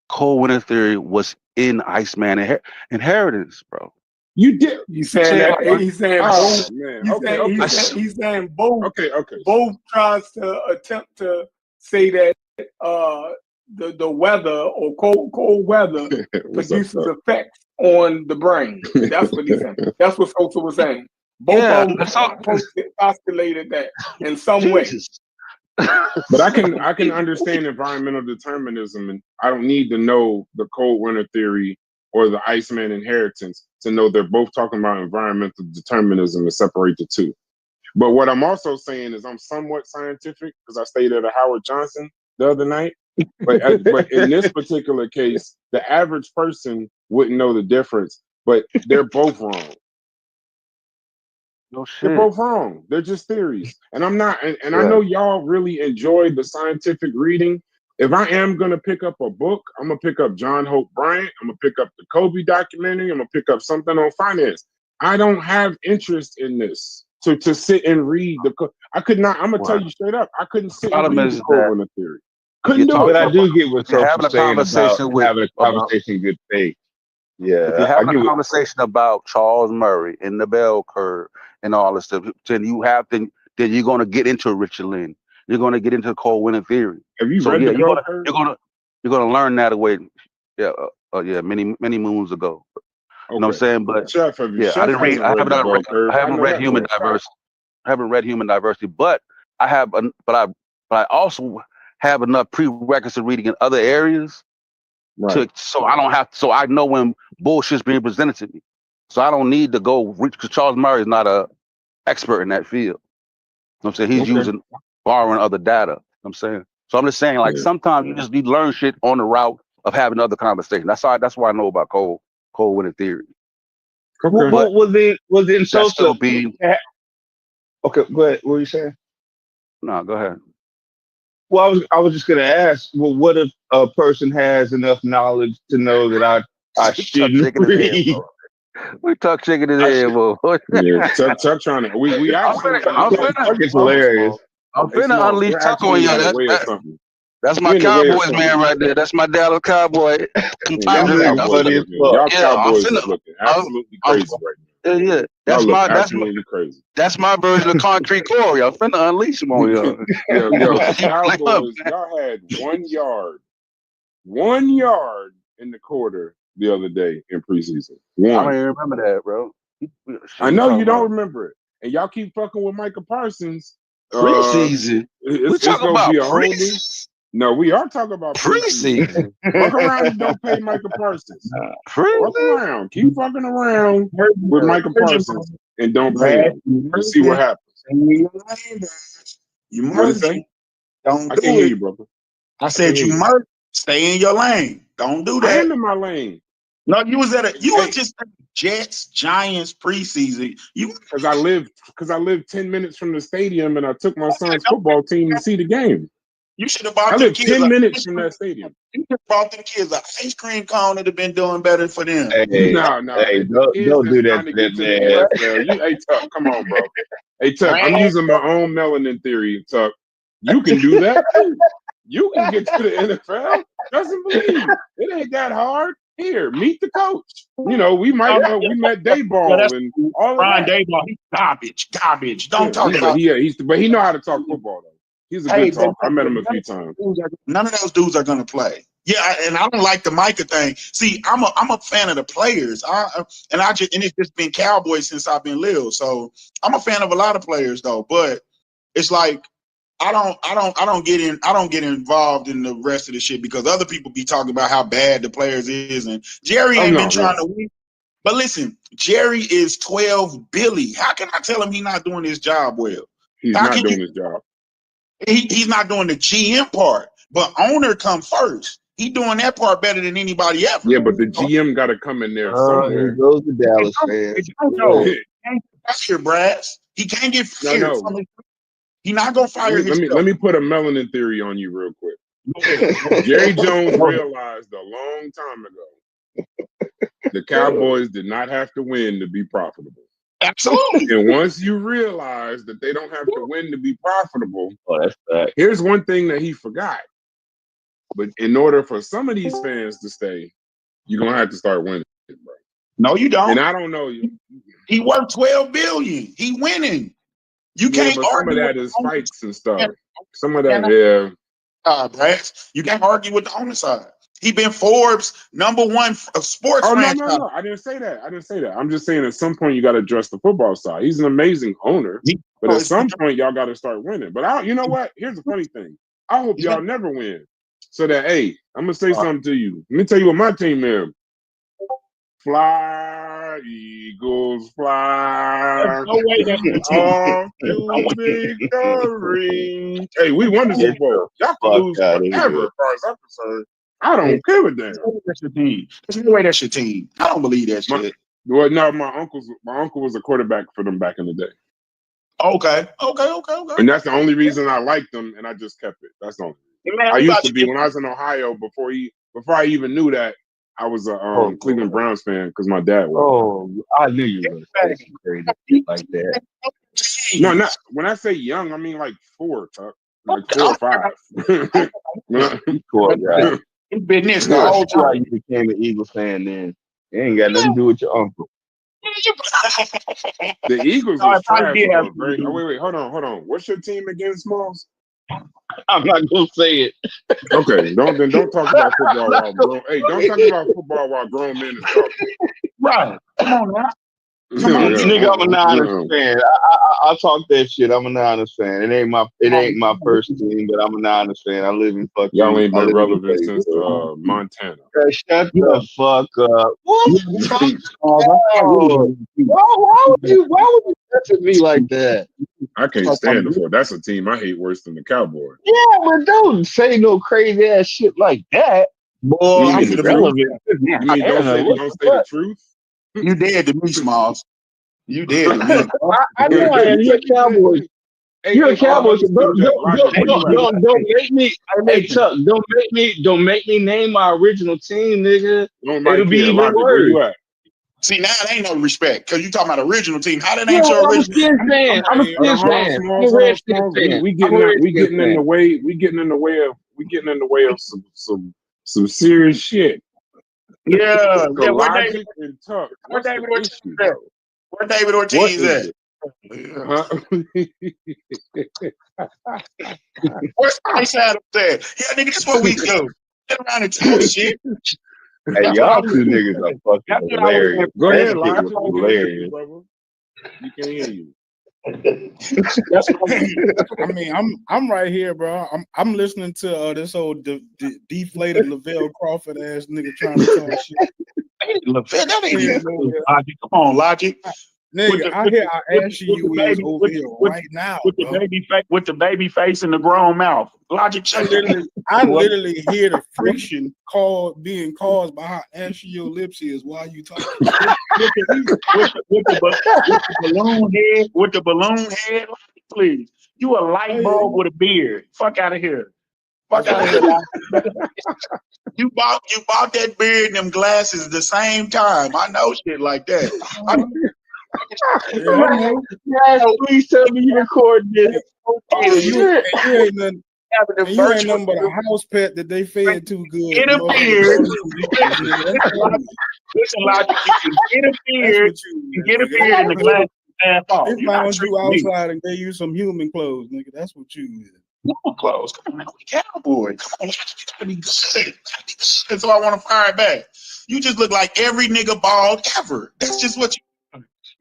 Cold Winter Theory was in Iceman Inheritance, bro. You did. He's saying Say that like, he's saying Oh, both. man. He's Okay, saying okay. he's saying both. Okay. Both tries to attempt to say that the weather or cold weather What's up, produces effects on the brain. That's what he's saying. That's what Sosa was saying. Both yeah, of them that's all. postulated that in some way. Jesus. But I can understand environmental determinism, and I don't need to know the Cold Winter Theory or the Iceman Inheritance to know they're both talking about environmental determinism and separate the two. But what I'm also saying is I'm somewhat scientific because I stayed at a Howard Johnson the other night. But in this particular case, the average person wouldn't know the difference. But they're both wrong. No They're shit. both wrong. They're just theories. And I'm not, and I know y'all really enjoy the scientific reading. If I am gonna pick up a book, I'm gonna pick up John Hope Bryant. I'm gonna pick up the Kobe documentary. I'm gonna pick up something on finance. I don't have interest in this to sit and read I could not. I'm gonna tell you straight up. I couldn't sit and Problem read is the that Covenant theory. if you're Couldn't do talking it. But I about, do get what if you're Sos having was a saying about conversation with having a conversation in good faith. if Yeah, you're I having get a what. conversation about Charles Murray and the bell curve and all this stuff, then then you're gonna get into Richard Lynn. You're gonna get into Cole winning theory. Have you So read yeah, the bell curve? you're gonna learn that away. Yeah, many moons ago. You know what I'm Okay. saying? But Chef, yeah, I Chef didn't read. hasn't read the bell curve. I I haven't know read that human for a fact. diversity. I haven't read human diversity, but I have. But I also have enough prerequisite reading in other areas Right. so I don't have. So I know when bullshit's being presented to me. So I don't need to go reach because Charles Murray is not a expert in that field. You know what I'm saying? He's using borrowing other data. You know what I'm saying? So I'm just saying, like, sometimes you just need to learn shit on the route of having other conversations. That's why I know about Cole winning theory. Okay. What was it Sosa? Still be okay. Go ahead. What were you saying? No, go ahead. Well, I was just gonna ask. Well, what if a person has enough knowledge to know that I shouldn't read? We talk shaking his head, bro. Yeah, Tuck trying to. We actually. It's hilarious. I'm finna unleash Tuck on you. That's my Cowboys man right there. That's my Dallas Cowboy. Y'all Cowboys is looking absolutely crazy right now. Yeah, that's my version of concrete core. Y'all finna unleash him on y'all. Cowboys, y'all had 1 yard in the quarter the other day in preseason. I don't even remember that, bro. I know you don't remember it, and y'all keep fucking with Micah Parsons. Preseason. It's gonna be a whole new. No, we are talking about preseason. Fuck around and don't pay Micah Parsons. Fuck around. Keep fucking around with Micah Parsons and don't pay him. And see what happens. You merging. Don't I do can't it. hear you, brother. I said you merge. Stay in your lane. Don't do that. I am in my lane. No, you was just Jets, Giants preseason. Because I lived 10 minutes from the stadium and I took my son's football team to see the game. You should have bought I them lived kids 10 minutes from that stadium. You should have bought them kids an ice cream cone. It'd have been doing better for them. Hey, no. Hey, don't do that to that man. Hey, Tuck, come on, bro. Hey, Tuck, I'm using my own melanin theory, Tuck. You can do that too. You can get to the NFL. Doesn't believe it ain't that hard. Here, meet the coach. You know, we met Dayball and all of Brian that. Dayball, he's garbage. Don't talk about. But he know how to talk football though. He's a good talker. I met him a few times. None of those dudes are gonna play. Yeah, and I don't like the Micah thing. See, I'm a fan of the players. It's just been Cowboys since I've been little. So I'm a fan of a lot of players though. But it's like I don't get involved in the rest of the shit because other people be talking about how bad the players is, and Jerry ain't been trying to win. But listen, Jerry is 12 Billy. How can I tell him he's not doing his job well? He's not doing his job. He's not doing the GM part, but owner come first. He doing that part better than anybody ever. Yeah, but the GM got to come in there somewhere. Here goes the Dallas fans. He can't get fired. He's not gonna fire himself. Let me put a melanin theory on you real quick. Jerry Jones realized a long time ago the Cowboys did not have to win to be profitable. Absolutely. And once you realize that they don't have to win to be profitable, that's fact. Here's one thing that he forgot. But in order for some of these fans to stay, you're gonna have to start winning, bro. No, you don't. And I don't know you. He worth $12 billion. He winning. You can't but some of that is fights and stuff. Some of that, Brad, you can't argue with the owner side. He been Forbes #1 sports franchise. No. I didn't say that. I'm just saying at some point you got to address the football side. He's an amazing owner, but at some point y'all got to start winning. But you know what? Here's the funny thing. I hope y'all never win. So that, hey, I'm gonna say something to you. Let me tell you what my team is. Fly Eagles fly There's no way that's the team. off to victory. Hey, we won the Get Super Bowl. Y'all can fuck lose out of forever, here. as far as I'm concerned. I don't give a damn. There's no way that's your team. There's no way that's your team. I don't believe that shit. Well, no, my uncle was a quarterback for them back in the day, Okay. and that's the only reason I liked them, and I just kept it. That's the only reason. Man, I we used about to be when I was in Ohio before I even knew that I was a Cleveland Browns fan because my dad was. Oh, I knew you were gonna say some crazy shit like that. No, not when I say young, I mean like 4, Tuck. Like 4 or 5. You poor guy. It's been this the How whole old time. you became an Eagles fan then? It ain't got nothing to do with your uncle. The Eagles No, is it probably trash. did have Very, wait, hold on. What's your team again, Smalls? I'm not gonna say it. Okay, don't talk about football while grown. Hey, don't talk about football while grown men is talking. Right. Come on now. Come on, Nigga, I'm a Niners fan. I talk that shit. I'm a Niners fan. It ain't my first team, but I'm a Niners fan. I live in fucking. Y'all ain't I been live in relevant Vegas. since Montana. Shut the fuck up. What? Oh, Why would you touch me like that? I can't stand the 4. That's a team I hate worse than the Cowboys. Yeah, but don't say no crazy ass shit like that. boy, You I'm mean irrelevant. You mean don't say the truth? You dead to me, Smalls. You dead to me. I know I am. You're a Cowboys. You're a Cowboys. Don't make me. Hey, Tuck, don't make me name my original team, nigga. It'll be even Logic, worse. where you at? See, now it ain't no respect because you talking about original team. How that Yeah, ain't your I'm a original? Skins fan. I'm a Skins fan. I'm a Redskins fan. We getting in the way of some serious shit. Yeah, So where Logic and Tuck. Where What's the David Ortiz issue, at? though? Where David What Ortiz is at? it? Where's Spice Adams at? Yeah, nigga, that's what we do. Get around and talk shit. Hey, y'all two niggas are fucking hilarious. Go ahead, That shit Logic. was We can't hear you, hilarious. brother. You can't hear you. I mean, I'm right here, bro. I'm listening to this old deflated Lavelle Crawford ass nigga trying to talk shit. That ain't even Logic. Come on, Logic. Nigga, I ask you is over here right now, with the baby face and the grown mouth. Logic. I literally hear the friction being caused by how ashy your lips is while you talking. with the balloon head. Please, you a light bulb with a beard. Fuck out of here. Fuck out of here. You bought that beard and them glasses at the same time. I know shit like that. Yes, please tell me you recorded this. You ain't nothing but a house pet that they fed too good. Get a beard. Listen, Logic, you can get a beard. You get a beard and the glasses half off. They found you outside and gave you some human clothes, nigga. That's what you did. Human clothes. Come on, man. We cowboy. Come on, you gotta be good. And so I want to fire it back. You just look like every nigga bald ever. That's just what you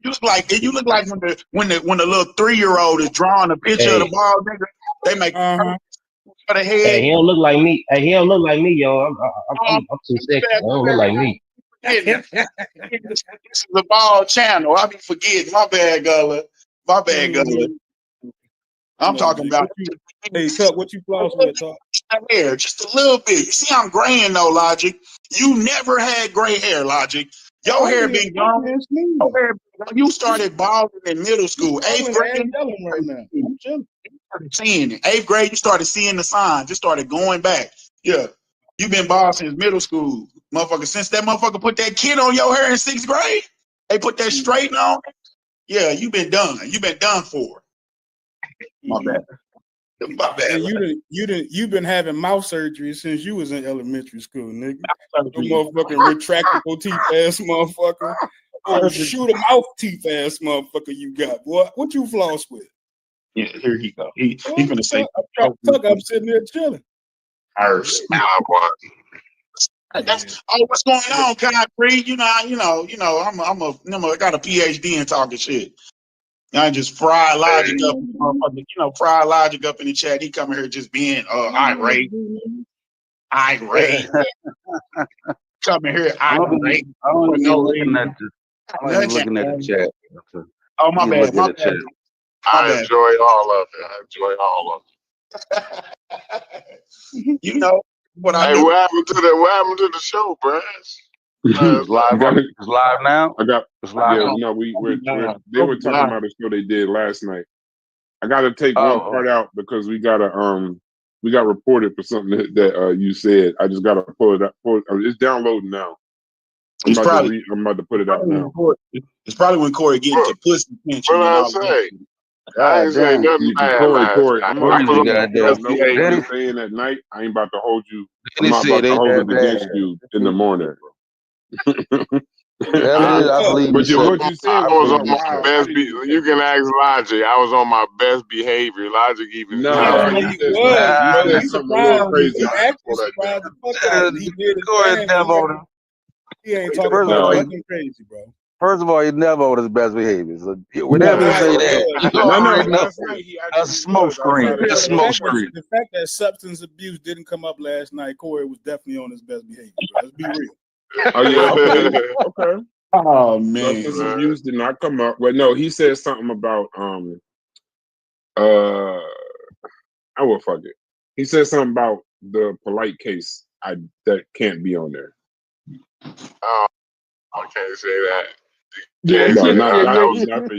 look like. You look like when the little 3-year-old is drawing a picture of the bald nigga. They make for the head. Hey, he don't look like me. Hey, he don't look like me, yo. I'm too sick. He don't look like me. This is the bald channel. I be forgetting. My bad, Gullah. My bad, Gullah. I'm talking about. Hey, Tuck, what you floss with, Tuck? Hair, just a little bit. You see, I'm graying though, Logic. You never had gray hair, Logic. Your hair been gone. You started balding in middle school. 8th grade. Right now. I'm chilling. You started seeing it. 8th grade, you started seeing the signs. Just started going back. Yeah. You've been bald since middle school, motherfucker. Since that motherfucker put that kid on your hair in 6th grade, they put that straighten on. Yeah, you've been done. You've been done for. My bad. My bad. And you've been having mouth surgery since you was in elementary school, nigga. You motherfucking retractable teeth ass motherfucker. Oh, shoot a mouth teeth ass motherfucker you got, boy. What you floss with? Yeah, here he go. He finna say Tuck, I'm sitting there chilling. That's what's going on, Concrete. You know, I got a PhD in talking shit. I just fry Logic up, fry Logic up in the chat. He coming here just being irate. Coming here irate. I don't be looking at this. I'm not even looking at the chat. Oh, my You bad. look My at the bad. chat. My I bad. enjoy all of it. I enjoy all of You know what it. I Hey, do? what happened to the show, Brad? It's live on. It's live now. I got. It's live Yeah, now. no, Nah, they were talking about a show they did last night. I got to take one part out because we got reported for something that you said. I just got to pull it up. It's downloading now. I'm about to put it out now. It's probably when Corey get into pussy tension What and I all say? that. I ain't say nothing bad Corey, last night. I'm I gonna was on let you my best know what behavior. you're saying at night. I ain't about to hold you. I'm They not said about to ain't hold that it bad. against you in the morning. Whatever it is, I believe But you said. what you said I was on was my wild. best. You can ask Logic. I was on my best behavior. Logic even. No, Yeah, you he said was, you bro. said He something a little surprised me. crazy. He I actually pull that surprised down. the fuck out of me. He did his Corey thing, never but on. he ain't talking First of about all, nothing crazy, bro. First of all, he never on his best behavior. So whenever you Right, say he that, was. you No, already know. last night he That's a actually smoke was screen. outside of That's a that. smoke screen. The fact that substance abuse didn't come up last night, Corey was definitely on his best behavior, bro. Let's be real. Oh yeah, okay. Oh man. Substance abuse did not come up. Well, no, he said something about I will fuck it. He said something about the polite case. That can't be on there. Oh, I can't say that. Yeah, Can't no, say not that.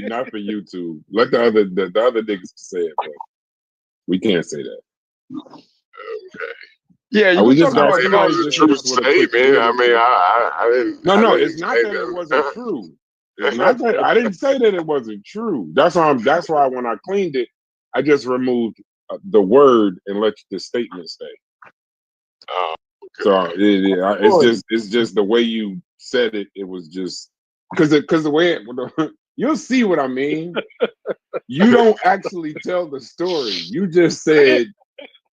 not for YouTube. Let the other niggas say it, but we can't say that. Okay. Yeah, you Are we can just talk gonna about somebody polite just shit. hit True us with a quick statement. I mean, I didn't. No, I no, didn't it's not say that it that. wasn't true. It's not that I didn't say that it wasn't true. That's why when I cleaned it, I just removed the word and let the statement stay. Oh, okay. So it's just the way you said it. It was just because the way you'll see what I mean. You don't actually tell the story. You just said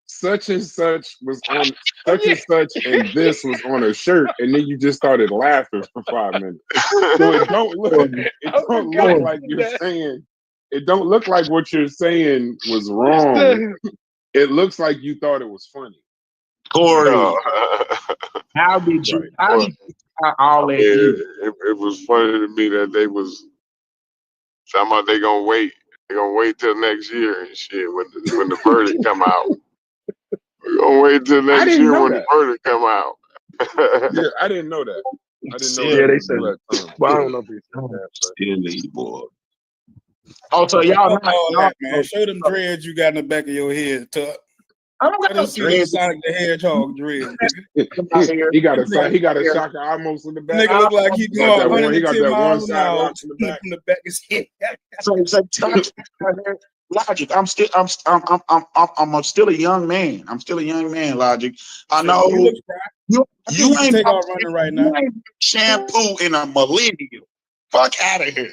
such and such was on such and such, and this was on a shirt, and then you just started laughing for 5 minutes. So it don't look like you're saying. It don't look like what you're saying was wrong. It looks like you thought it was funny. Corey, No. how did you all that It was funny to me that they was talking about they gonna wait. They gonna wait till next year and shit when the verdict come out. We're gonna wait till I next didn't year know when that. the verdict come out. Yeah, I didn't know that. I didn't know Yeah, that. they said that. Well, I don't know if they said that, but silly boy? Oh, so y'all Fuck not all y'all, that, man. Show them dreads you got in the back of your head, Tuck. I don't Let got them no see them dreads. Sonic the Hedgehog dreads, nigga. he got a shocker almost in the back. Nigga look like he He got going that one. He got 110 that one miles an side hour locks in the back. from the back of his head. So Logic. I'm still a young man. I'm still a young man, Logic. I know You look fried. you I think you you can ain't take off running right now. you ain't shampoo in a millennium. Fuck out of here.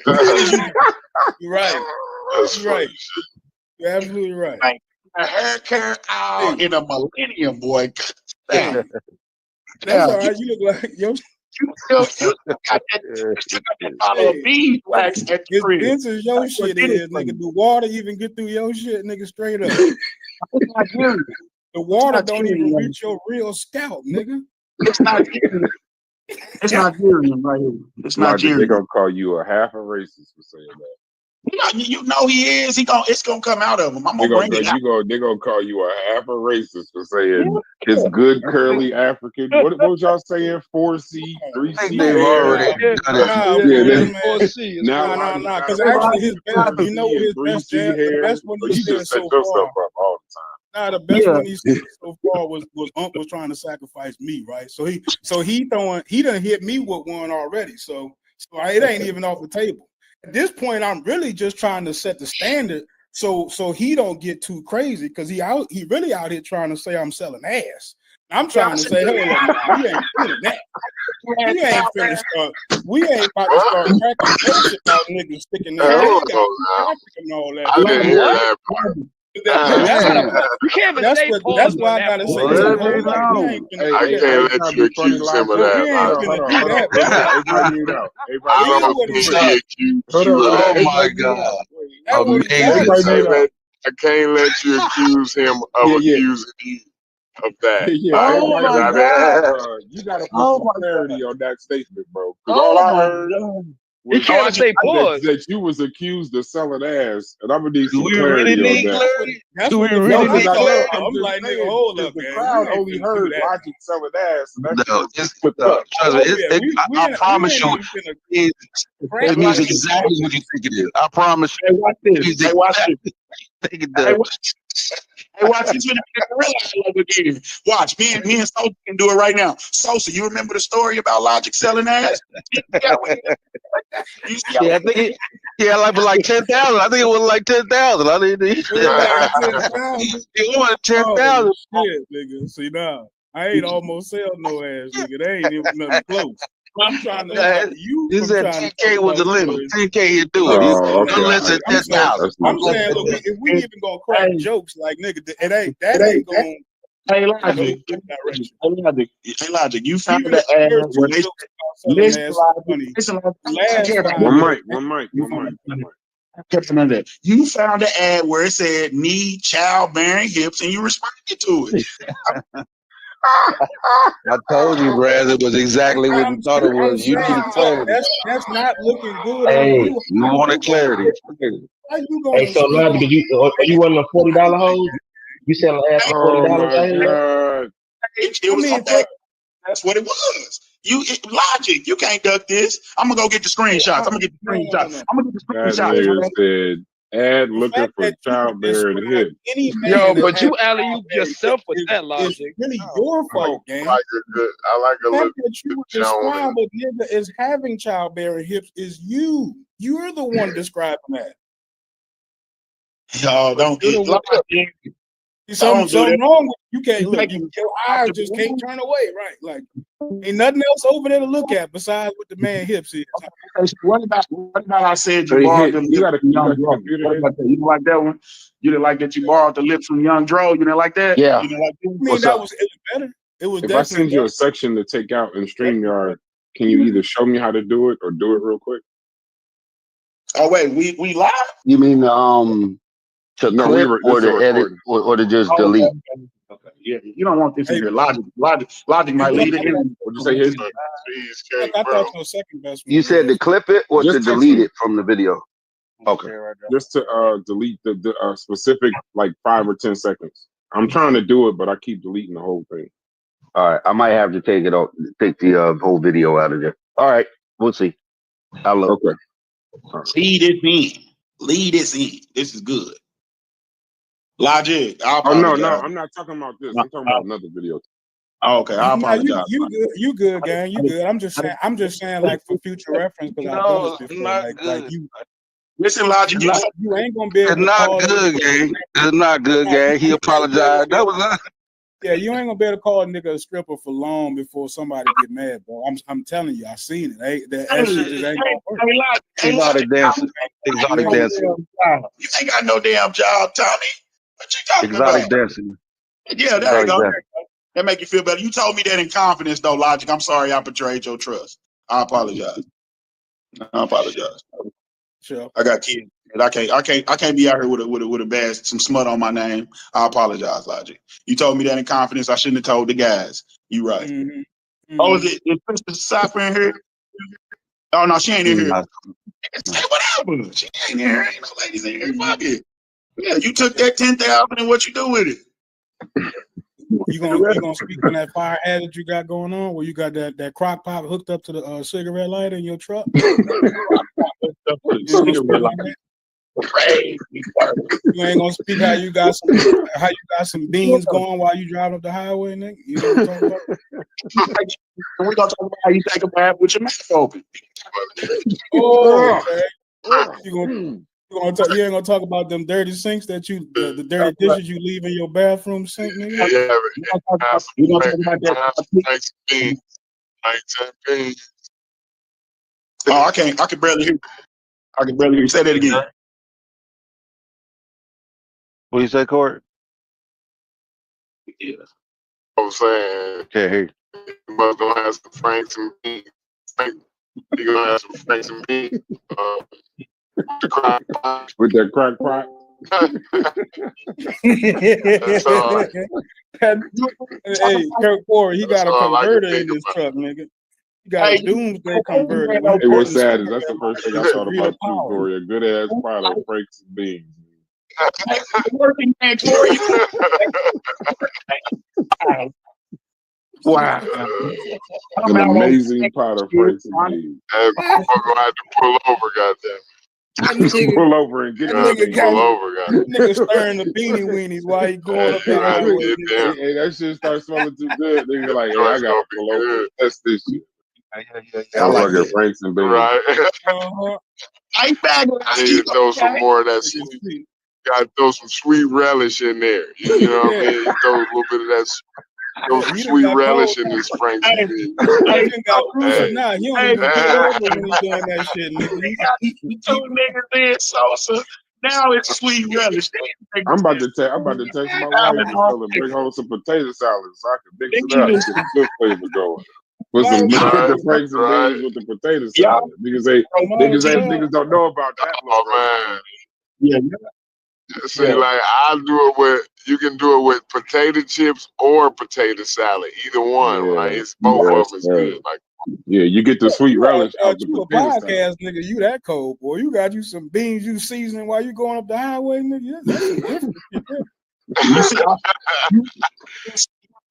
You're right. That's You're right. funny shit. You're absolutely right. Like a hair care out in a millennium, boy. Hey, Damn. that's Yeah, all right. You look like yo. you still got that bottle of Hey, beeswax at the his crib. Benz is your That's what shit did it is, for nigga. you. Do water even get through your shit, nigga? Straight up. It's not you. The water not don't you, even man. reach your real scalp, nigga. It's not you. It's Nigerian right here. It's Logic, they're Nigerian. gonna call you a half a racist for saying that. You know he is. It's gonna come out of him. I'm gonna bring it out. They're gonna call you a half a racist for saying it's good curly African. What was y'all saying? 4C, I 3C think they've hair. already done it. Nah, Yeah, for real, they- man. now Nah. Because actually, his best, you know, what his best jam, the best one You he's said just set so yourself far. up all the time. Nah, the best one he said so far was Unc was trying to sacrifice me, right? So he done hit me with one already. So it ain't even off the table. At this point, I'm really just trying to set the standard so he don't get too crazy because he really out here trying to say I'm selling ass. I'm trying to say, hold up, man, we ain't doing that. We ain't finished. We ain't about to start cracking jokes about niggas sticking their dick out and all that. I didn't hear that part. That's why I gotta say, Well, hold up, we ain't finna I do that. can't let you accuse him of that, We ain't Logic. finna do that. Everybody mute out. I Read don't what he think said. he accused Hold you of on. that. Oh my God. That's what he Amazing. I can't let you accuse him of accusing you of that. Yeah, Like, Oh everybody because my mute I out. God. didn't. You gotta put Oh some my clarity on that statement, bro. Because all Oh I my heard God. He can't say pause. that you was accused of selling ass, and I'm gonna need Do some we clarity really on need that. clarity? That's Do we what the really fuck Because need I I know thought. clarity? I'm I'm just like, nigga, saying, hold because up, the gang. crowd We ain't only finna do heard that. Logic selling ass, and that shit No, was it's flipped no. up. Trust me. Oh yeah, we I ain't promise you, even finna it, crank it means that shit. exactly what you think it is. I promise Hey, watch you, it this. means Hey, watch this. exactly what you think it Hey, does. watch. Hey, watch. He's gonna be the again. Watch. Me and Sosa can do it right now. Sosa, you remember the story about Logic selling ass? Yeah, you see how Yeah, I think it. Yeah, like 10,000. I think it was like 10,000. I didn't. It was like 10,000. It was Oh 10,000. shit, nigga. See now, I ain't almost sell no ass, nigga. They ain't even nothing close. I'm trying to stop you He from said trying to 10K talk was the about limit. yours. 10K you do it. He's Oh, no okay. less than I'm saying, 10,000. That's I'm not saying, look, bad. if we even gonna crack Hey, jokes, like nigga, that ain't gonna hey, go Logic. that direction. Hey, Logic. You found Even the if the ad first where two they jokes about selling listen, ass Logic. funny, Listen, Logic. the I don't last care about five One minutes, mic, one mic, one mic, one mic. I don't care about that. You found the ad where it said need childbearing hips, and you responded to it. I told you, Brad, it was exactly what you thought it I'm was. You saying needed clarity. that's not looking good on Hey, you. You wanted clarity. How you hey, gonna so speak Logic, on you wasn't a $40 hose? You selling ass for Oh $40 my out here? god. It I was mean, on that. That's what it was. Logic. You can't duck this. I'm gonna go get the screenshots. I'm gonna get the screenshots. no. I'm gonna get the That screenshots. nigga Man. said ad The looking fact for that you would childbearing describe hip. any Yo, man as but having you alley-oop childbearing yourself with hips that is logic. really your fault, gang. I like The a fact little that you would describe a nigga as having childbearing hips is you. You're the one describing that. Y'all don't You're the get one. don't do Something that. wrong with you. Can't You look. take Your eyes just can't turn away, right? Like ain't nothing else over there to look at besides what the man hips is. What about I said you Hey, borrowed hit. them You lips got a from you Young got your Dro? computer What hit? about that? You didn't like that one? You didn't like that you borrowed the lips from Young Dro? You didn't like that? Yeah. You didn't like that? I mean, What's it up? was better. It was If I definitely send you better. a section to take out in StreamYard, can you either show me how to do it or do it real quick? Oh wait, we live? You mean to No, clip this or is a to edit recording. or to just Oh, delete? okay. Yeah, you don't want this in Hey, here. Logic might Buck, lead it in. What'd you say, hit? I thought your second best one You said to was. clip it or to Just text delete me. it from the video? Okay. Just to delete the specific like 5 or 10 seconds. I'm trying to do it, but I keep deleting the whole thing. All right. I might have to take the whole video out of there. All right. We'll see. I'll look. Okay. All right. Lead this in. Lead this in. This is good. Logic. I Oh no, apologize. I'm not talking about this. I'm talking about another video. Okay, I Nah, apologize. you good, gang. You good. I'm just saying, like for future reference, because I've done this No, it's before. not Like good. you, Listen, Logic. you ain't gonna be It's able to not call. good, gang. It's not good, gang. He apologized. That was not. Yeah, you ain't gonna be able to call a nigga a stripper for long before somebody get mad, bro. I'm telling you, I seen it. That shit just ain't gonna work. Exotic dancing. Exotic dancing. You ain't got no damn job, Tommy. What you talking Exotic about? dancing. Yeah, there you Exotic go. dancing. That make you feel better. You told me that in confidence, though, Logic. I'm sorry I betrayed your trust. I apologize. Sure. I got kids. And I can't be out here with a bad some smut on my name. I apologize, Logic. You told me that in confidence. I shouldn't have told the guys. You right. Mm-hmm. Mm-hmm. Oh, is Princess Cypher in here? Oh no, she ain't in here. Hey, whatever. She ain't in here. Ain't no ladies in here. Fuck it. Yeah, you took that 10,000 and what you do with it? You gonna speak on that fire ad that you got going on, where you got that crock pot hooked up to the cigarette lighter in your truck? Crazy. You ain't gonna speak how you got some beans going while you driving up the highway, nigga. You know what I'm talking about? We're gonna talk about how you take a bath with your mouth open. Oh, okay. You ain't gonna talk about them dirty sinks that the dirty dishes you leave in your bathroom sink, nigga. We gonna talk about that. Oh, I can barely hear. I can barely hear you. Say that again. What you say, Corey? Yeah. I'm saying Can't hear you. you must gonna have some Franks and beans. You gonna have some Franks and beans. The crack pot. With that crack pot. Hey, Kirk Corey, he got a converter in this truck, nigga. You got a Hey, doomsday converter. man, When no you It put was the person. sad. switch That's the first thing I it's thought real about too, power. Corey. A good ass pot of Franks and beans. Hey, working man, Corey. Wow. I'm An out on amazing pot of Franks and beans. And motherfucker gonna have to pull over, goddamn. That nigga, Pull over and get that Gonna the have to nigga got pull beans. over, goddamn. that nigga stirring the beanie weenies while he going up that You gotta highway. get Nigga. them. Hey, that shit starts smelling too good. Nigga like, hey, I Joint's gotta gonna be pull over. good. Test this shit. I Some like fucking that. Franks and beans. Right. Uh-huh. I ain't back. I need to throw some more of that sweet. Gotta throw some sweet relish in there. You know what I Yeah. mean? You throw a little bit of that. Throw some He done sweet got relish cold. in this Franks and beans. He done got crucial Hey. now. He don't Hey, even pull over when he doing that shit, nigga. He two niggas in Sosa. Now it's sweet relish. I'm about to text my wife and tell her bring home some potato salad so I can mix it up and get a good flavor going. Put some put Right, the Franks and right. beans with the potato salad. Niggas don't know about that one right Oh Yeah, man. See, like you can do it with potato chips or potato salad. Either one, right? Yeah. It's both Yes, of them is sir. good. Like Yeah, you get the sweet relish out the You a potato salad. podcast nigga, you that cold, boy. You got you some beans you seasoning while you going up the highway, nigga. That's some different shit there. you see,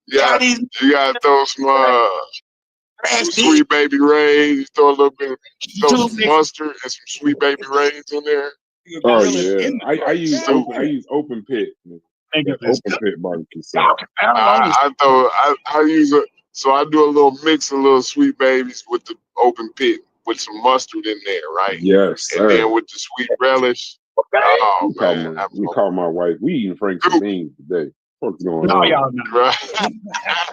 yeah, you gotta throw some sweet baby rays. You throw a little bit, throw some mustard and some sweet baby rays in there. Oh yeah, I use open pit. Open pit barbecue sauce. I use it. So I do a little mix of little sweet babies with the open pit with some mustard in there, right? Yes, sir. And then with the sweet relish. Oh man, Let me call my wife. We eating Franks and beans today. What's going no, on? y'all not. Right.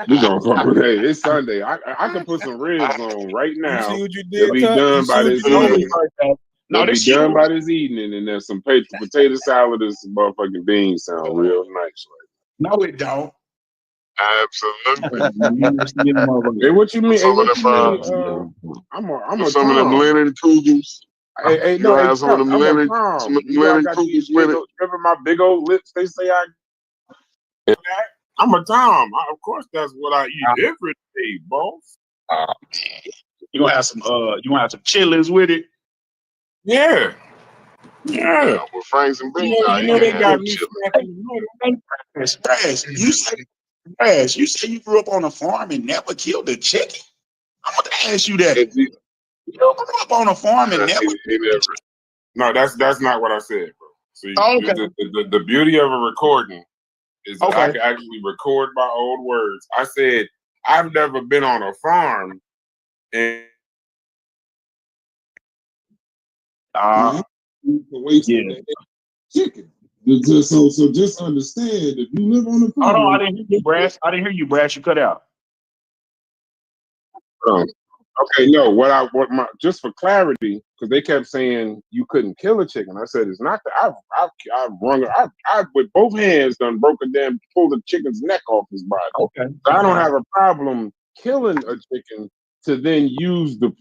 We gonna fuck with hey, it's Sunday. I can put some ribs on right now. You see what you They'll did? be done by this evening. They'll be done by this evening, and there's some potato salad and some motherfucking beans. Sound real nice, right? No, it don't. Absolutely. Hey, what you mean? Hey, Some of what you them, mean? I'm a some of them Tom. linen cougars. Hey, You no, gonna hey, have some of them I'm a linen, Tom. some of them You know I linen got cougars these with big, it. remember my big old lips? They say I'm a Tom. Of course, that's what I eat every day, boss. You gonna have some chilies with it. Yeah. Yeah. With Franks and beans, You know they got me smacking the Crash, you say you grew up on a farm and never killed a chicken? I'm gonna ask you that. You grew up on a farm and never. No, that's not what I said, bro. See, okay. the beauty of a recording is that I Okay. can actually record my own words. I said I've never been on a farm and Yeah. chicken. So just understand if you live on a farm. Oh no, I didn't hear you, Brash. I didn't hear you, Brash. You cut out. Okay, no. Just for clarity, because they kept saying you couldn't kill a chicken. I said it's not that I've with both hands done broken down, pulled the chicken's neck off his body. Okay. So I don't have a problem killing a chicken to then use the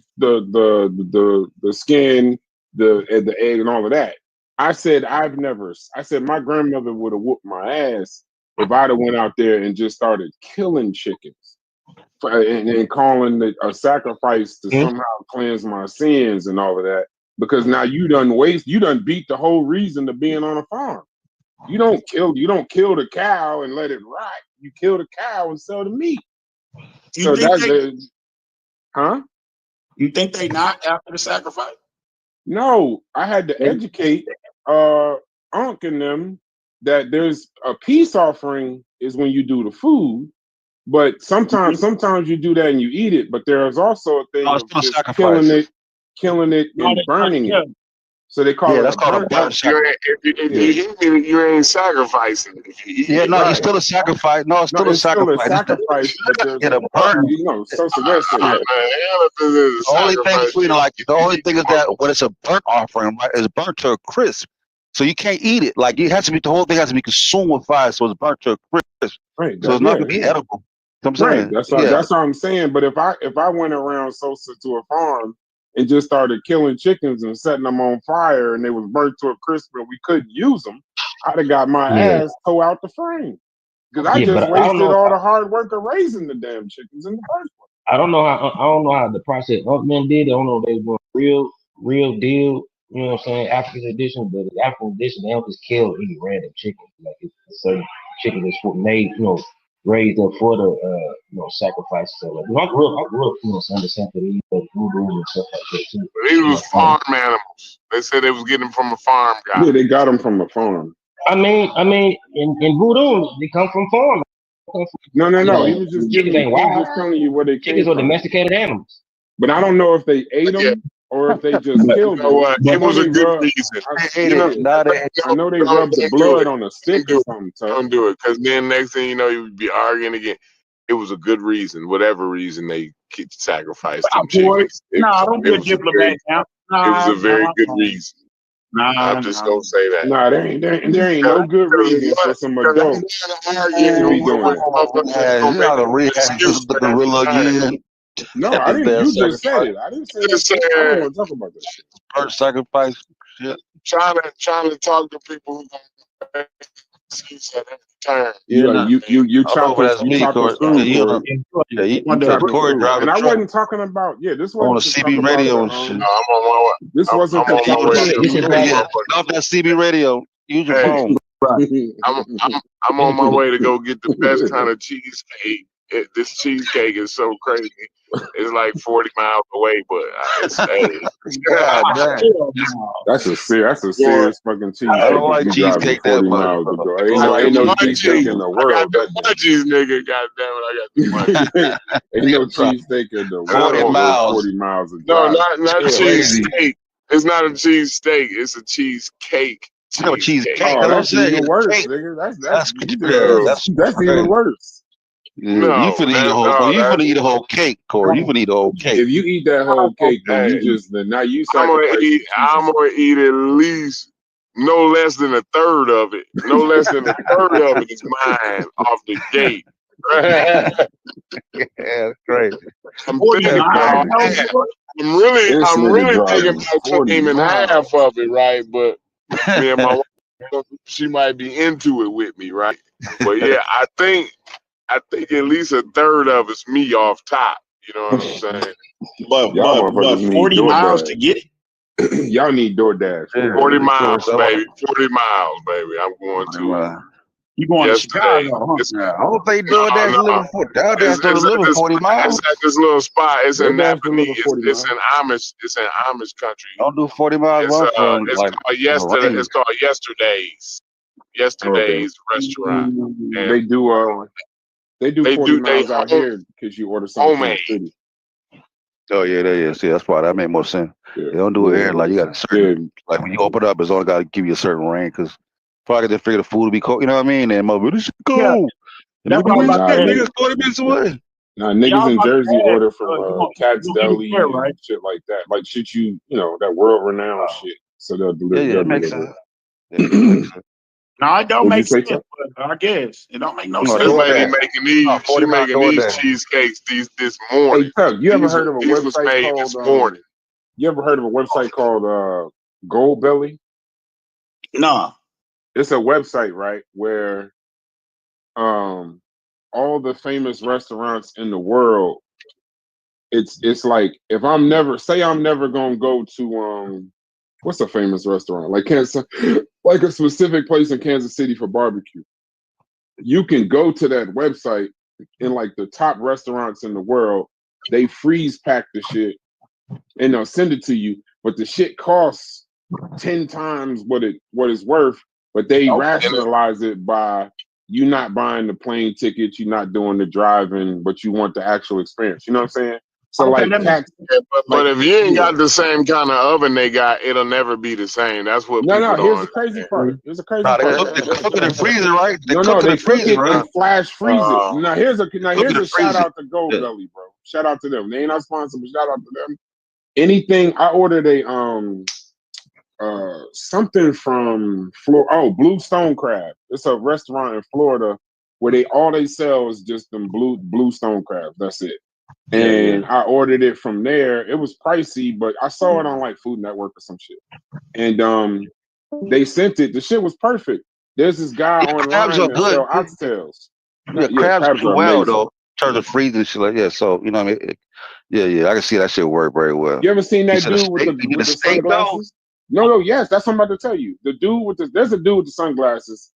skin, the egg, and all of that. I said my grandmother would have whooped my ass if I'd have went out there and just started killing chickens. And calling it a sacrifice to somehow cleanse my sins and all of that, because now you done beat the whole reason to being on a farm. You don't kill the cow and let it rot. You kill the cow and sell the meat. You think they not after the sacrifice? No, I had to educate Unc and them that there's a peace offering is when you do the food. But sometimes you do that and you eat it. But there is also a thing of just killing it and burning it. So they call it that's called a burnt sacrifice. If you eat it, you ain't sacrificing. If you eat it, it's still a sacrifice. No, it's still a sacrifice. Still a sacrifice, but there's a burn. So West said that. The only thing is that when it's a burnt offering, right, it's burnt to a crisp. So you can't eat it. Like the whole thing has to be consumed with fire, so it's burnt to a crisp. Right. So it's not gonna be edible. I'm saying. Right. That's what I'm saying. But if I went around Sosa to a farm and just started killing chickens and setting them on fire and they was burnt to a crisp and we couldn't use them, I'd have got my ass towed out the frame. Because I just wasted all the hard work of raising the damn chickens in the first place. I don't know how the process Umpman did. I don't know if they were doing real deal. You know what I'm saying? African edition, but the African edition, they don't just kill any random chicken. Like it's a certain chicken that's made, raised up for the sacrifice. So like, I grew up, understand that they eat the voodoo and stuff like that too. These was farm animals. They said they was getting them from a farm guy. Yeah, they got them from a farm. I mean, in voodoo, they come from farm. No. He was just Chickens ain't wild. telling you where they Chickens came are from. domesticated animals. But I don't know if they ate them or if they just killed You know them. what? It was a good reason. I know they rubbed the blood on a stick or something. Don't do it, because then next thing you know, you would be arguing again. It was a good reason, whatever reason they sacrificed them chickens. Don't be a diplomat now. It was a very good reason. I'm just gonna say that. Nah, there ain't no good reason for some adults to be doing that. You gotta rehash this the gorilla again. No, I didn't. You just said it. I didn't say that. I don't want to talk about that shit. First sacrifice shit. Trying to talk to people who gonna excuse at every turn. Yeah, you chopping food. Corey driving and I truck wasn't talking about this wasn't on a CB radio and shit. No, I'm on my way. This wasn't I'm on my way. Off that CB radio. Use your phone. I'm on my way to go get the best kind of cheesecake. This cheesecake is so crazy. It's like 40 miles away, but that's a serious fucking cheesecake. I don't like cheesecake that much. Ain't no cheesesteak in the world. I got the munchies, nigga. God damn it, I got the munchies. Ain't no cheesesteak in the world. 40 miles. No, not cheesesteak. It's not a cheesesteak. It's a cheesecake. No cheesecake. Oh, that's even worse, nigga. That's even worse. Yeah, you finna eat a whole. You finna eat a whole cake, Corey. You finna eat a whole cake. If you eat that whole cake, then now you sacrifice. I'm gonna eat at least no less than a third of it. No less than a third of it is mine off the gate. Yeah, that's crazy. I'm really thinking about claiming half of it, right? But me and my wife, she might be into it with me, right? But yeah, I think at least a third of it's me off top. You know what I'm saying? But 40 miles to get it? Y'all need DoorDash. 40 miles, baby. 40 miles, baby. I'm going to. You going to Chicago, huh? I don't think DoorDash living 40 miles. It's at this little spot. It's in Napanee. It's in Amish. It's in Amish country. Don't do 40 miles. It's called Yesterday's. Yesterday's restaurant. And they do 40 miles out here because you order something from the city. Oh yeah, that is. See, that's why that make more sense. Yeah. They don't do it here. Like you got a certain, like when you open up, it's only got to give you a certain range because probably they figure the food will be cold. You know what I mean? And mother, this shit cold. That's why niggas 40 minutes away. Nah, niggas in Jersey order from Cat's Deli and shit like that. Like shit that world renowned shit. So they'll deliver. Yeah, that makes sense. No, it don't make sense, but I guess it don't make no sense. This lady making these cheesecakes this morning. Hey, Tug, you ever heard of a website called You ever heard of a website called Gold Belly? No. It's a website, right, where all the famous restaurants in the world, it's like if I'm never gonna go to what's a famous restaurant? Like a specific place in Kansas City for barbecue. You can go to that website in like the top restaurants in the world. They freeze pack the shit and they'll send it to you, but the shit costs 10 times what it's worth, but they rationalize it by you not buying the plane tickets, you're not doing the driving, but you want the actual experience. You know what I'm saying? So but if you ain't got the same kind of oven they got, it'll never be the same. That's what here's the crazy part. Here's the crazy part. They cook it and freeze it, right? They cook it and flash freeze it. Now here's a shout out to Gold Belly, bro. Shout out to them. They ain't our sponsor, but shout out to them. Anything I ordered something from Florida. Oh, Blue Stone Crab. It's a restaurant in Florida where all they sell is just them blue stone crabs. That's it. And I ordered it from there. It was pricey, but I saw it on like Food Network or some shit. And they sent it. The shit was perfect. There's this guy online that sells oxtails. Crabs do well though. terms of freezing and shit like so you know what I mean. Yeah, I can see that shit work very well. You ever seen You that said a dude with steak? You mean the a steak though? sunglasses? No, yes, that's what I'm about to tell you. There's a dude with the sunglasses.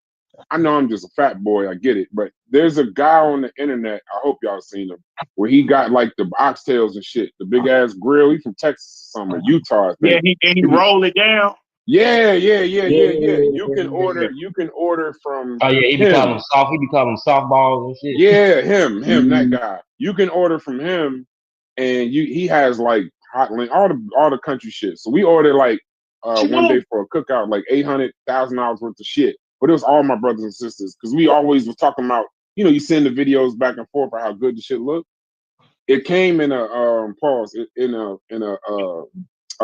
I know I'm just a fat boy, I get it, but there's a guy on the internet, I hope y'all seen him, where he got like the oxtails and shit, the big ass grill. He's from Texas or somewhere, Utah, I Yeah, think. he roll it down. Yeah. You can Yeah. order from Oh yeah, he be calling him. them soft. He be calling them softballs and shit. Yeah, him, that guy. You can order from him, and he has like hot link, all the country shit. So we ordered like one day for a cookout, like $800,000 worth of shit. But it was all my brothers and sisters because we always was talking about, you send the videos back and forth about how good the shit looked. It came in a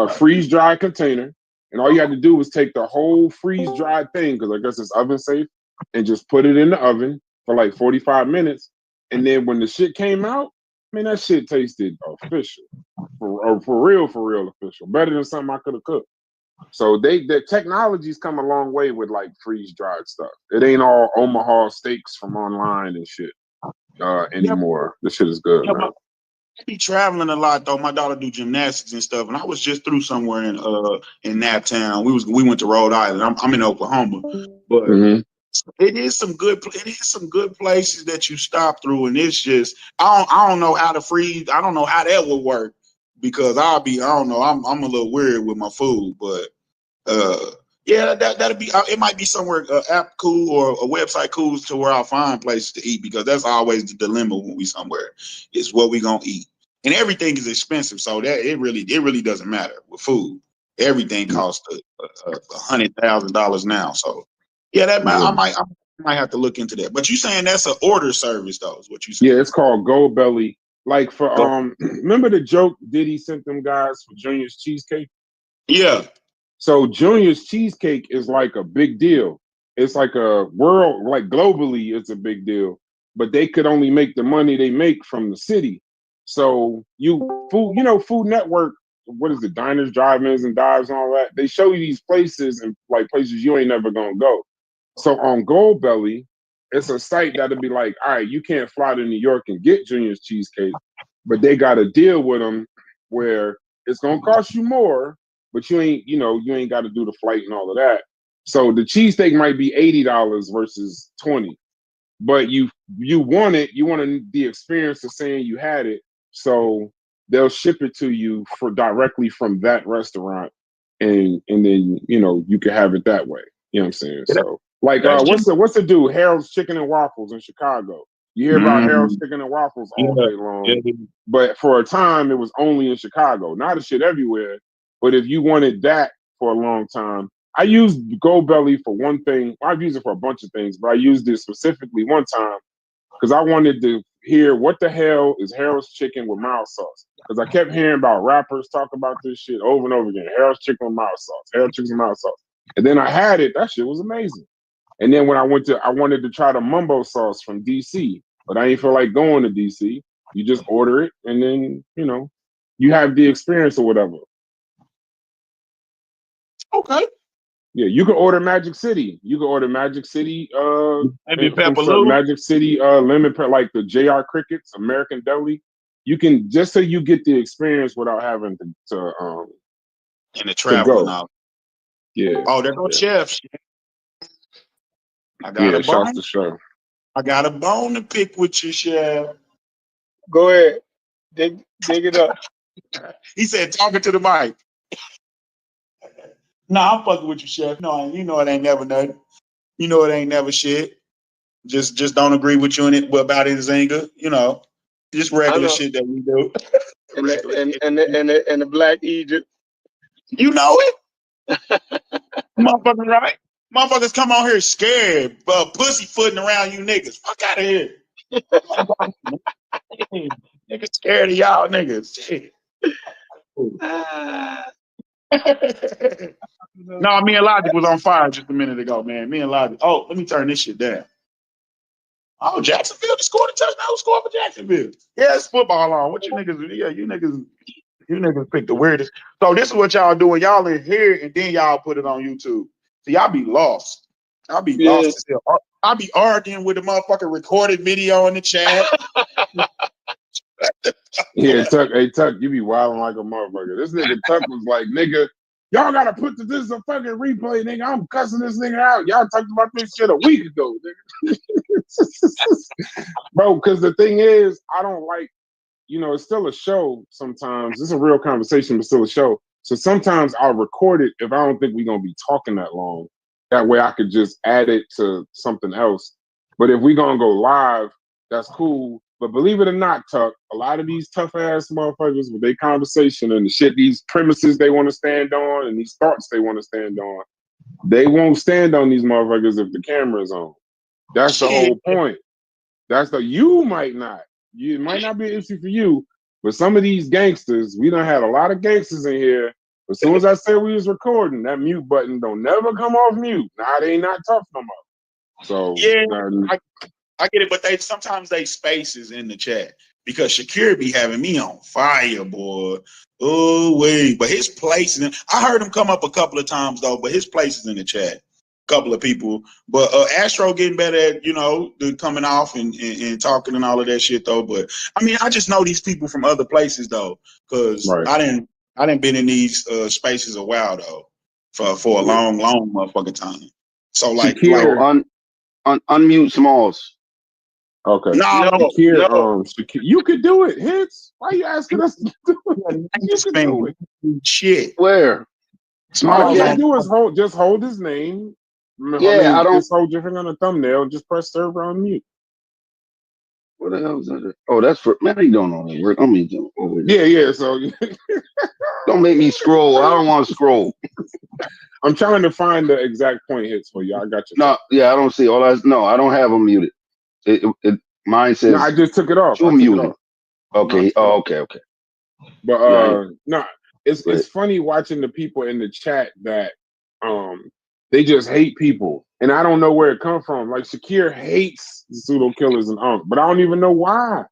freeze dried container, and all you had to do was take the whole freeze dried thing, because I guess it's oven safe, and just put it in the oven for like 45 minutes. And then when the shit came out, man, that shit tasted official, for real official, better than something I could have cooked. So the technology's come a long way with like freeze dried stuff. It ain't all Omaha steaks from online and shit anymore. This shit is good, man. I be traveling a lot though. My daughter do gymnastics and stuff, and I was just through somewhere in Naptown. We went to Rhode Island. I'm in Oklahoma, but it is some good places that you stop through, and it's just I don't know how to freeze. I don't know how that would work because I don't know. I'm a little weird with my food, but yeah, that'll be. It might be somewhere app cool or a website cool to where I'll find places to eat, because that's always the dilemma when we somewhere is what we gonna eat, and everything is expensive. So that it really doesn't matter with food. Everything costs $100,000 now. So yeah, I might have to look into that. But you saying that's an order service though? Is what you saying? Yeah, it's called Go Belly. Like for remember the joke Diddy sent them guys for Junior's cheesecake? Yeah. So Junior's cheesecake is like a big deal. It's like a world, like globally, it's a big deal. But they could only make the money they make from the city. So Food Network, what is it, diners, drive-ins, and dives, and all that. They show you these places and like places you ain't never gonna go. So on Goldbelly, it's a site that'll be like, all right, you can't fly to New York and get Junior's cheesecake, but they got a deal with them where it's gonna cost you more, but you ain't got to do the flight and all of that. So the cheesesteak might be $80 versus $20, but you want it, you want the experience of saying you had it. So they'll ship it to you for directly from that restaurant, and then you can have it that way. You know what I'm saying? So like what's the dude, Harold's Chicken and Waffles in Chicago? You hear about Harold's Chicken and Waffles all day long, but for a time it was only in Chicago. Now the shit everywhere. But if you wanted that for a long time, I used Goldbelly for one thing. I've used it for a bunch of things, but I used it specifically one time because I wanted to hear what the hell is Harold's Chicken with mild sauce. Because I kept hearing about rappers talk about this shit over and over again. Harold's Chicken with mild sauce. Harold's Chicken with mild sauce. And then I had it. That shit was amazing. And then when I wanted to try the mumbo sauce from DC, but I didn't feel like going to DC. You just order it, and then you have the experience or whatever. Okay. Yeah, you can order Magic City. You can order Magic City. Maybe Pepperloo. Magic City lemon like the JR Crickets, American Deli. You can, just so you get the experience without having to and the travel now. Yeah. Oh, there goes Chef. I got a bone. To show. I got a bone to pick with you, Chef. Go ahead. Dig it up. He said, talking to the mic. Nah, I'm fucking with you, Chef. No, you know it ain't never nothing. You know it ain't never shit. Just don't agree with you in it about his anger. Just regular shit that we do. and the Black Egypt. You know it, motherfucker, right? Motherfuckers come on here scared, pussyfooting around you niggas. Fuck out of here. Niggas scared of y'all niggas. Shit. No, me and Logic was on fire just a minute ago, man. Me and Logic. Oh, let me turn this shit down. Oh, Jacksonville just scored a touchdown. Who scored for Jacksonville? Yeah, it's football on. What you niggas? Yeah, you niggas pick the weirdest. So this is what y'all doing. Y'all in here and then y'all put it on YouTube. So y'all be lost. I'll be Yeah. lost as hell. I'll be arguing with the motherfucker recorded video in the chat. Yeah, Tuck. Hey, Tuck, you be wilding like a motherfucker. This nigga Tuck was like, nigga, y'all gotta put this a fucking replay, nigga. I'm cussing this nigga out. Y'all talked about this shit a week ago, nigga. Bro, because the thing is, I don't like, it's still a show sometimes. It's a real conversation, but still a show. So sometimes I'll record it if I don't think we're gonna be talking that long. That way I could just add it to something else. But if we're gonna go live, that's cool. But believe it or not, Tuck, a lot of these tough ass motherfuckers with their conversation and the shit, these premises they want to stand on and these thoughts they want to stand on, they won't stand on these motherfuckers if the camera's on. That's the whole point. You might not. It might not be an issue for you, but some of these gangsters, we done had a lot of gangsters in here. As soon as I said we was recording, that mute button don't never come off mute. Now they not tough no more. So yeah, I get it, but sometimes they spaces in the chat because Shakir be having me on fire, boy. Oh wait, but his place I heard him come up a couple of times though, but his place is in the chat. A couple of people, but Astro getting better at the coming off and talking and all of that shit though. But I mean, I just know these people from other places though, because I didn't been in these spaces a while though, for a long motherfucking time. So like, Shakir, unmute Smalls. Okay. No, Shakir, you could do it. Hits. Why are you asking us to do it? You can do it. Shit. Where? All you gotta do is hold his name. Yeah, I don't. Just hold your finger on the thumbnail and just press server on mute. What the hell is that? Oh, that's for man. You don't know that word. I mean, yeah. So don't make me scroll. I don't want to scroll. I'm trying to find the exact point hits for you. I got you. No, yeah, I don't see all that. No, I don't have them muted. Mine says. No, I just took it off. You muted. Okay. Oh, okay. But no, it's funny watching the people in the chat that they just hate people, and I don't know where it comes from. Like Shakir hates the pseudo killers and but I don't even know why.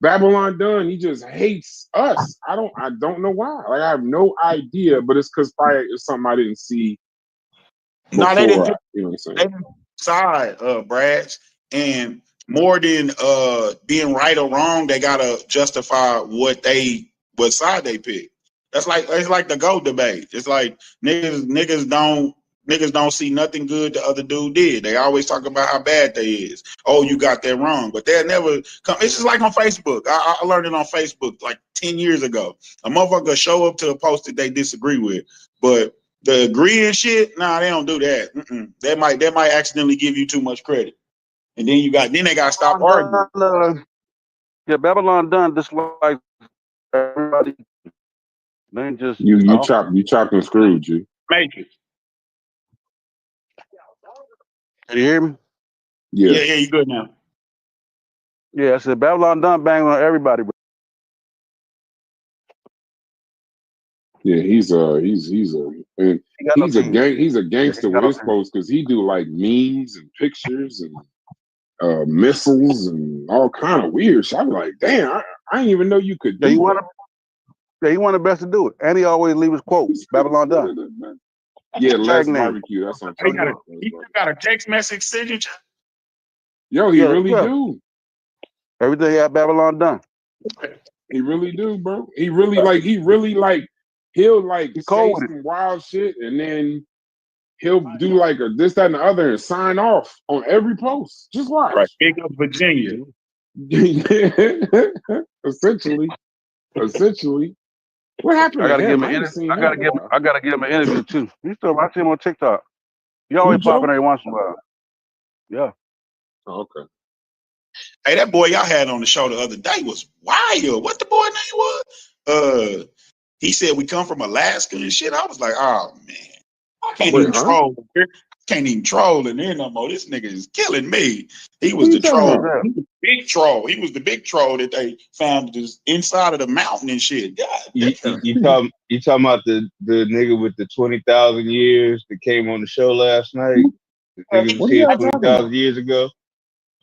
Babylon Dunn, he just hates us. I don't know why. Like I have no idea, but it's because probably it's something I didn't see before. No, they didn't. You know what I'm saying? They didn't side, Brads, and more than being right or wrong, they gotta justify what side they pick. It's like the GOAT debate. It's like niggas don't see nothing good the other dude did. They always talk about how bad they is. Oh, you got that wrong. But they'll never come. It's just like on Facebook. I learned it on Facebook like 10 years ago. A motherfucker show up to a post that they disagree with. But the agreeing shit, nah, they don't do that. They might accidentally give you too much credit. And then they gotta stop arguing. Yeah, Babylon Dunn just like everybody. They just you chopped and screwed you. Matrix. Can you hear me? Yeah, you good now. Yeah, I said Babylon Dunn bang on everybody, bro. Yeah, he's a gangster with his posts because he do like memes and pictures and missiles and all kind of weird shit. I'm like, damn, I didn't even know you could do that. He wanted best to do it, and he always leave his quotes. Babylon Dunn. Yeah, last barbecue. That's on. He got a text message signature. Yo, he really do. Everything at Babylon Dunn. He really do, bro. He really he'll say some wild shit and then he'll do like a this, that, and the other and sign off on every post. Just watch. Right. Big up Virginia. Essentially. What happened? I gotta give him an interview too. I see him on TikTok. He always popping every once in a while. Yeah. Oh, okay. Hey, that boy y'all had on the show the other day was wild. What the boy name was? He said we come from Alaska and shit. I was like, oh man, I can't even troll. Can't even troll in there no more. This nigga is killing me. He was the troll. He was the big troll. He was the big troll that they found just inside of the mountain and shit. God, you talking about the nigga with the 20,000 years that came on the show last night? The nigga was here 20,000 years ago.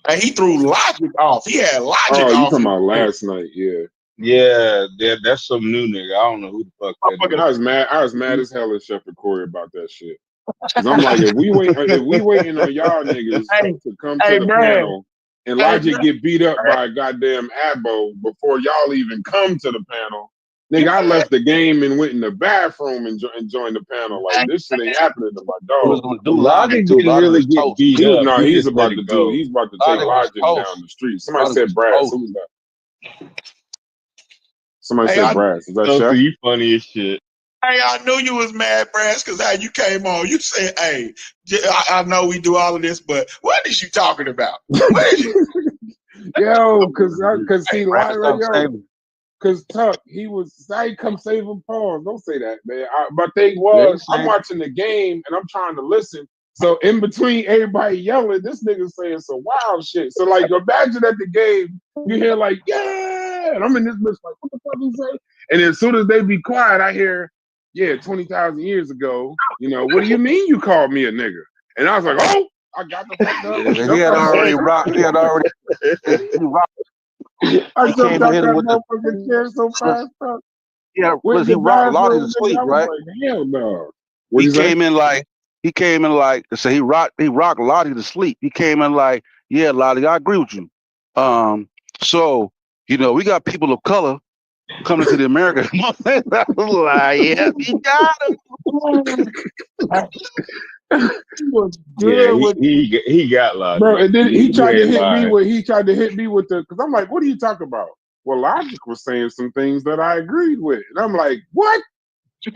And he threw Logic off. He had Logic off. Oh, you talking about last night? Yeah, that's some new nigga. I don't know who the fuck that is. I was mad as hell at Shepherd Corey about that shit. Because I'm like, if we waiting on y'all niggas Hey, to come hey, to the Brad. panel, and Hey, Logic Brad. get beat up by a goddamn Abo before y'all even come to the panel, nigga, I left the game and went in the bathroom and joined the panel. Like, this shit ain't happening to my He was dog. gonna do Logic Logic too. didn't Logic really was get toast. beat He was up. He he's just let about it to go. he's about to take Logic was Logic toast. down the street. Somebody Logic said was Brass. toast. Who was that? Somebody Hey, said Brass. Is that So Chef? you funny as shit. I knew you was mad, Brass, because how you came on. You said, "Hey, I know we do all of this, but what is you talking about? What is you?" Yo, cause Hey, see, Brass come yo, save him. cause Tuck, he was I come save him. Pause. Don't say that, man. My thing Yeah, was, I'm same. watching the game and I'm trying to listen. So in between everybody yelling, this nigga saying some wild shit. So like, imagine at the game, you hear like, yeah, and I'm in this bitch like, what the fuck he say? And as soon as they be quiet, I hear, yeah, 20,000 years ago, you know, what do you mean you called me a nigga? And I was like, oh, I got the fuck up. Yeah, he had already rocked. He had already. He rocked. I He jumped came and out hit him that with the. motherfucking chair so fast. Tuck. Yeah, Went plus in he the rocked Logic to bathroom, nigga. sleep, I was right? like, hell no. What He you say? came in like so he rocked Lottie to sleep. He came in like, yeah, Lottie, I agree with you. So you know, we got people of color coming to the America. I was like, yeah, he got him. He was Yeah, good with he got Logic. Bro, and then he tried to ain't hit me lying. with the, because I'm like, what are you talking about? Well, Logic was saying some things that I agreed with. And I'm like, what?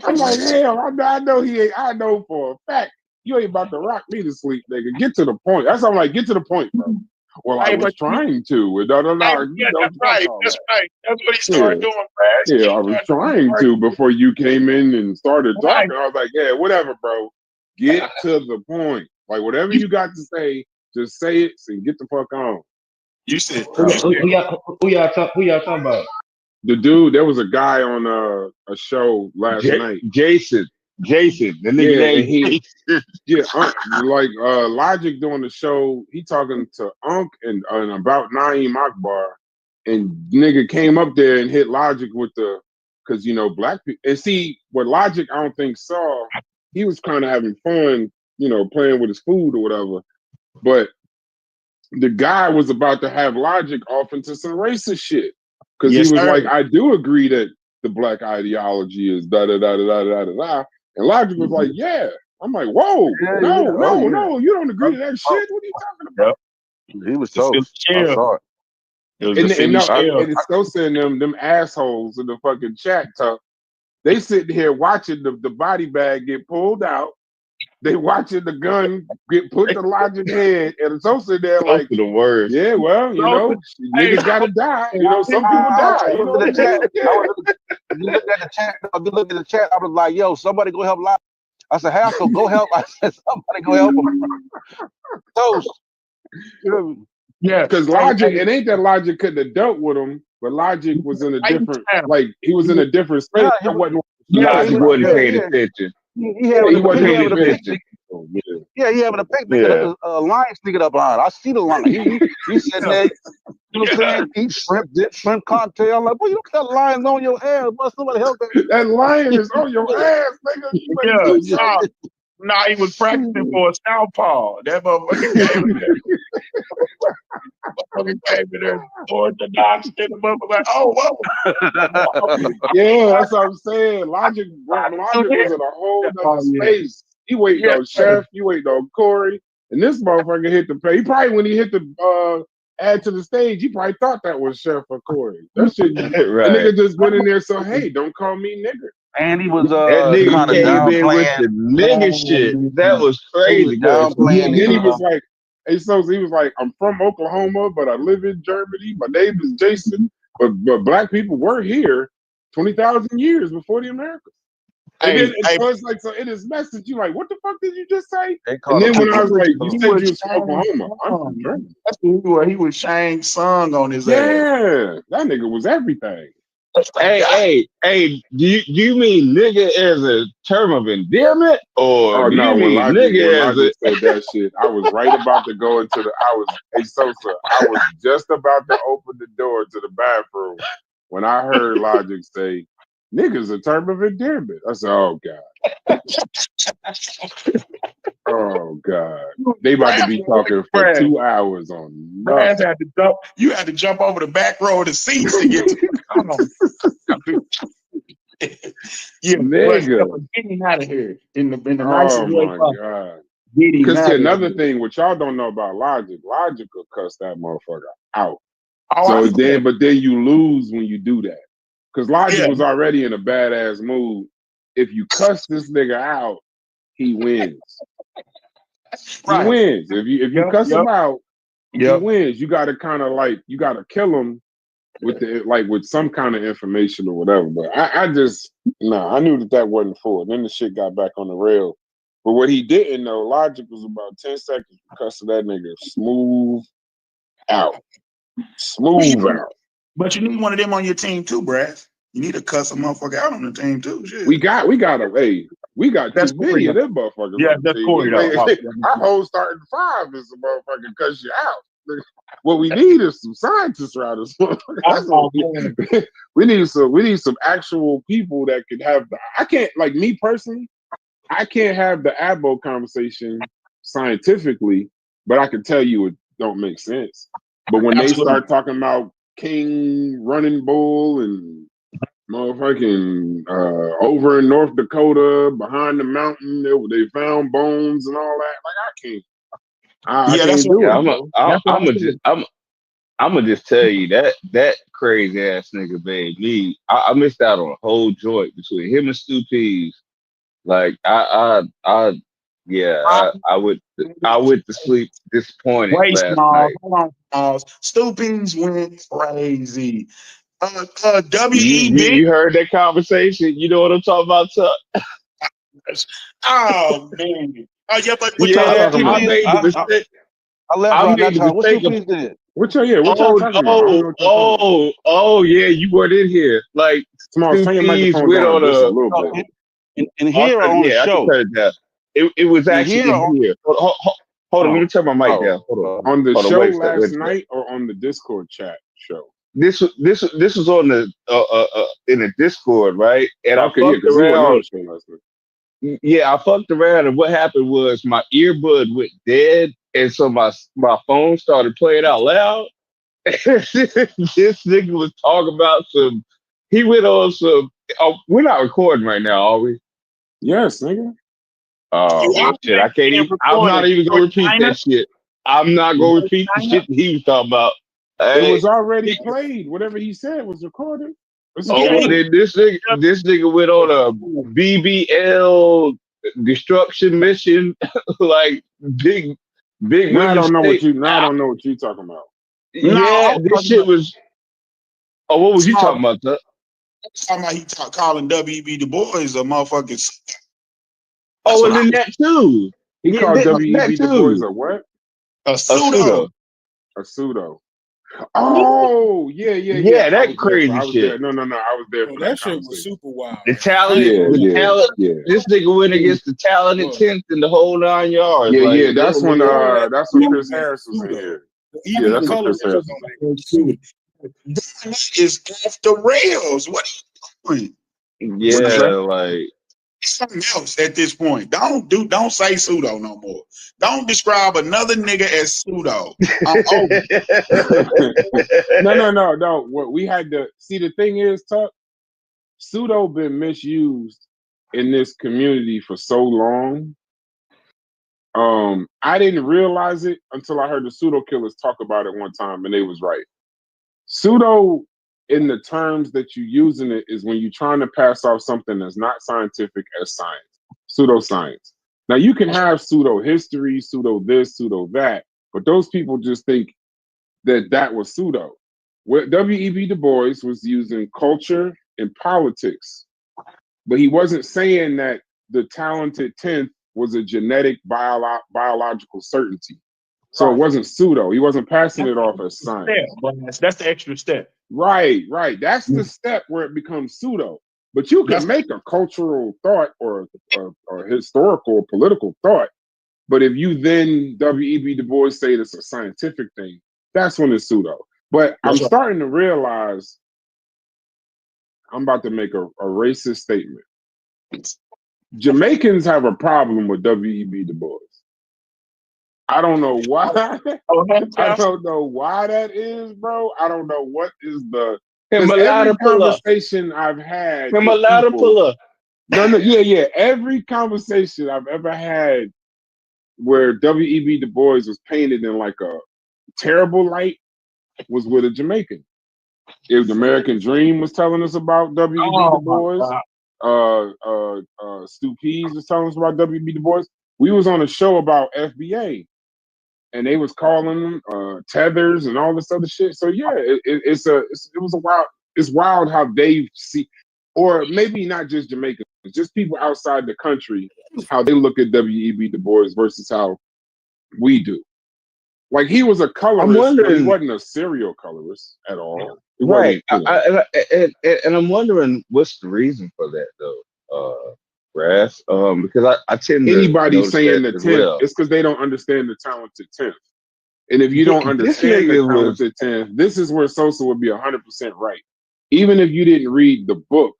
I'm like, hell, I know he ain't, I know for a fact you ain't about to rock me to sleep, nigga. Get to the point. That's what I'm like, get to the point, bro. Well, I Hey, was but trying to. No, yeah, that's fuck right. all That's that. right. That's what he Yeah. started doing, Brad. Yeah, He I was started trying to before you came in and started Right. talking. I was like, yeah, whatever, bro. Get to the point. Like, whatever you got to say, just say it and get the fuck on. You said, Who y'all talking about? The dude, there was a guy on a show last night. Jason, the nigga Yeah, and named he, Jason. Logic doing the show. He talking to Unc and about Naeem Akbar, and nigga came up there and hit Logic with the, because you know black people. And see what Logic I don't think saw. He was kind of having fun, you know, playing with his food or whatever. But the guy was about to have Logic off into some racist shit because Yes, he was sir. like, I do agree that the black ideology is da da da da da da da da. And Logic was like, yeah. I'm like, whoa, no, you don't agree to that shit. What are you talking about? He was The Philly toast. I Shell. saw it. It was the And Philly no, Shell. and it's still saying them assholes in the fucking chat talk. They sitting here watching the body bag get pulled out. They watching the gun get put to Logic head, and it's also there Those like, are the worst. yeah, well, you know, niggas gotta die. You know, some people die. You know what I'm saying? Yeah. You look at the chat. If you look at the chat, I was like, "Yo, somebody go help Logic." I said, "Haskell, go help." I said, "Somebody go help him." Toast. Yeah, Because Logic, it ain't that Logic couldn't have dealt with him, but Logic was in a different, like he was in a different space. Yeah, I wasn't. Logic wasn't yeah, paying yeah. attention. He having He wasn't he paying having a attention. picnic. Yeah, he having a picnic. Yeah. A lion sneaking up behind. I see the lion. He's sitting there. You know what I'm saying? Eat shrimp, dip shrimp cocktail. I'm like, boy, you got lions on your ass. But somebody help that. That lion is on your ass, nigga. You better Yeah, do something. nah, he was practicing for a southpaw. That motherfucker came in there. Motherfucker came in there, orthodox, and the motherfucker like, oh, whoa. Yeah, that's what I'm saying. Logic was in a whole other space. He waiting on Chef, you waiting on Corey, and this motherfucker hit the play. He probably, when he hit the add to the stage, he probably thought that was Chef or Corey. That shit, Right. the nigga just went in there, so hey, don't call me nigger. And he was That nigga kind of came in with downplaying. the nigga shit. That was He was crazy. downplaying. And then he was like, hey, so he was like, I'm from Oklahoma, but I live in Germany. My name is Jason, but black people were here 20,000 years before the Americas. And then so it's like, so in his message, you like, what the fuck did you just say? And then when I was like, you said you was from Oklahoma. I'm from Germany. That's where he was Shang Tsung on his ass. Yeah, that nigga was everything. Hey, do you mean nigga as a term of endearment, or do you mean nigga as a? Said that shit, I was right about to go into the. Hey Sosa, I was just about to open the door to the bathroom when I heard Logic say, niggas a term of endearment. I said, oh God. Oh God. They about to be talking for 2 hours on Brad nothing. had to jump. You had to jump over the back row of the seats to get to yeah, Nigga. but get him out of here in the nicest Oh way my possible. God. Get him Because out see, of another here. thing, what y'all don't know about Logic will cuss that motherfucker out. Oh, So I know that. but then you lose when you do that. Because Logic Yeah. was already in a badass mood. If you cuss this nigga out, he wins. He Right. wins. If you cuss him out, he Yep. wins. You gotta kind of like, you gotta kill him with some kind of information or whatever. But I knew that wasn't for it. Then the shit got back on the rail. But what he didn't know, Logic was about 10 seconds cussing that nigga smooth out. Smooth out. But you need one of them on your team too, Brad. You need to cuss a motherfucker out on the team too. Shit. We got That's too many Corey, of them motherfuckers yeah, on the that's team. Corey, though. Our whole starting five is a motherfucking cuss you out. What we need is some scientists around us. That's what we need. We need some actual people that can have I can't, like me personally, I can't have the ABO conversation scientifically, but I can tell you it don't make sense. But when they start talking about King running bull and motherfucking over in North Dakota behind the mountain, they found bones and all that, like I can't. I can't do it. I'm gonna just tell you that crazy ass nigga made me. I missed out on a whole joint between him and Stu Pease. Like I went to sleep disappointed Wait, last Smalls. night. Hold on, Smalls. Stupings went crazy. WEB. You heard that conversation? You know what I'm talking about, Tuck? Oh man. Oh yeah, but Yeah, I made the mistake. I left I around made that the time. What mistake you of. please did? What y'all talking about? I don't know what y'all talking about. Oh, yeah, you weren't in here. Like, Smalls, turn your Pease microphone went down on just a a. little bit. In here or on the Yeah, I can show? turn it down. It was In actually here in or here. Hold on, let me turn my mic down. Hold on. On the Hold on, show wait a second. last night or on the Discord chat show? This was on the in the Discord, right? And Okay, I yeah, fucked because he wasn't on around. the show last night. Yeah, I fucked around, and what happened was my earbud went dead, and so my phone started playing out loud. This nigga was talking about some. He went on some. Oh, we're not recording right now, are we? Yes, nigga. Oh well, shit. I can't even. I'm not even gonna repeat that shit. I'm not gonna repeat the shit that he was talking about. It was already played. Whatever he said was recorded. Well, then this nigga went on a BBL destruction mission, like big Now I don't know what mistake. you. Now I don't know what you talking about. Yeah, this shit was. Oh, what was you talking about, Tuck? Talking about he calling WB Du Bois a motherfucking. Oh, and then that too. He called W.E.B. Du Bois too. a what? A pseudo. A pseudo. Oh, yeah. Yeah, that crazy I was shit. there. No, I was there for that shit was super wild. The talent, talent. Yeah. This nigga went against the talented 10th in the whole 9 yards. Yeah, like, That's when Chris Harris was in here. Yeah, that's when Chris Harris was in here. That is off the rails. What are you doing? Yeah, like something else at this point. Don't say pseudo no more. Don't describe another nigga as pseudo. I'm over. No. What we had to see, the thing is, Tuck, pseudo been misused in this community for so long. I didn't realize it until I heard the pseudo killers talk about it one time, and they was right. Pseudo, in the terms that you're using it, is when you're trying to pass off something that's not scientific as science. Pseudoscience. Now you can have pseudo history, pseudo this, pseudo that, but those people just think that was pseudo. Where W.E.B. Du Bois was using culture and politics, but he wasn't saying that the talented 10th was a genetic biological certainty. So it wasn't pseudo. He wasn't passing it off as science. That's the extra step. Right. That's the step where it becomes pseudo. But you can make a cultural thought or historical or political thought. But if you then W.E.B. Du Bois say it's a scientific thing, that's when it's pseudo. But I'm starting to realize I'm about to make a racist statement. Jamaicans have a problem with W.E.B. Du Bois. I don't know why. I don't know why that is, bro. I don't know what is the. Because every conversation I've had with people, yeah. Every conversation I've ever had where W.E.B. Du Bois was painted in like a terrible light was with a Jamaican. If the American Dream was telling us about W.E.B. Du Bois, Stu Pease was telling us about W.E.B. Du Bois. We was on a show about FBA, and they was calling them tethers and all this other shit. So yeah, it was a wild. It's wild how they see, or maybe not just Jamaicans, just people outside the country, how they look at W.E.B. Du Bois versus how we do. Like he was a colorist, but he wasn't a serial colorist at all. Right. And I'm wondering what's the reason for that though, Brass. Because I tend to anybody saying the 10th, well. it's because they don't understand the talented 10th. And if you don't understand the talented 10th, this is where Sosa would be 100% right. Even if you didn't read the book,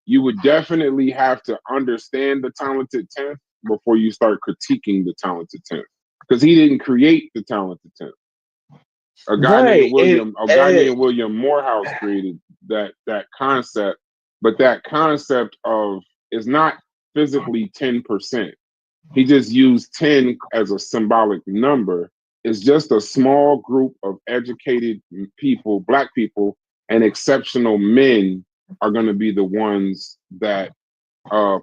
you would definitely have to understand the talented 10th before you start critiquing the talented 10th. Because he didn't create the talented 10th. A guy named William Morehouse created that concept, but that concept of is not physically 10%. He just used 10 as a symbolic number. It's just a small group of educated people, black people, and exceptional men are going to be the ones that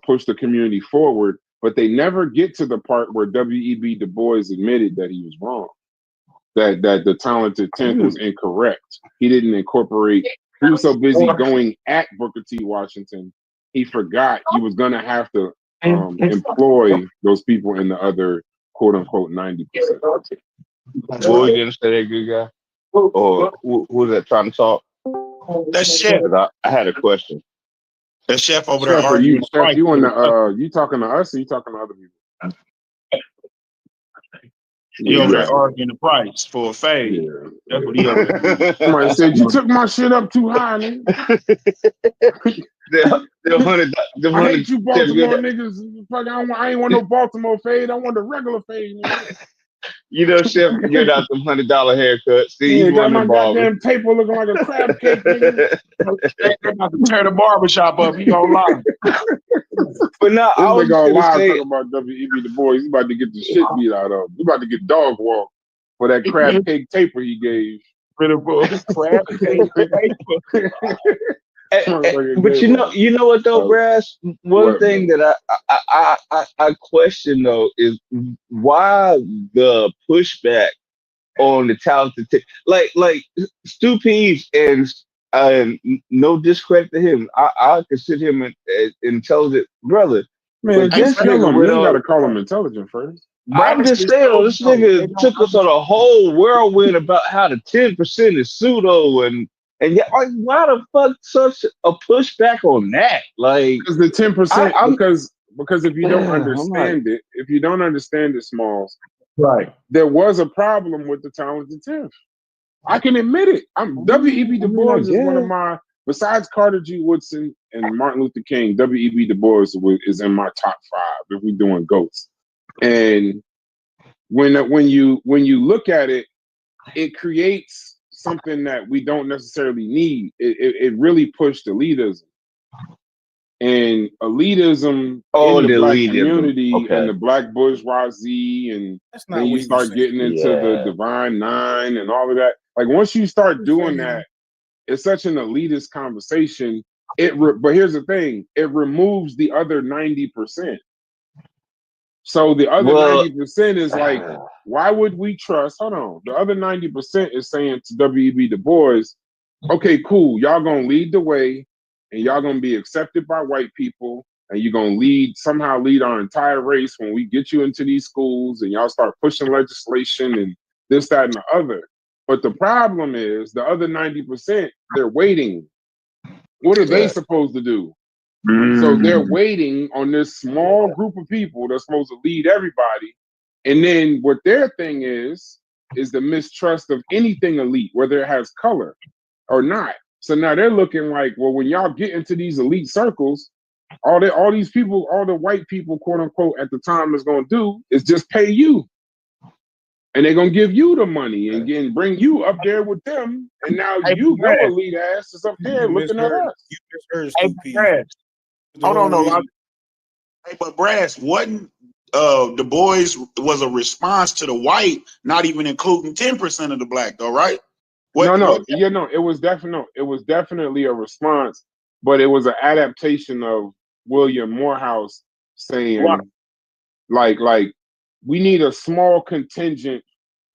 push the community forward. But they never get to the part where W.E.B. Du Bois admitted that he was wrong. That the talented 10th was incorrect. He didn't incorporate. He was so busy going at Booker T. Washington, he forgot he was gonna have to employ those people in the other quote unquote 90%. Boy, you understand that good guy? Or who was that trying to talk? That's Chef. I had a question. That Chef over Chef, there arguing. You talking to us or you talking to other people? He over there arguing the price for a fade. Yeah. That's what he over there. Somebody said you took my shit up too high, nigga. I hate you Baltimore niggas. I ain't want no Baltimore fade. I want a regular fade. Nigga. You know, Chef, get out the $100 haircut. See, yeah, got my goddamn taper looking like a crab cake, nigga. They about to tear the barbershop up. You gonna lie? But now I was gonna lie talking about W.E.B. Du Bois. He's about to get the shit beat out of him. He's about to get dog walk for that crab cake taper he gave. Crab cake taper. But you know what though, Brass? One thing that I question though is why the pushback on the talented like Stu Pease, and no discredit to him, I consider him an intelligent brother. Man, just kill him. You gotta call him intelligent first. I'm just saying, this nigga took us on a whole whirlwind about how the 10% is pseudo and yeah, like, why the fuck such a pushback on that? Like, because the 10%, because if you don't understand if you don't understand it, Smalls, right? There was a problem with the talented 10th. I can admit it. W.E.B. Du Bois is one of my, besides Carter G. Woodson and Martin Luther King, W.E.B. Du Bois is in my top 5 if we're doing GOATs. And when you look at it, it creates something that we don't necessarily need. It really pushed elitism. And elitism in the black community and the black bourgeoisie, and then you start getting into the Divine Nine and all of that. Like once you start doing that, it's such an elitist conversation. But here's the thing: it removes the other 90%. So the other 90% is like, why would we trust? Hold on, the other 90% is saying to W.E.B. Du Bois, "Okay, cool, y'all gonna lead the way." And y'all gonna be accepted by white people, and you're gonna somehow lead our entire race when we get you into these schools and y'all start pushing legislation and this, that, and the other. But the problem is the other 90%, they're waiting. What are they supposed to do? So they're waiting on this small group of people that's supposed to lead everybody. And then what their thing is the mistrust of anything elite, whether it has color or not. So now they're looking like, well, when y'all get into these elite circles, all these people, all the white people, quote unquote, at the time is gonna do is just pay you. And they're gonna give you the money and again bring you up there with them. And now Hey, your Brad, elite ass is up there You looking at misheard. us. You misheard hey, Stu P. Brad, The hold whole on, no, reason. hey, but Brass wasn't the boys was a response to the white, not even including 10% of the black, though, right? No, it was definitely a response, but it was an adaptation of William Morehouse Right. saying, like we need a small contingent,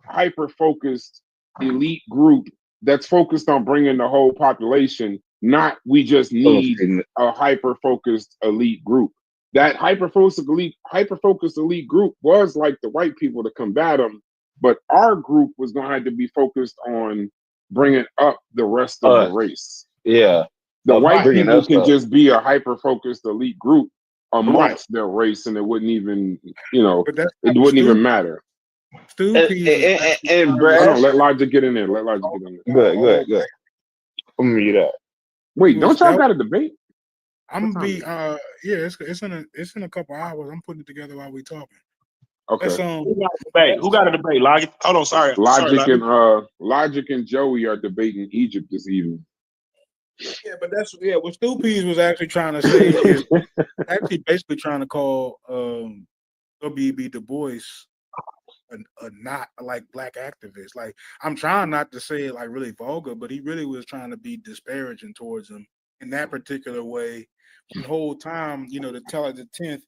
hyper focused elite group that's focused on bringing the whole population. Not we just need a hyper focused elite group. That hyper focused elite group was like the white people to combat them, but our group was going to have to be focused on bringing up the rest of the race. Yeah. The white Bringing people us can up. just be a hyper focused elite group amongst Right. their race, and it wouldn't even, it But wouldn't even matter. Stu P was And Hold Brad, on, let Logic get in there. Let Logic get in there. good. I'm gonna mute up. Wait, don't y'all got a debate? I'm gonna be yeah, it's in a couple hours. I'm putting it together while we talking. Okay. Who got a debate? Who got a debate? Logic. Hold on, sorry. Logic and Joey are debating Egypt this evening. Yeah, but what Stu P was actually trying to say is actually basically trying to call W.E.B. Du Bois a not like black activist. Like I'm trying not to say it like really vulgar, but he really was trying to be disparaging towards him in that particular way. The whole time, the tell of the 10th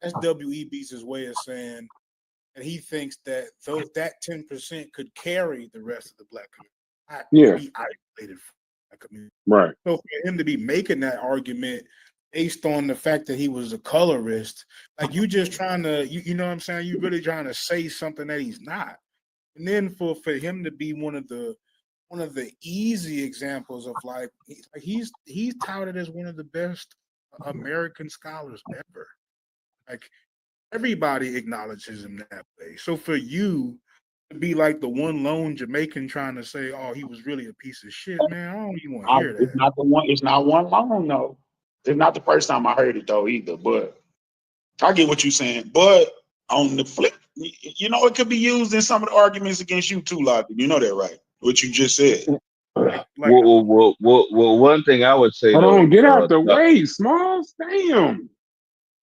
that's WEB's way of saying, and he thinks that that 10% could carry the rest of the black community, not be isolated from the community. Right. So for him to be making that argument based on the fact that he was a colorist, like you just trying to, you know what I'm saying? You really trying to say something that he's not. And then for him to be one of the easy examples of like he's touted as one of the best American scholars ever. Like everybody acknowledges him that way. So for you to be like the one lone Jamaican trying to say, "Oh, he was really a piece of shit," man, I don't even want to hear that. It's not the one. It's not one long though. It's not the first time I heard it though either. But I get what you're saying. But on the flip, it could be used in some of the arguments against you too, Logic. You know that, right? What you just said. Well, one thing I would say Hold though. on, get out the way, Smalls. Damn.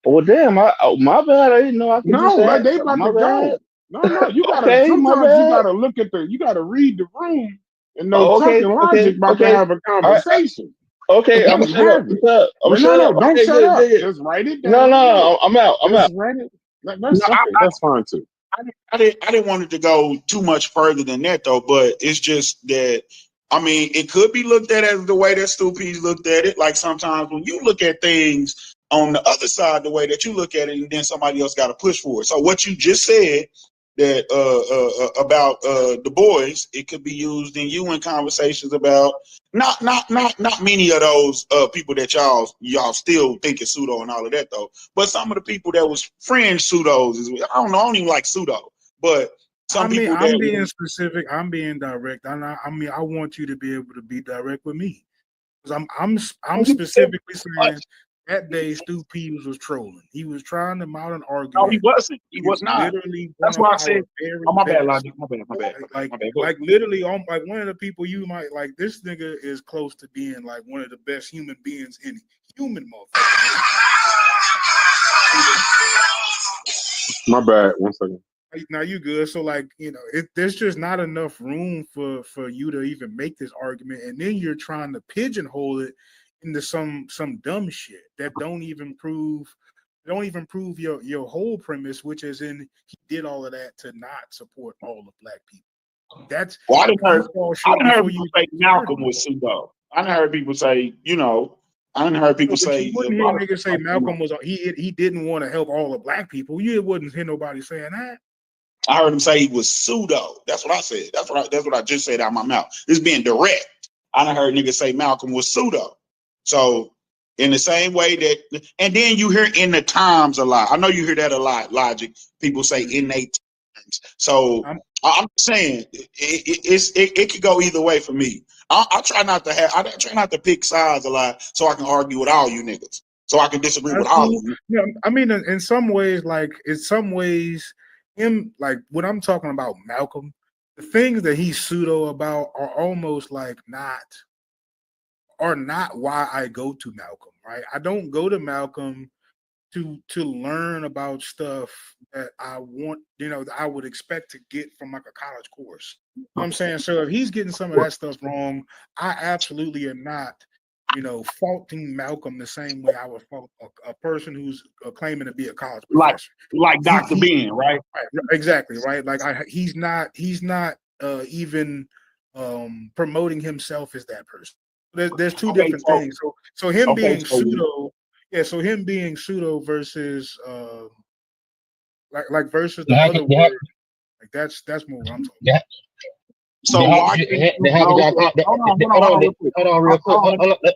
Well, damn, my bad. I didn't know I could just like ask. they about My to bad. go. No, you gotta. Okay, my sometimes you bad. gotta look at you gotta read the room and know talking Logic about to have a conversation. Okay, I'm shut up. Don't shut up. Good. Just write it down. No, I'm out. Just write it. That's fine too. I didn't want it to go too much further than that though, but it's just that it could be looked at as the way that Stu P's looked at it. Like sometimes when you look at things on the other side, the way that you look at it, and then somebody else got to push for it. So what you just said that about the boys, it could be used in in conversations about not many of those people that y'all still think is pseudo and all of that though, but some of the people that was fringe pseudos I don't even like pseudo, but some people that I'm being specific, I'm being direct. I want you to be able to be direct with me because I'm specifically saying that day Stu P was trolling. He was trying to mount an argument. No, he wasn't. He was not. Literally, that's why I said. Oh, my bad, Logic. My bad. Like literally, like one of the people you might like. This nigga is close to being like one of the best human beings in human motherfucker. My bad. 1 second. Now you good. So like, there's just not enough room for you to even make this argument, and then you're trying to pigeonhole it into some dumb shit that don't even prove your whole premise, which is he did all of that to not support all the black people. That's I didn't heard people say Malcolm was pseudo. I didn't heard people say, I didn't heard people say. You wouldn't hear niggas say Malcolm was he didn't want to help all the black people. You wouldn't hear nobody saying that. I heard him say he was pseudo. That's what I said. That's what I just said out of my mouth. It's being direct. I done heard niggas say Malcolm was pseudo. So in the same way that, and then you hear in the times a lot. I know you hear that a lot. Logic. People say in they times. So I'm saying it could go either way for me. I try not to have. I try not to pick sides a lot, so I can argue with all you niggas. So I can disagree with That's all of cool. you. Yeah, I mean, in some ways, him, like when I'm talking about Malcolm, the things that he's pseudo about are almost like not why I go to Malcolm, right? I don't go to Malcolm to learn about stuff that I want, that I would expect to get from like a college course. You know what I'm saying? So if he's getting some of that stuff wrong, I absolutely am not, faulting Malcolm the same way I would fault a person who's claiming to be a college professor. Like Dr. Ben, right? Right, exactly, right. Like he's not even promoting himself as that person. There's two different things. So him being pseudo, so him being pseudo versus versus the other word, like that's more what I'm talking about. So why hold on real quick.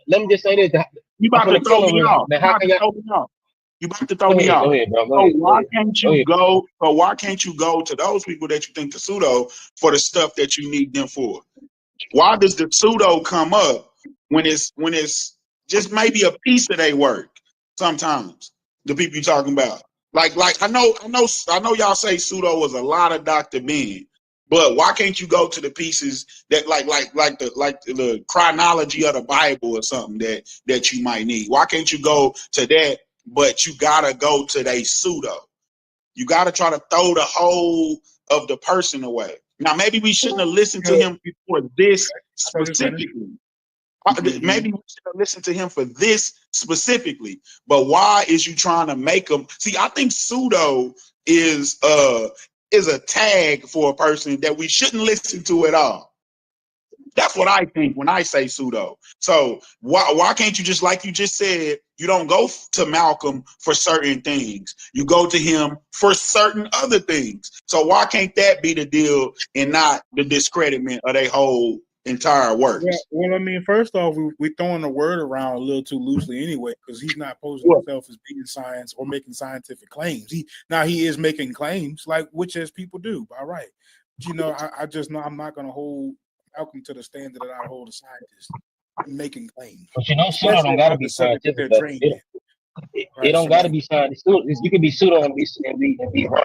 Let me just say this. You about to throw me off. You about to throw me off. Go ahead, bro. So why can't you go? So why can't you go to those people that you think the pseudo for the stuff that you need them for? Why does the pseudo come up when it's just maybe a piece of their work? Sometimes the people you're talking about, like I know y'all say pseudo was a lot of Dr. Ben, but why can't you go to the pieces that like the chronology of the Bible or something that you might need? Why can't you go to that? But you gotta go to they pseudo. You gotta try to throw the whole of the person away. Now, maybe we shouldn't have listened to him before this specifically. Maybe we should have listened to him for this specifically. But why is you trying to make him? See, I think pseudo is a tag for a person that we shouldn't listen to at all. That's what I think when I say pseudo. So why can't you just, like you just said, you don't go to Malcolm for certain things. You go to him for certain other things. So why can't that be the deal and not the discreditment of their whole entire works? Well, I mean, first off, we throwing the word around a little too loosely anyway, because he's not posing himself as being science or making scientific claims. He is making claims, like which as people do, by right. I just know I'm not going to hold Malcolm to the standard that I hold a scientist making claims. But pseudo don't gotta be scientific. It don't gotta be scientific. You can be pseudo and be wrong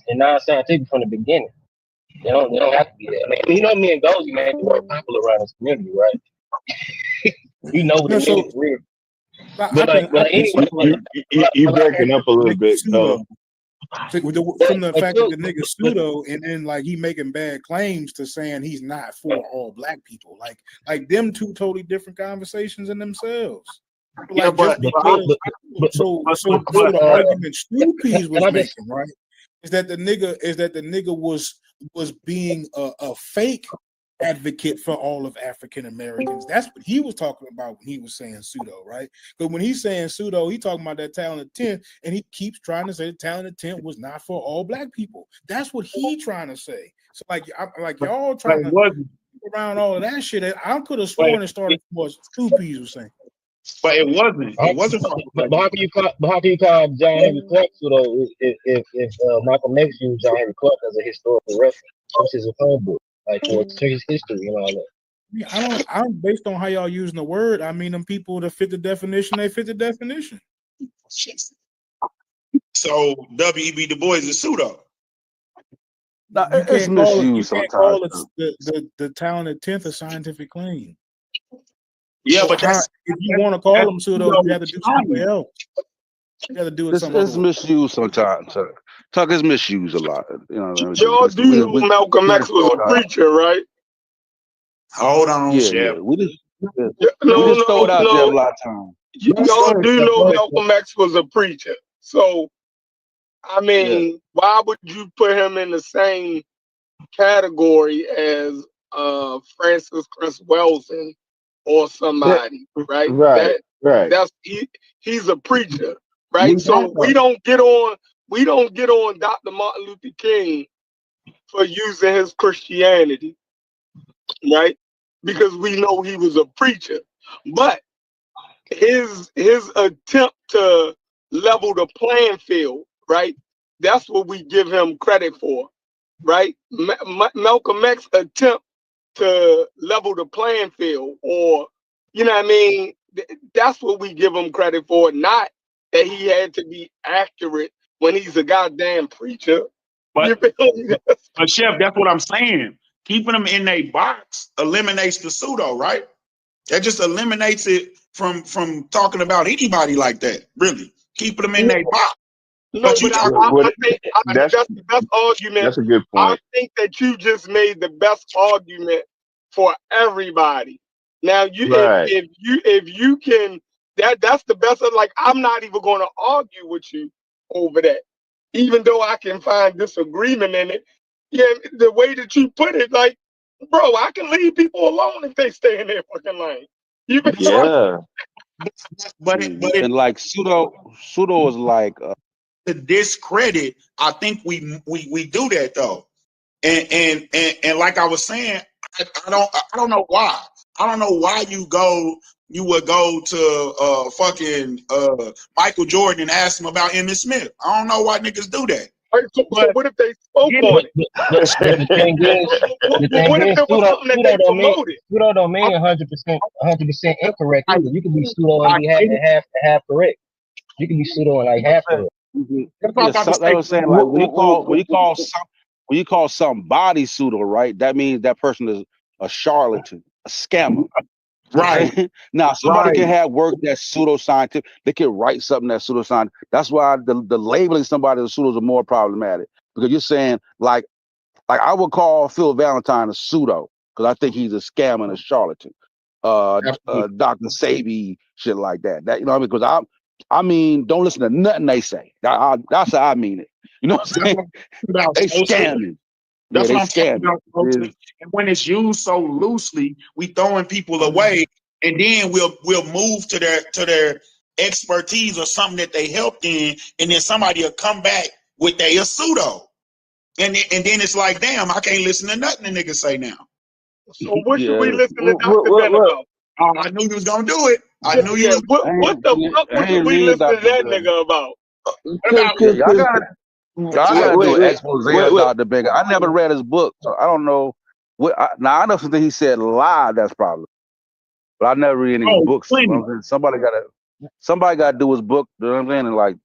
and non-scientific from the beginning. They don't have to be that. I mean, me and Gozy, man, we're popular around this community, right? The real. But you breaking up a little bit, though. From the fact that the nigga pseudo and then like he making bad claims to saying he's not for all black people, like them two totally different conversations in themselves. Like the argument Stu Peas was making, right, is that the nigga was being a fake advocate for all of African Americans. That's what he was talking about when he was saying pseudo, right? But when he's saying pseudo, he talking about that talented 10, and he keeps trying to say the talented 10 was not for all black people. That's what he trying to say. So like y'all trying to around all of that shit. I could have sworn it started what Stu Peas was saying. But it wasn't. It wasn't. But how can you call John Henry Clark pseudo if Malcolm X used John Henry Clark as a historical reference? This is a phone book, like for Turkish history and all that. Yeah, I don't. Based on how y'all using the word, I mean, them people that fit the definition, they fit the definition. So W.E.B. Du Bois is pseudo. No, it's misused sometimes. Call it the talented 10th a scientific claim. Yeah, but if you want to call them pseudo, you have to do something else. You got to do it. It's misused sometimes. Tuck is misused a lot. Y'all do know Malcolm X was a preacher, right? Hold on, Chef. Yeah. We just throw it out there a lot of times. Y'all do know Malcolm X was a preacher. So, I mean, why would you put him in the same category as Francis Chris Wilson or somebody, right? Right. That's he's a preacher, right? So we don't get on Dr. Martin Luther King for using his Christianity, right? Because we know he was a preacher. But his attempt to level the playing field, right? That's what we give him credit for, right? Malcolm X attempt to level the playing field, or you know what I mean. That's what we give him credit for, not that he had to be accurate when he's a goddamn preacher. You But feel me? but Chef, that's what I'm saying. Keeping them in a box eliminates the pseudo, right? That just eliminates it from talking about anybody like that. Really, keeping them in a box. No, But you but talk. I think That's that's the best argument. that's a good I point. think that you just made the best argument for everybody. Now, Right. if you can, that's the best. Like, I'm not even going to argue with you over that, even though I can find disagreement in it. Yeah, the way that you put it, like, bro, I can leave people alone if they stay in their fucking lane. You feel me? Yeah. But And like pseudo is like to discredit, I think we do that though. And like I was saying, I don't know why. I don't know why you would go to fucking Michael Jordan and ask him about Emmitt Smith. I don't know why niggas do that. So what if they spoke on it? But the thing is, What if it was something that they promoted? pseudo don't mean 100% incorrect either. You can be pseudo and be half correct. You can be pseudo and like half correct. that's what I'm saying. Like when you call somebody pseudo, right? That means that person is a charlatan, a scammer. Right. Okay? Now somebody can have work that's pseudoscientific. They can write something that's pseudoscientific. That's why the labeling somebody as pseudo is more problematic, because you're saying like I would call Phil Valentine a pseudo because I think he's a scammer and a charlatan. Dr. Sabi, shit like that. That, you know what I mean? Because I mean, don't listen to nothing they say. That's how I mean it. You know what I'm saying? They scamming. That's Yeah, what they I'm talking about. scamming. And when it's used so loosely, we throwing people away, and then we'll move to their expertise or something that they helped in, and then somebody will come back with a pseudo, and then it's like, damn, I can't listen to nothing the niggas say now. So what should we listen to Dr. Ben about? I knew you was gonna do it. I knew you. What the fuck should we listen to that nigga about? Y'all gotta do an expose of Dr. Baker. I never read his book, so I don't know. Now I know something he said live. That's probably, but I never read any books. You know what I'm saying? Somebody gotta do his book. You know what I'm saying? And like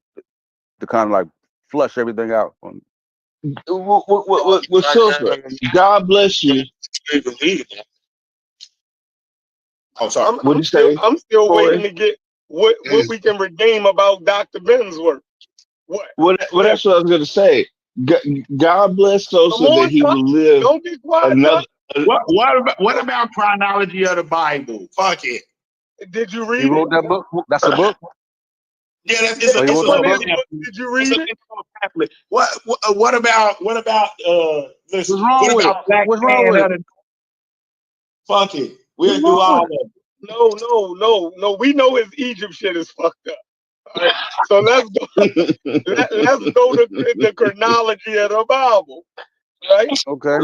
to kind of like flush everything out. Well, Silver, God bless you. Oh, sorry. I'm still waiting to get what we can redeem about Dr. Ben's work. What? That's what I was gonna say. God bless Sosa that he will live Don't be quiet. another. What about chronology of the Bible? Fuck it. Did you read He wrote that book? That's a book? Yeah, it's a book. Did you read it? Pamphlet. What about listen, what's wrong with it? What's wrong with it? Fuck it. We'll do all of it. No. We know his Egypt shit is fucked up. All right. So let's go. Let's go to the chronology of the Bible. Right? Okay.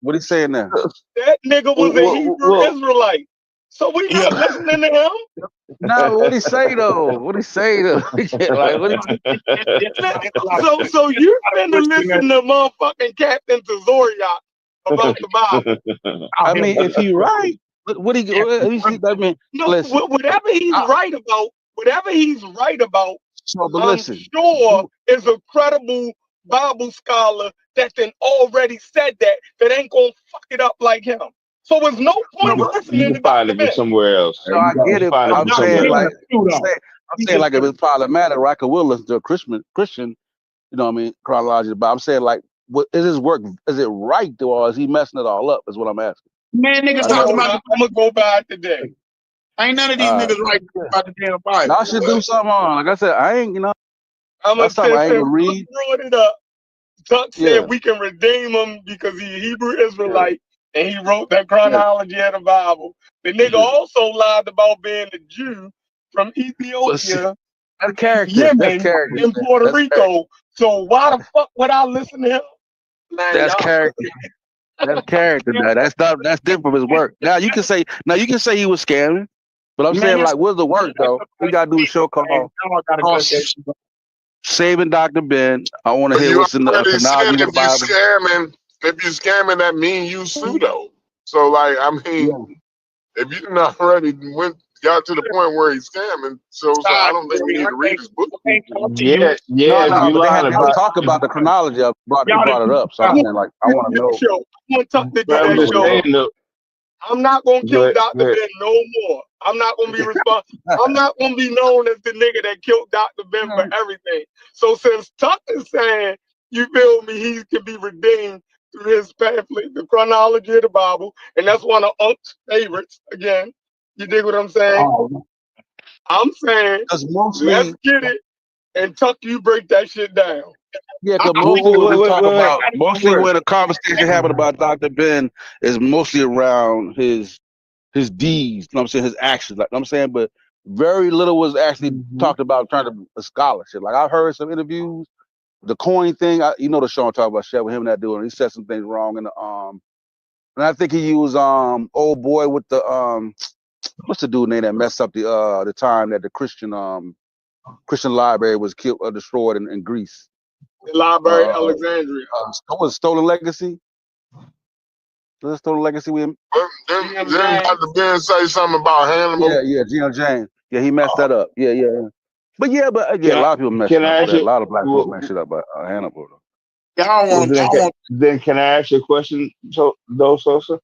What he saying now? That nigga was a Hebrew Israelite. So we not listening to him? No, what he say though? What he say though? Like, so you finna listen to motherfucking Captain Tazoriak about the Bible. I mean, if he right, what he I mean, no, listen, whatever he's right about, I'm sure is a credible Bible scholar that then already said that ain't gonna fuck it up like him. So there's no point listening to find it somewhere else. No, I get it. I'm saying like if it's problematic, right? Cause we'll listen to a Christian, you know what I mean, chronology. But I'm saying like, what is his work? Is it right though, or is he messing it all up? Is what I'm asking. Man, niggas talking about. I'm gonna go by today. Ain't none of these niggas right about the damn Bible. I should do something on. Like I said, I ain't. You know, I'm gonna something I ain't gonna read. Brought it up. Tuck said we can redeem him because he's a Hebrew Israelite and he wrote that chronology of the Bible. The nigga also lied about being a Jew from Ethiopia, that character, Yemen, in Puerto Rico. So why the fuck would I listen to him? Man, that's character. That's character. Now that's different from his work. Now you can say he was scamming, but I'm saying like, what's the work though? We gotta do a show called Saving Dr. Ben. I want to hear what's in the chronology of the Bible. If you scamming, that means you pseudo. So like, I mean, Yeah. if you not already got to the point where he's scamming, so I don't think we need to read his book. Yeah, No, if no, you but lying they had to about, talk about the chronology. He Y'all brought it up, so I'm saying like I want to know. show. I want Tuck to but do I'm that just show. saying though. I'm not gonna kill Good, Dr. good. Ben no more. I'm not gonna be responsible. I'm not gonna be known as the nigga that killed Dr. Ben for everything. So since Tuck is saying, you feel me, he can be redeemed through his pamphlet, the chronology of the Bible, and that's one of Unc's favorites. Again, you dig what I'm saying? Oh, I'm saying, because let's mostly, get it, and Tuck, you break that shit down. yeah, because Wait, mostly when we wait, talk wait, wait. about, mostly when a conversation happened about Dr. Ben is mostly around his deeds. You know what I'm saying, his actions. Like you know what I'm saying, but very little was actually talked about trying to a scholarship. Like I've heard some interviews, the coin thing. You know the show I'm talking about, Chef, with him and that dude, and he said some things wrong in the and I think he used old boy with the what's the dude name that messed up the time that the Christian library was killed destroyed in Greece. The Library of Alexandria. Was Stolen Legacy? Was it Stolen Legacy with him? Then Dr. Ben say something about Hannibal. Yeah, Gino James. Yeah, he messed that up. Yeah. But a lot of people mess it Can I up. ask A you? lot of black people mess it up, but Hannibal. Y'all Well, want, y'all want. then can I ask you a question, Sosa?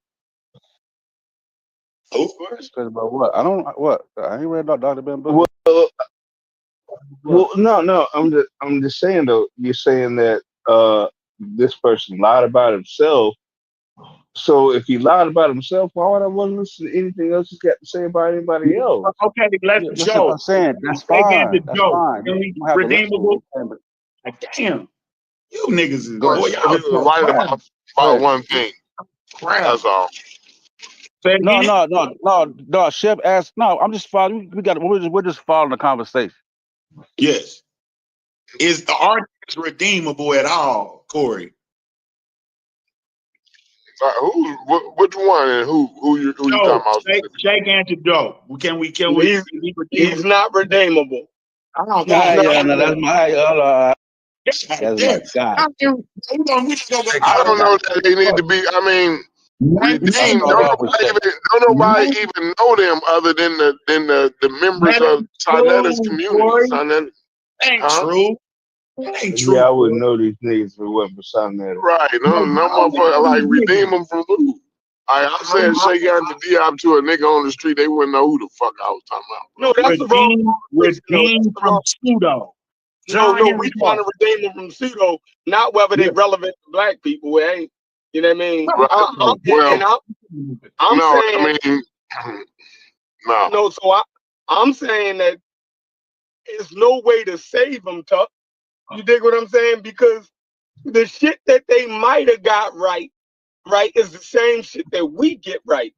Question about what? I don't what? I ain't read about Dr. Ben book. Well, no. I'm just saying though. You're saying that this person lied about himself. So if he lied about himself, why would I want to listen to anything else he's got to say about anybody else? Okay, let's That's what I'm saying. That's fine. That's fine. Can You we don't have to redeemable? listen. Like, damn, you niggas is Go boy, ahead. y'all He was right about one thing. That's all. Say it again? No. Chef asked. No, I'm just following. We're just following the conversation. Yes. Is the argument redeemable at all, Corey? Which one and who you talking about? Shake answer Joe. Can we He's not redeemable. Oh, That's my that's my guy. I don't know that they need to be. I mean, redeemed. Don't nobody even know them other than the members of Sinetta's community. Ain't true. That ain't true. Yeah, I wouldn't know these niggas if it wasn't for something that. Right. No motherfucker like redeem them from who? I said shake out the Diab to a nigga on the street, they wouldn't know who the fuck I was talking about. No, that's the wrong. Redeem from pseudo. No, we trying to redeem them from pseudo, not whether they relevant to black people. It ain't. You know what I mean? I'm saying. No. So I'm saying that there's no way to save them, Tuck. You dig what I'm saying? Because the shit that they might have got right, is the same shit that we get right.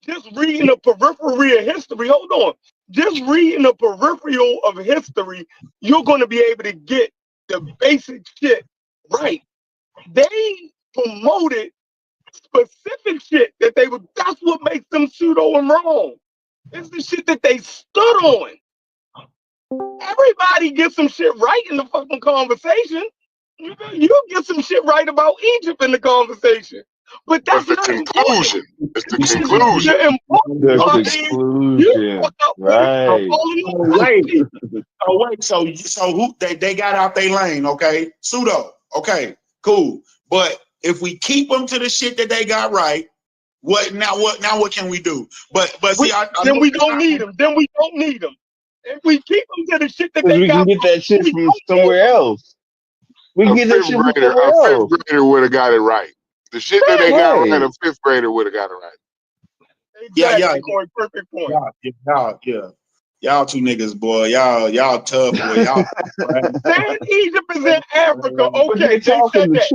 Just reading the periphery of history. Hold on. Just reading the peripheral of history, you're going to be able to get the basic shit right. They promoted specific shit that they would. That's what makes them pseudo and wrong. It's the shit that they stood on. Everybody gets some shit right in the fucking conversation. You get some shit right about Egypt in the conversation. But that's the conclusion. It's the conclusion. The conclusion. Right. Wait. So who they got out their lane, okay? Pseudo. Okay, cool. But if we keep them to the shit that they got right, what can we do? But see, then we don't need them. Then we don't need them. If we keep them to the shit that Because they we got, can get that shit from somewhere else. We can get that shit from somewhere A else. fifth grader would have got it right. The shit that they got right, a fifth grader would have got it right. Exactly, Corey, perfect point. Y'all two niggas, boy. Y'all tough, boy. Y'all. Saying Egypt is in Africa. Okay, they said that.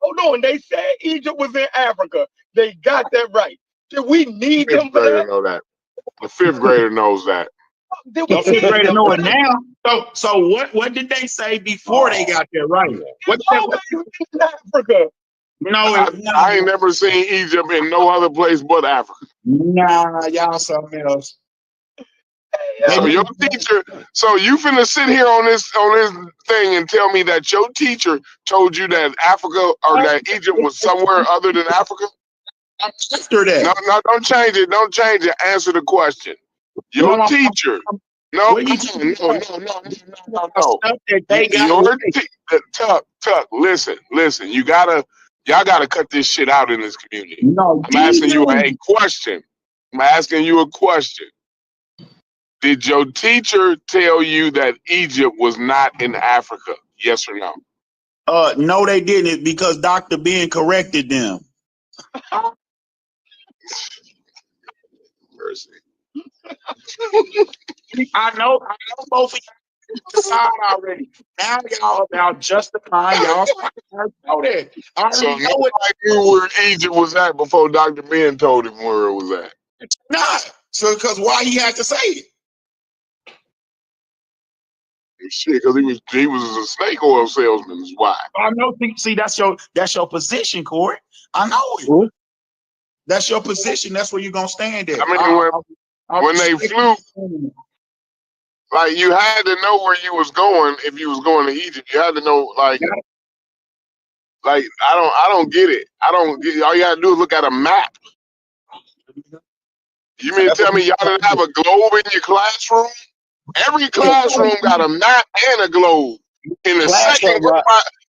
Hold on. They said Egypt was in Africa. They got that right. Did we need them for that? Know that. The fifth grader knows that. The fifth grader know it now. So what did they say before they got there right? What in Africa? No, I ain't never seen Egypt in no other place but Africa. Nah, y'all something else. So your teacher, so you finna sit here on this thing and tell me that your teacher told you that Africa or that Egypt was somewhere other than Africa? After No, that. no, don't change it. Don't change it. Answer the question. Your No, teacher. No, what no, you no, talking no, about? no, no, no. Stuff that they got Your right. Tuck. Listen. Y'all gotta cut this shit out in this community. No, I'm asking you a DJ. question. I'm asking you a question. Did your teacher tell you that Egypt was not in Africa? Yes or no? No, they didn't because Dr. Ben corrected them. Mercy. I know both of y'all decide already. Now y'all about justifying y'all. I know that. I So already know it. nobody knew where Egypt was at before Dr. Ben told him where it was at. Not. So, because why he had to say it? Shit, because he was a snake oil salesman. Is why. I know. See, that's your position, Corey. I know it. What? That's your position. That's where you're gonna stand at. I mean, when they respect flew, you. like you had to know where you was going if you was going to Egypt. You had to know, like I don't get it. I don't get. All you had to do is look at a map. You mean to That's tell what me y'all didn't have a globe in your classroom? Every classroom got a map and a globe. In the second, classroom,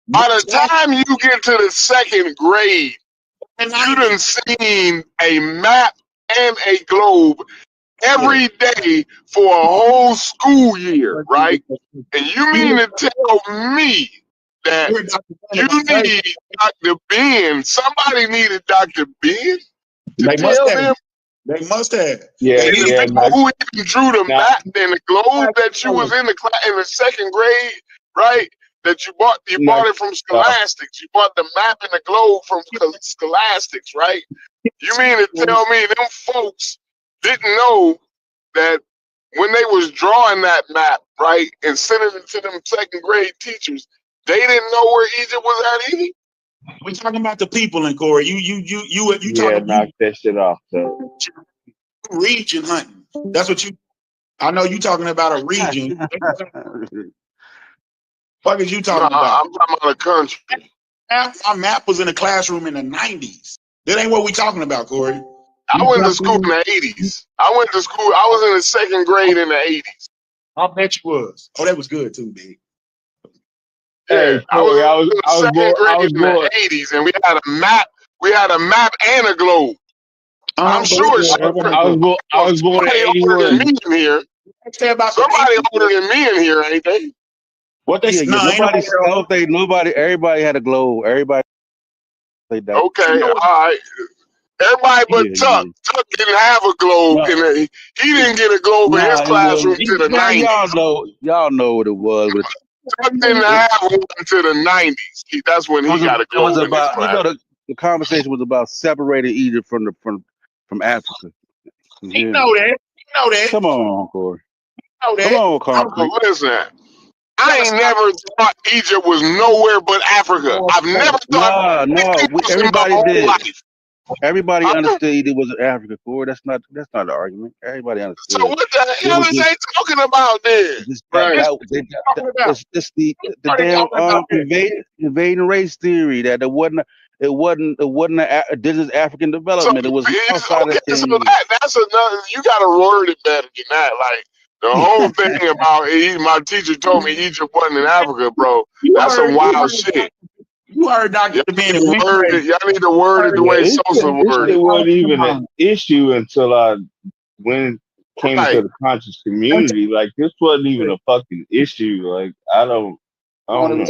by the time you get to the second grade, you done seen a map and a globe every day for a whole school year, right? And you mean to tell me that you need Dr. Ben, somebody needed Dr. Ben to They must tell have. them They must have. Yeah, and yeah. who even drew the Now, map and the globe that you was in the second grade, right? That you bought now, it from Scholastics. You bought the map and the globe from Scholastics, right? You mean to tell me them folks didn't know that when they was drawing that map, right, and sending it to them second grade teachers, they didn't know where Egypt was at either? We talking about the people in Corey. You yeah, talking knock that shit off. So. region hunting. That's what you. I know you talking about a region. What is you talking about? I'm talking about a country. My map was in a classroom in the 90s. That ain't what we talking about, Corey. I went to school in the 80s. I was in the second grade in the 80s. I bet you was. Oh, that was good too, big. Yeah, Hey, Corey, I was in the second grade in the 80s, and we had a map. We had a map and a globe. I'm sure I was born in somebody older than 81. me in here. Somebody older than me in here, ain't they? What they Yeah, everybody had a globe. Everybody played that. Okay, all right. Everybody but Yeah. Tuck. Tuck didn't have a globe he didn't get a globe in his Nah, classroom to the man, 90s. y'all know what it was. Tuck didn't have one to the 90s. That's when he got a It was globe in his about class. the conversation was about separating Egypt from Africa. You know that. You know that. Come on, Corey. You know that. Come on, Concrete. Listen, I ain't never thought Egypt was nowhere but Africa. I've never thought Everybody my whole did. life. Everybody understood Egypt was Africa, Corey. That's not the argument. Everybody understood. So what the It hell was is just they talking about then? it's the damn invading race theory that it wasn't this is African So development. It was outside of so things. that's another. You got to word it better than that. Like the whole thing about my teacher told me Egypt wasn't in Africa, bro. That's some wild shit. You heard Dr. Ben. Y'all need to word it the way Sosa This worded shit it. wasn't even an issue until I came into the conscious community. Like this wasn't even a fucking issue. Like I don't know.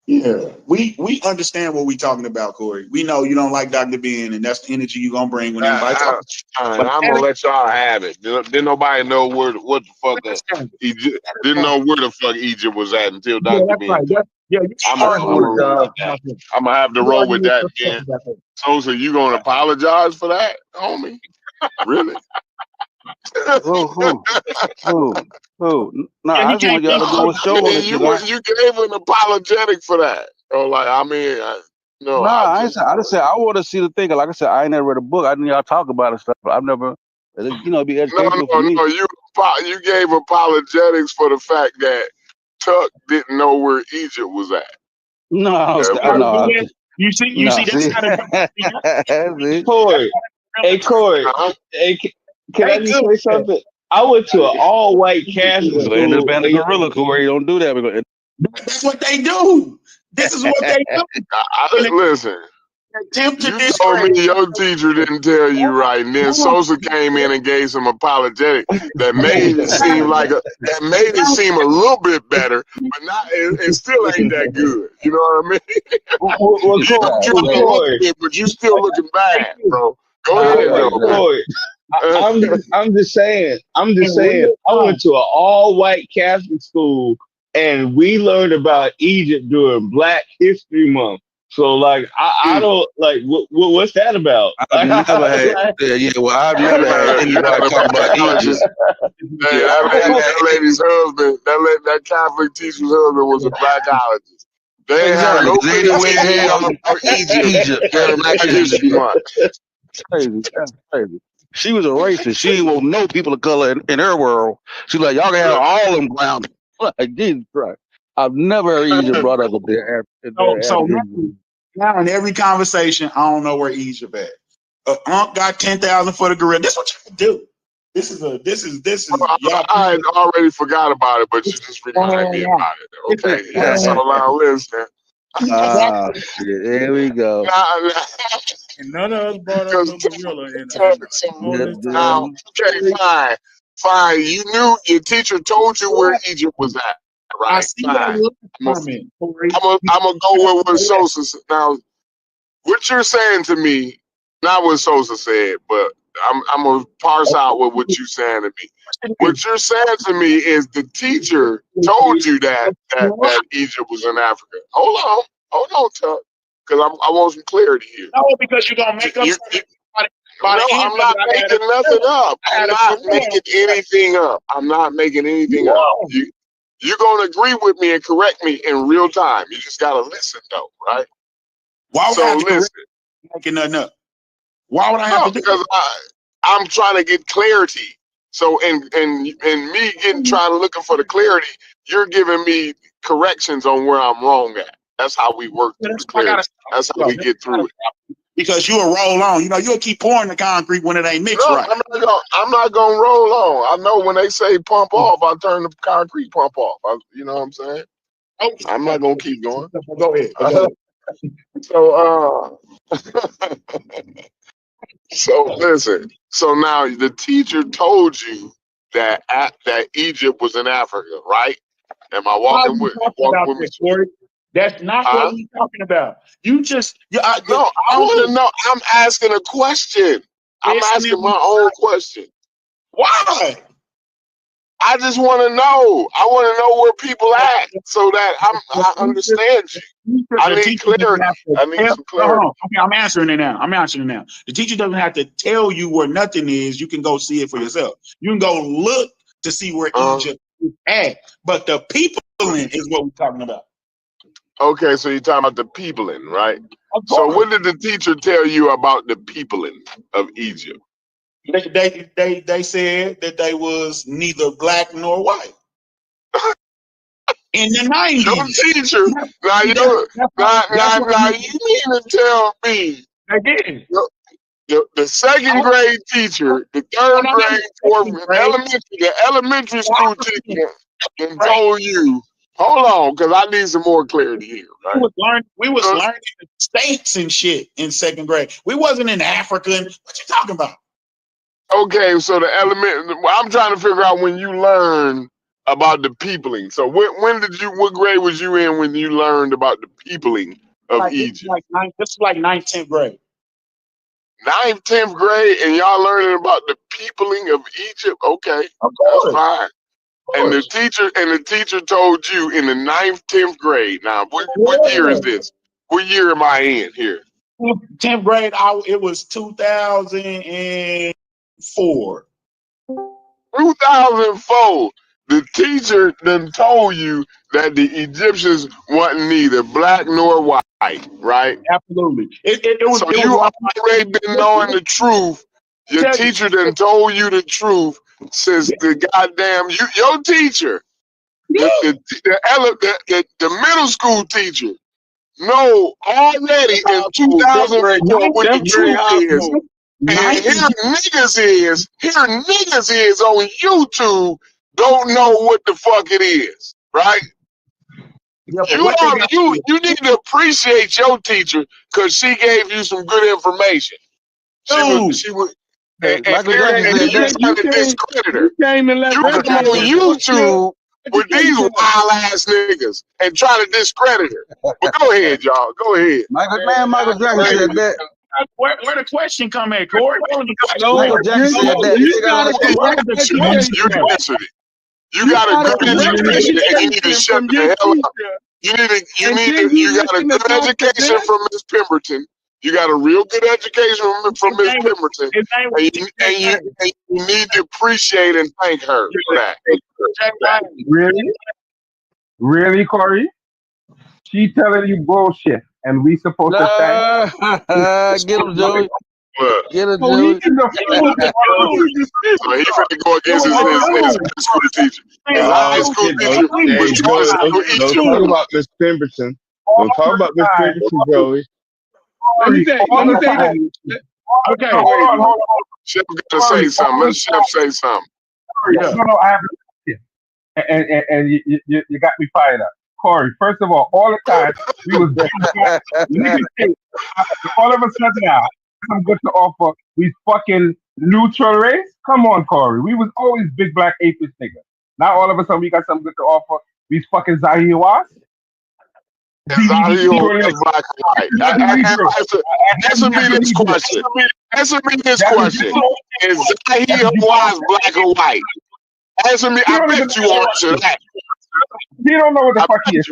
Yeah, we understand what we talking about, Corey. We know you don't like Dr. Ben, and that's the energy you gonna bring when anybody talks. I'm gonna let y'all have it. Didn't nobody know what the fuck Egypt, didn't know where the fuck Egypt was at until Dr. Ben. I'm gonna have to roll with that again. So you gonna apologize for that, homie? Really? No, I just want y'all to go and show it. You gave an apologetic for that. Oh, like I mean, I just said I want to see the thing. Like I said, I ain't never read a book. I know y'all talk about it stuff, but I've never. Be educational for me. No. You gave apologetics for the fact that Tuck didn't know where Egypt was at. No, You see, No, that's see, how the see? Corey, Uh-huh. hey, can I they just good say with that. something? I went to an all-white Catholic We're gonna end up school. being a gorilla, Corey. Don't do that. We're gonna That's what they do. This is what they do. In an Listen, attempt to you told me discredit. your teacher didn't tell you right, and then Sosa came in and gave some apologetic that made it seem a little bit better, but not. It still ain't that good. You know what I mean? Well, You improved a little Corey, bit, but you still looking bad, bro. Go Nah, ahead, right, though. right. Corey. I'm just saying. In real I time. went to an all-white Catholic school, and we learned about Egypt during Black History Month. So, like, I don't like what's that about? I've never had, well, I've never had anybody talk about Egypt. Hey, Yeah, I've never had that lady's husband, that Catholic teacher's husband was a blackologist. They ain't have exactly, no because they didn't business say talking anything about Egypt Egypt at during Black Black History History Month. Month. Crazy. That's crazy. She was a racist. She didn't want no people of color in her world. She's like, y'all can have all them ground. Like, Jesus Christ. I've never heard Egypt brought up with their So African. now in every conversation, I don't know where Egypt at. Unc got 10,000 for the gorilla. This is what you do. This is y'all. I had already forgot about it, but you just reminded me about it. Okay, yeah. So now listen. Shit. Here we go. And none of us brought up no gorilla in on this Now, okay, fine. You knew your teacher told you where Egypt was at, right? I see that Fine. look comment, Corey. I'm gonna go with what Sosa said. Now, what you're saying to me, not what Sosa said, but I'm gonna parse out what you're saying to me. What you're saying to me is the teacher told you that Egypt was in Africa. Hold on, Tuck, because I want some clarity here. No, because you're gonna make up something. No, I'm not making nothing up. I'm not making anything up. I'm not making anything up. You're gonna agree with me and correct me in real time. You just gotta listen, though, right? Why would I have to listen. making nothing up? Why would I have to do because I'm trying to get clarity. So in me trying to looking for the clarity, you're giving me corrections on where I'm wrong at. That's how we work through the clarity. That's how we get through it. Because you'll roll on. You'll keep pouring the concrete when it ain't mixed right. I'm not gonna roll on. I know when they say pump off, I turn the concrete pump off. You know what I'm saying? I'm not gonna keep going. Go ahead. So so listen. So now the teacher told you that Egypt was in Africa, right? Am I walking with me? Corey? That's not what we're talking about. You just I want to know. I'm asking a question. I'm asking my own question. Why? I just want to know. I want to know where people at so that I understand you. I need clarity. I need some clarity. Okay, I'm answering it now. The teacher doesn't have to tell you where nothing is. You can go see it for yourself. You can go look to see where Egypt is at. But the peopling is what we're talking about. Okay, so you're talking about the peopling, right? So what did the teacher tell you about the peopling of Egypt? They said that they was neither black nor white. In the 90s. Your teacher, now you mean to tell me they didn't. The second grade teacher, the third grade, fourth, the elementary school teacher told you, hold on, because I need some more clarity here. Right? We was learning states and shit in second grade. We wasn't in Africa. What you talking about? Okay, so I'm trying to figure out when you learned about the peopling. So what grade was you in when you learned about the peopling of Egypt? This is like 9th, 10th grade. 9th, 10th grade, and y'all learning about the peopling of Egypt? Okay, that's fine. And the teacher told you in the 9th, 10th grade. Now, what year is this? What year am I in here? 10th grade, it was 2004. 2004. The teacher then told you that the Egyptians wasn't neither black nor white, right? Absolutely. So you already been knowing the truth. Your teacher then told you the truth since the goddamn your teacher, the middle school teacher, know already in 2004 what the truth is. And here niggas is on YouTube don't know what the fuck it is, right? Yeah, but You what they are got you need to appreciate your teacher because she gave you some good information. She was and Michael Jackson you said that. trying to discredit her. You came and left You come that on YouTube with these wild ass niggas and try to discredit her. But go ahead, y'all. Go ahead. Michael Jackson said that. Where the question come at, Corey? What was the question? Michael Jackson said that. You gotta correct the You question. answered it. You got a good education and you need to shut the hell up. You got a good education from Miss Pemberton. You got a real good education from Miss Pemberton. And you need to appreciate and thank her for that. Really, Corey? She telling you bullshit, and we supposed to thank. Get him, Joey. Look, Get him, Oh, Joey. he's in the so he finna go against his high school teacher. His high school teacher was trying to eat Don't you. talk about Miss Pemberton. Don't talk about Miss Pemberton, Joey. Let me say that. Okay. Hold on. Chef gotta say something. Let Chef say something. No, I have a question. And you got me fired up. Corey, first of all the time, we was all of a sudden now, I'm good to offer, we fucking neutral race? Come on, Corey. We was always big black atheist niggas. Now all of a sudden we got something good to offer. We fucking Zahiwas? Zahiwas is black and white. Answer me this question. Answer me this question. Is Zahiwas black or white? Answer me. I bet you won't answer that. He don't know what the fuck he is. He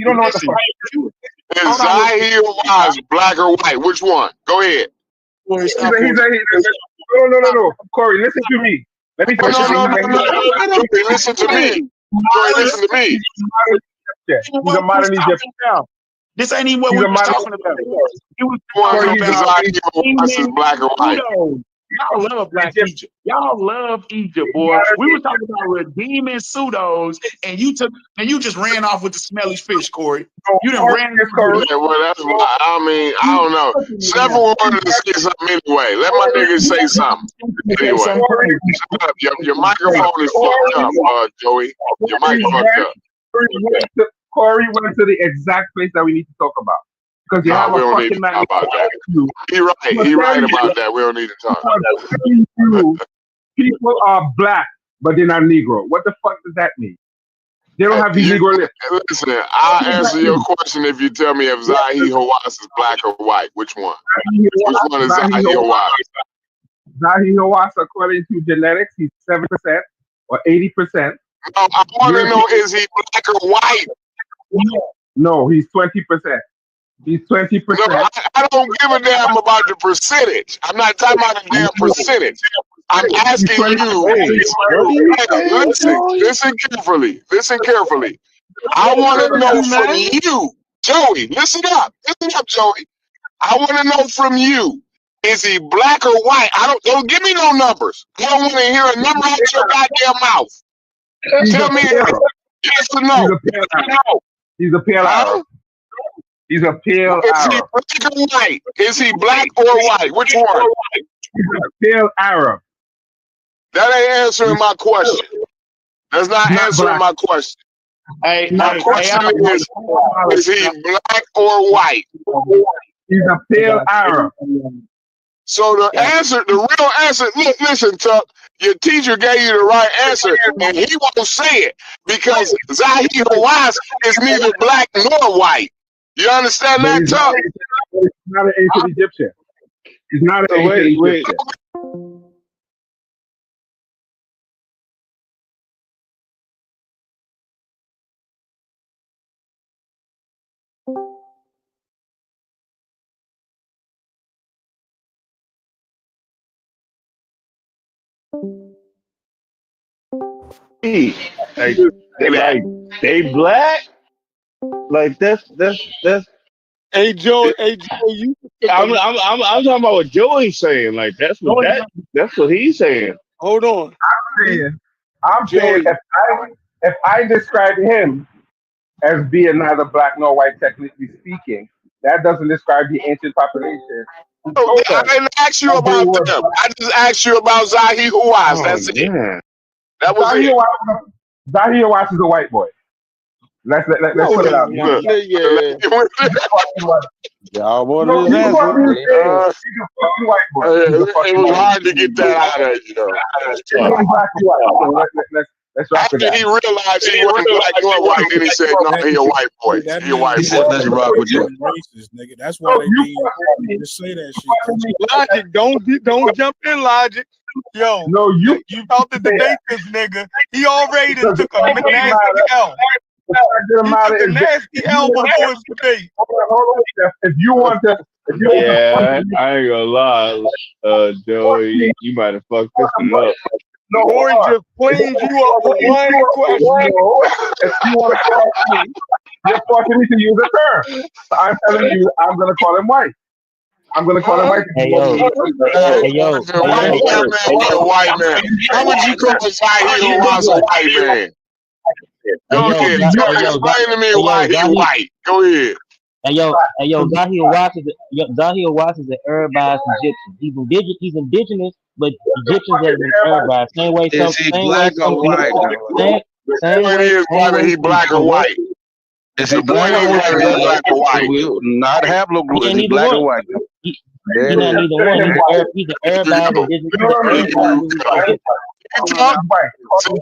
don't know what the fuck he is. Is Zahiwas black or white? Which one? Go ahead. No. Corey, listen to me. Let me finish. No. Listen to me. Joey, listen to me. He's a modern Egyptian. This ain't even what we were talking about. He was talking about is black or white. Y'all love black Egypt. Y'all love Egypt, boy. We were talking about redeeming pseudos, and you just ran off with the smelly fish, Corey. You done ran. Yeah, well, that's why. I don't know. Several wanted to say something anyway. Let my niggas say something. Anyway, shut up. Your microphone is fucked up, Joey. Your mic fucked up. Corey went to the exact place that we need to talk about. Because you have we a don't need to fucking talk about that. He right about that. We don't need to talk about that. People are black, but they're not Negro. What the fuck does that mean? They don't have the Negro lips. Listen, I'll answer your question if you tell me if Zahi Hawass is black or white. Which one? Which one is Zahi Hawass? Zahi Hawass, according to genetics, he's 7% or 80%. No, I want to know, is he black or white? No, he's 20%. He's 20%. No, I don't give a damn about the percentage. I'm not talking about the damn percentage. I'm asking you. Listen carefully. Listen carefully. I want to know from you, Joey. Listen up, Joey. I want to know from you. Is he black or white? Don't give me no numbers. I don't want to hear a number out your goddamn mouth. Tell me yes or no. He's a pale Arab. He's a pale Arab. Is he black or white? Is he black or white? Which one? He's a pale Arab. That ain't answering my question. That's not answering my question. My question is he black or white? He's a pale Arab. So the real answer, listen, Tuck, your teacher gave you the right answer, and he won't say it because Zahi Hawass is neither black nor white. You understand that, Tuck? He's not an ancient Egyptian. He's not an ancient Egyptian. Like they black? Like that's. Hey Joey, you. I'm talking about what Joey's saying. Like that's what he's saying. Hold on. I'm saying if I describe him as being neither black nor white, technically speaking, that doesn't describe the ancient population who Oh, told I us didn't ask you that they about were them. black. I just asked you about Zahi Hawass. Oh That's it. man. That was Zahir it. Watts, Zahir Watts is a white boy. Let's No, put it he's out. not. Nigga. Y'all No, wanted his you can answer. call me his name. He's a fucking white boy. He's a It fucking was white boy. hard to get that out of you, though. He ain't black and white. Okay, let's rock with After that. he realized he wasn't black nor white, then he said, "No, That, he a white boy. that He a means white He you said, boy." "Let's rock with you." being racist, nigga. That's No, why they you being fucking me. just say that shit. Fucking me. Logic, don't jump in, Logic. Yo, No, you you about to say debate that. this nigga. He already done Because the took a fact of the nasty matter, L. the fact of the He matter took a is that nasty if you L want before his debate. hold on, Jeff. If you want to Yeah, I ain't gonna lie, Joey, me, you might have fucked this one up. no, hold Corey on. just cleaned you up with one question. No, if you want to force me, you're forcing me to use a term. So I'm telling you, I'm gonna call him white. I'm gonna call him white. Hey yo, hey yo, Why hey did yo, that man be a white man? How would you call Zahi Hawass a white man? Go ahead. Explain to me hey why yo, he Zahir, white. Go ahead. hey yo, Zahir Watts is an Arabized Egyptian. He's indigenous, but Egyptians have been Arabized. Is he black or white? Same Point way, is whether he black or white. Is The he black point or is whether white? he black or white. Not haplogroup. he Is ain't he neither black or one. white? He There it not is. neither one. He's an There you Arabized go. indigenous. No, no, There no, you go. he's Tuck, white.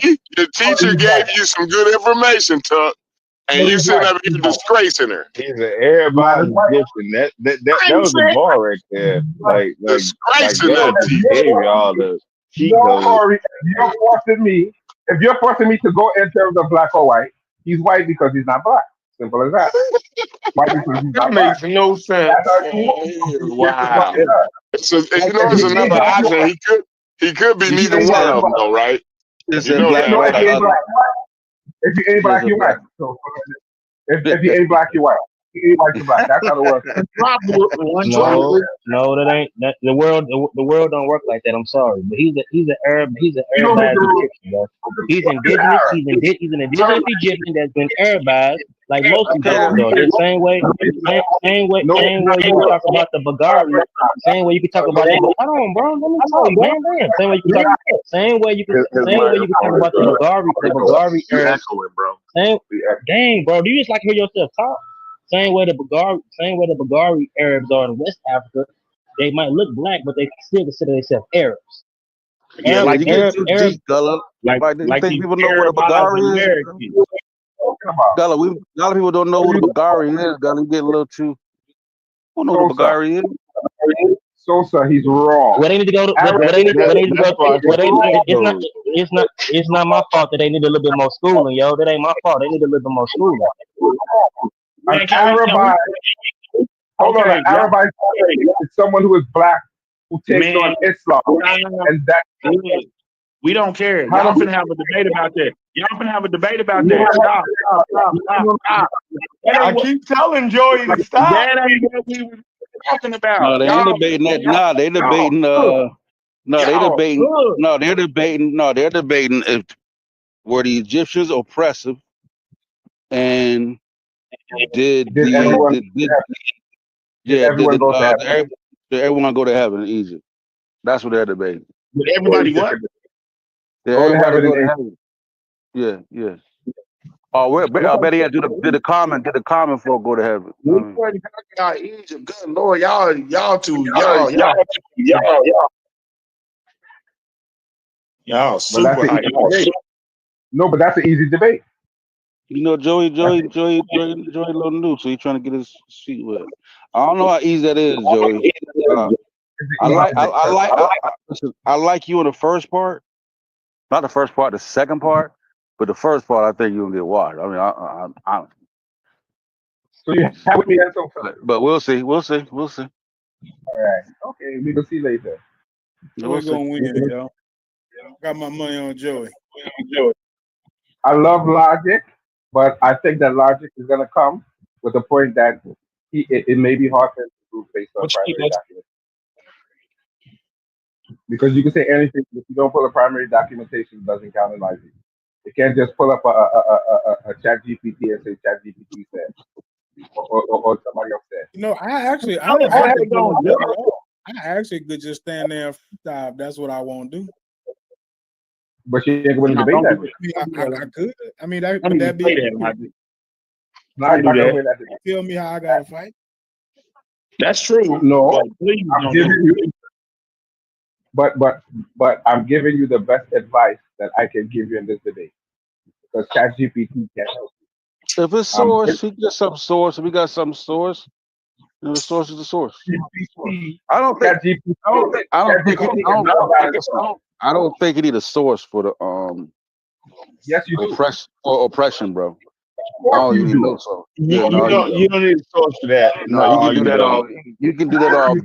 see, the teacher gave you some good information, Tuck, and you He's sitting white. up here disgracing her. He's an everybody's Egyptian. That I ain't was the saying bar right there. Like disgracing Gunna that just teacher. gave you all the cheat No, codes. Corey, if you're forcing me to go in terms of black or white, he's white because he's not black. Simple as that. White because he's That not black. makes no sense. That's how you want. Wow. If You know, he it's ain't another black, you option. white. He could be If he neither ain't one black, said, you of them, white. though, right? it You said know black that, No, if or he right? ain't other. black, you white. If you ain't It black, said you white. black. So if you ain't black, you white. If you ain't white, you black. That's how the world is. No, that ain't that. The world don't work like that. I'm sorry, but he's an You don't make Arabized the rules. Egyptian, bro. He's indigenous. He's an indigenous Egyptian that's been Arabized, like most Okay Egyptians then. are. The same way you can talk about the Bagari. Same way you can talk about the. Hold on, bro. Let me talk, man. Damn. Same way you can talk about the Bagari Arabs. Same. Dang, bro. Do you just like hear yourself talk? Same way the Bagari Arabs are in West Africa. They might look black, but they still consider themselves Arabs. Yeah, man, you get too Arab, deep, Gullah. Like, you think people know what a Bagari is? Talking about. Gullah, a lot of people don't know what a Bagari is. Gullah, you get a little too. Who know what a Sosa. Bagari is? Sosa, he's wrong. what they need to go to, what they need to go, it's not my fault that they need a little bit more schooling, yo. That ain't my fault. They need a little bit more schooling. An Arabite, hold on, an Arabite is someone who is black who takes on Islam, and that We don't care. how Y'all do finna have a debate about that. Y'all finna have a debate about that. Stop. That I ain't what, keep telling Joey to stop. that ain't what we were talking about. No, they ain't debating that. Nah, they debating. They're debating if were the Egyptians oppressive, and did did the everyone go to heaven? did everyone go to heaven in Egypt? That's what they're debating. But everybody what? Did Go to everybody heaven go in to Egypt. heaven? Yeah. Oh, I bet he had to do the common folk go to heaven. I mean, Y'all Egypt. Good Lord, y'all But that's super an high. easy, no, but that's an easy debate. you know, Joey, a little new, so he's trying to get his feet wet. I don't know how easy that is, Joey. Listen, I like you in the first part, not the first part, the second part, but the first part I think you're gonna get washed. I mean, I So you have with me until but we'll see. all right. Okay, we will see later. Joey gonna win, yo. Got my money on Joey. I love logic, but I think that logic is gonna come with the point that it may be hard for him to prove based on primary documentation. Because you can say anything, but if you don't put a primary documentation, it doesn't count in logic. You can't just pull up a chat GPT and say chat GPT said, or somebody else said. I don't have to pull up nothing at all. I actually could just stand there and freestyle. That's what I want to do. But you ain't going to debate that way. I could. I mean, Don't would even that be? say that, Mike. No, Don't you're do not that. going to win that debate. Tell me how I got to fight. That's true. No, But please I'm don't giving do it. you, but I'm giving you the best advice that I can give you in this debate because ChatGPT can help If it's you. source, he get some source. If we got some source, the source is the source. I don't think. ChatGPT, I don't think. ChatGPT is not valid. I don't think you need a source for the Yes, you do. oppression, bro. Of course Oh, you you need do. no source. You, Yeah, you no, you don't don't. you don't need a source for that. No, you No, can do you that don't. off. You can do that off.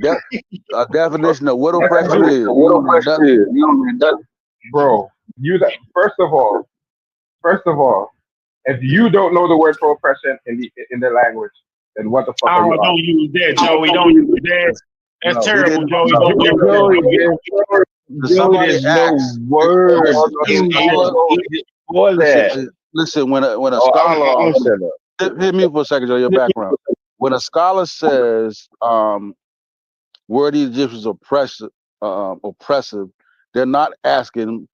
A definition of what Yes, oppression you is. do. You don't need nothing. Bro, first of all, if you don't know the word for oppression in the language, then what the fuck are Oh, you don't on? use that, Joey. Don't use that. That's No, He terrible, didn't. Joey. no. Don't use Joey, that. Somebody there's no asked. word A scholar. for that. Listen. When a Oh, I'm scholar, shut up. hit me for a second, Joe. Your background. When a scholar says, were the Egyptians oppressive? They're not asking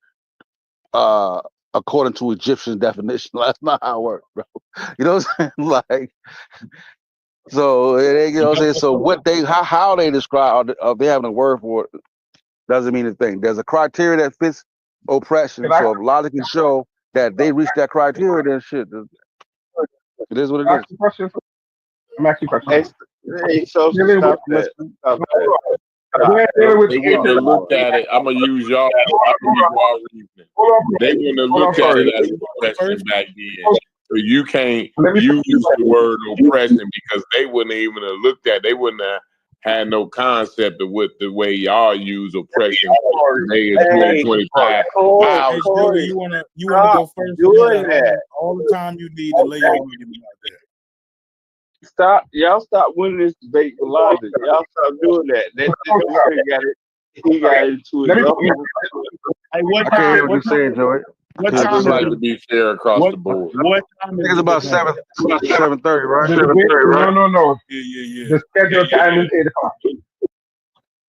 according to Egyptian definition. That's not how it works, bro. You know what I'm saying? Like, so you know what I'm saying. So what how they describe they having a word for it doesn't mean a thing. There's a criteria that fits oppression. Can I So if logic can show that they reach that criteria, then shit, it is what it ask is. you questions? I'm asking you Hey, questions. hey, so Dealing with, stop that. Stop no, that. we're dealing with They the wouldn't have ancient looked at it. I'm gonna use y'all reasoning. Hold on, They wouldn't have hold on, looked at sorry. it as oppression back then. So you can't Let me use the word oppression because they wouldn't even have looked at. They wouldn't have had no concept of what the way y'all use oppression today in 2025. Hey, Joey, you wanna go first? You doing got that. all the time you need to lay your argument out there. Y'all stop winning this debate with logic. Y'all stop doing that. That nigga got it. He got into Let it. me Hey, what I can't time? hear what you're saying, Joey. What I time just is like it? to be fair across the board. What time I is think it's about it? 7:30, right? the debate. No. Yeah. The scheduled time is 8 o'clock.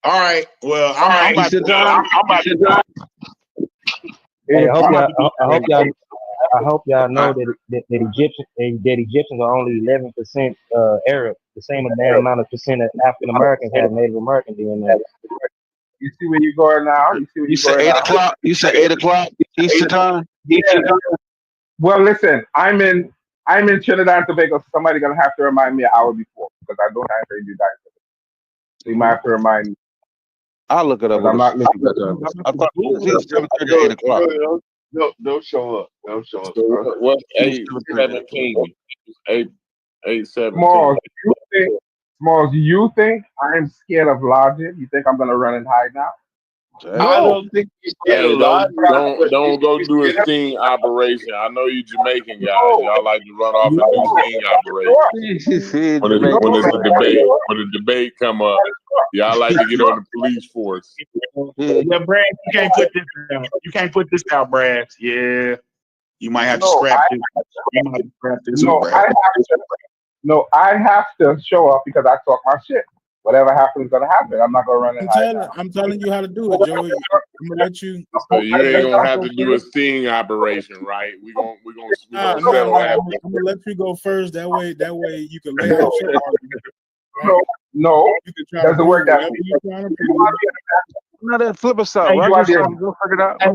All right. Well, I'm about Eastern to. time. I'm about to. Hey, I hope I'm about y'all. to be. I hope y'all know that Egyptians are only 11% Arab, the same amount of percent that African Americans have Native American DNA. You see where you're going now? You said 8 o'clock. You said 8 o'clock Eastern time. Yeah. Well, listen, I'm in Trinidad and Tobago. So somebody's gonna have to remind me an hour before because I don't have to do that. So you might have to remind me. I'll look it up. Because I'm not listening. I thought it was either 7:30 or 8 o'clock. Don't show up. Don't show up. So what? 8:17. 8:17. Smalls, you think I'm scared of logic? You think I'm gonna run and hide now? I don't think you get a lot. Don't go do a sting operation. I know you Jamaican guys. Y'all like to run off and do sting operations. When it's a debate, when the debate come up, y'all like to get on the police force. Yeah, Brad, you can't put this out. You can't put this out, Brad. Yeah, you might have to scrap this. You might have to scrap this one, Brad. I have to show up because I talk my shit. Whatever happens is gonna happen. I'm not gonna run and hide. I'm telling you how to do it, Joey. I'm gonna let you. So you ain't gonna have to do a sting operation, right? We gonna settle that. I'm gonna let you go first. That way you can lay out your argument. No, you can try doesn't work that way. you're trying to prove. No, that flip us out. Hey, Well, you I are just there. go figure it out. Hey,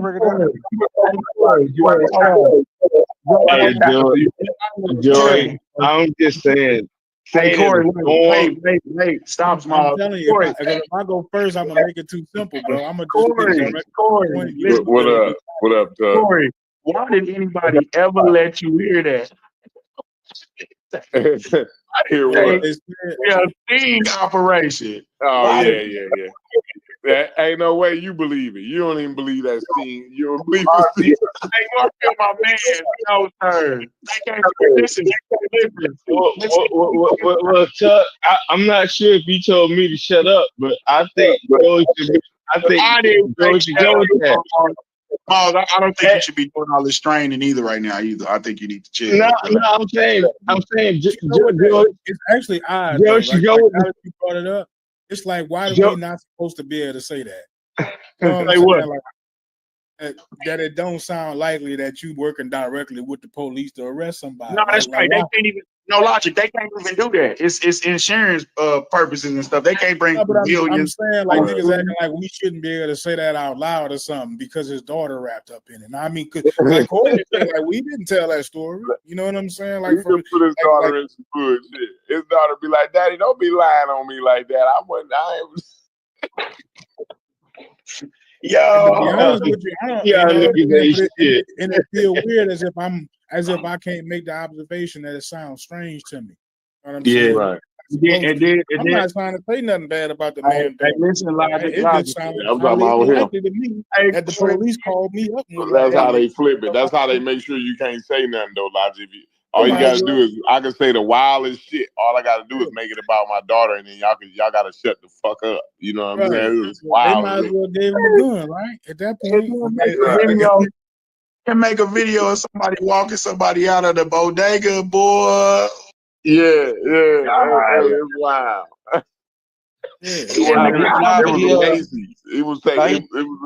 Joey, I'm just saying. Hey, Corey, wait, stop, I'm Small. telling you, if I go first, I'm gonna make it too simple, bro. I'm gonna just Corey, listen. What up, Doug? Corey, why did anybody ever let you hear that? Hear what? Yeah, sting operation. Oh yeah. That ain't no way you believe it. You don't even believe that scene. You don't believe the scene. Hey, go kill my man. No, sir. They can't listen. Well, Chuck, I'm not sure if you told me to shut up, but I think Joey should go with that. Miles, I don't think you should be doing all this training either right now either. I think you need to chill. No, I'm saying, You know what? It's actually odd though. Joe should Like go with now that you brought it up, it's like why are Joe. we not supposed to be able to say that? You know what I'm Say saying? what? Like that it don't sound likely that you working directly with the police to arrest somebody. No, that's Like right. They why? can't even. No logic. They can't even do that. It's insurance purposes and stuff. They can't bring No, but I'm civilians. saying like niggas acting like we shouldn't be able to say that out loud or something because his daughter wrapped up in it. Now, I mean, like Corey said, like we didn't tell that story. You know what I'm saying? Like He can put his daughter in some bullshit. His daughter be like, "Daddy, don't be lying on me like that. I wasn't. I ain't." To be honest with you, I don't. Yeah, And it feel weird as if I can't make the observation that it sounds strange to me. You know what I'm saying? Right. I'm not trying to say nothing bad about the man. Hey, listen, Logic. It just sounds I'm talking about him. likely to me that the police called me up. And was That's like, how hey, they flip it. That's how they make sure you can't say nothing though, Logic. All They you might gotta as do well. is I can say the wildest shit. All I gotta do is make it about my daughter, and then y'all gotta shut the fuck up. You know what I'm Right. saying? It was They wild. might as well give him a gun, right? At that point, Can make a video of somebody walking somebody out of the bodega, boy. Yeah, it's wild. It was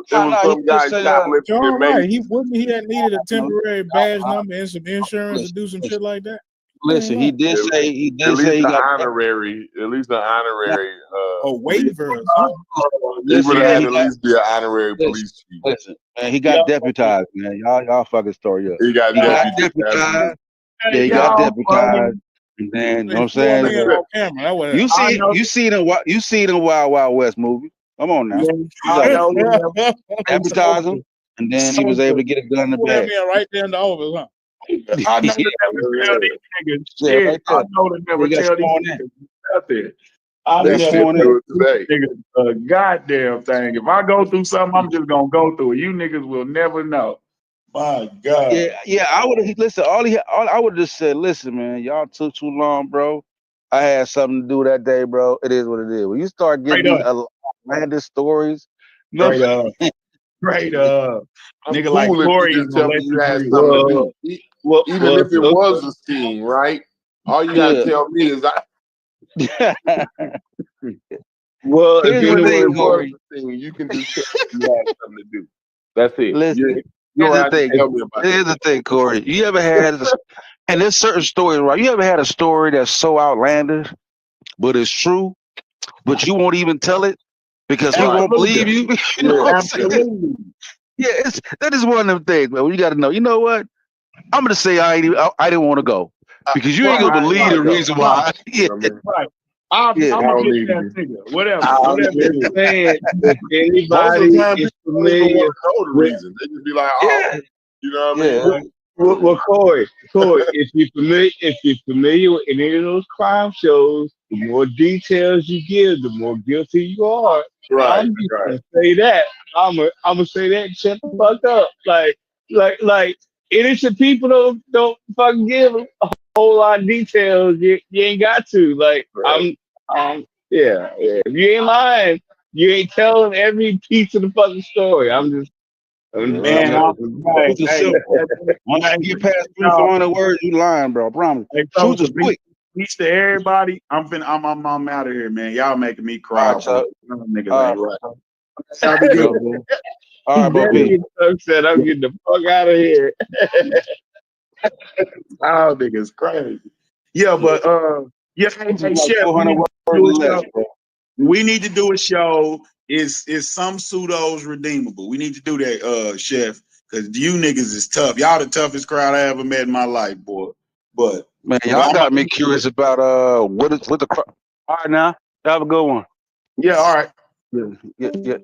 some guy shoplifting John in Wright, Macy's. he had needed a temporary badge number and some insurance to do some shit like that. Listen, he did say he got honorary, at least an honorary a waiver or something. He would have had he at got- least be an honorary police chief. Listen, man, he got deputized, man. Y'all fucking story up. He got deputized. Yeah, he got deputized. And then, you know what I'm saying? On camera. That was You seen in Wild Wild West movie. Come on now. Deputized him, and then he was able to get a gun in the bag. Right there in the office, huh? I know they never tell these niggas shit. I know they never tell these niggas nothing. I never tell these niggas a goddamn thing. If I go through something, I'm just gonna go through it. You niggas will never know. My God. Yeah. I would have listen. I would have just said, listen, man, y'all took too long, bro. I had something to do that day, bro. It is what it is. When you start getting these outlandish stories, straight up. I'm Nigga cool like if Corey you is just gonna tell me let you you had breathe. something to do. Even if it was a scheme, right? All you gotta tell me is Well, here's the thing, Corey. You can just tell me you had something to do. That's it. Listen, You don't here's have to tell me about Here's the thing, Corey. You ever had and there's certain stories, right? You ever had a story that's so outlandish, but it's true, but you won't even tell it because he won't believe you? You know what I'm saying? Yeah, that is one of them things, man. You got to know. You know what? I'm gonna say I didn't want to go because you ain't gonna believe the reason why. Yeah. Right. I'm gonna get that nigga. Whatever. I'm just saying, if anybody is familiar the reason, they just be like, oh, you know what I mean? Well, Corey, if you're familiar with any of those crime shows, the more details you give, the more guilty you are. Right, I'm just gonna say that. I'm gonna say that. Shut the fuck up. Like innocent people don't fucking give a whole lot of details. You ain't got to. Like yeah. If you ain't lying, you ain't telling every piece of the fucking story. Man, Truth is simple. Once you get past 300 words, you lying, bro. I promise. Truth is quick. Peace to everybody. I'm out of here, man. Y'all making me cry. Chuck. Niggas ain't right. Y'all be good, bro. All right, bro. Said I'm getting the fuck out of here. Oh, niggas crazy. Yeah, but hey, Chef, we need to do a show. Is some pseudos redeemable? We need to do that, Chef, because you niggas is tough. Y'all the toughest crowd I ever met in my life, boy. But man, y'all got me curious about what the all right now. Have a good one. Yeah, all right. Yeah.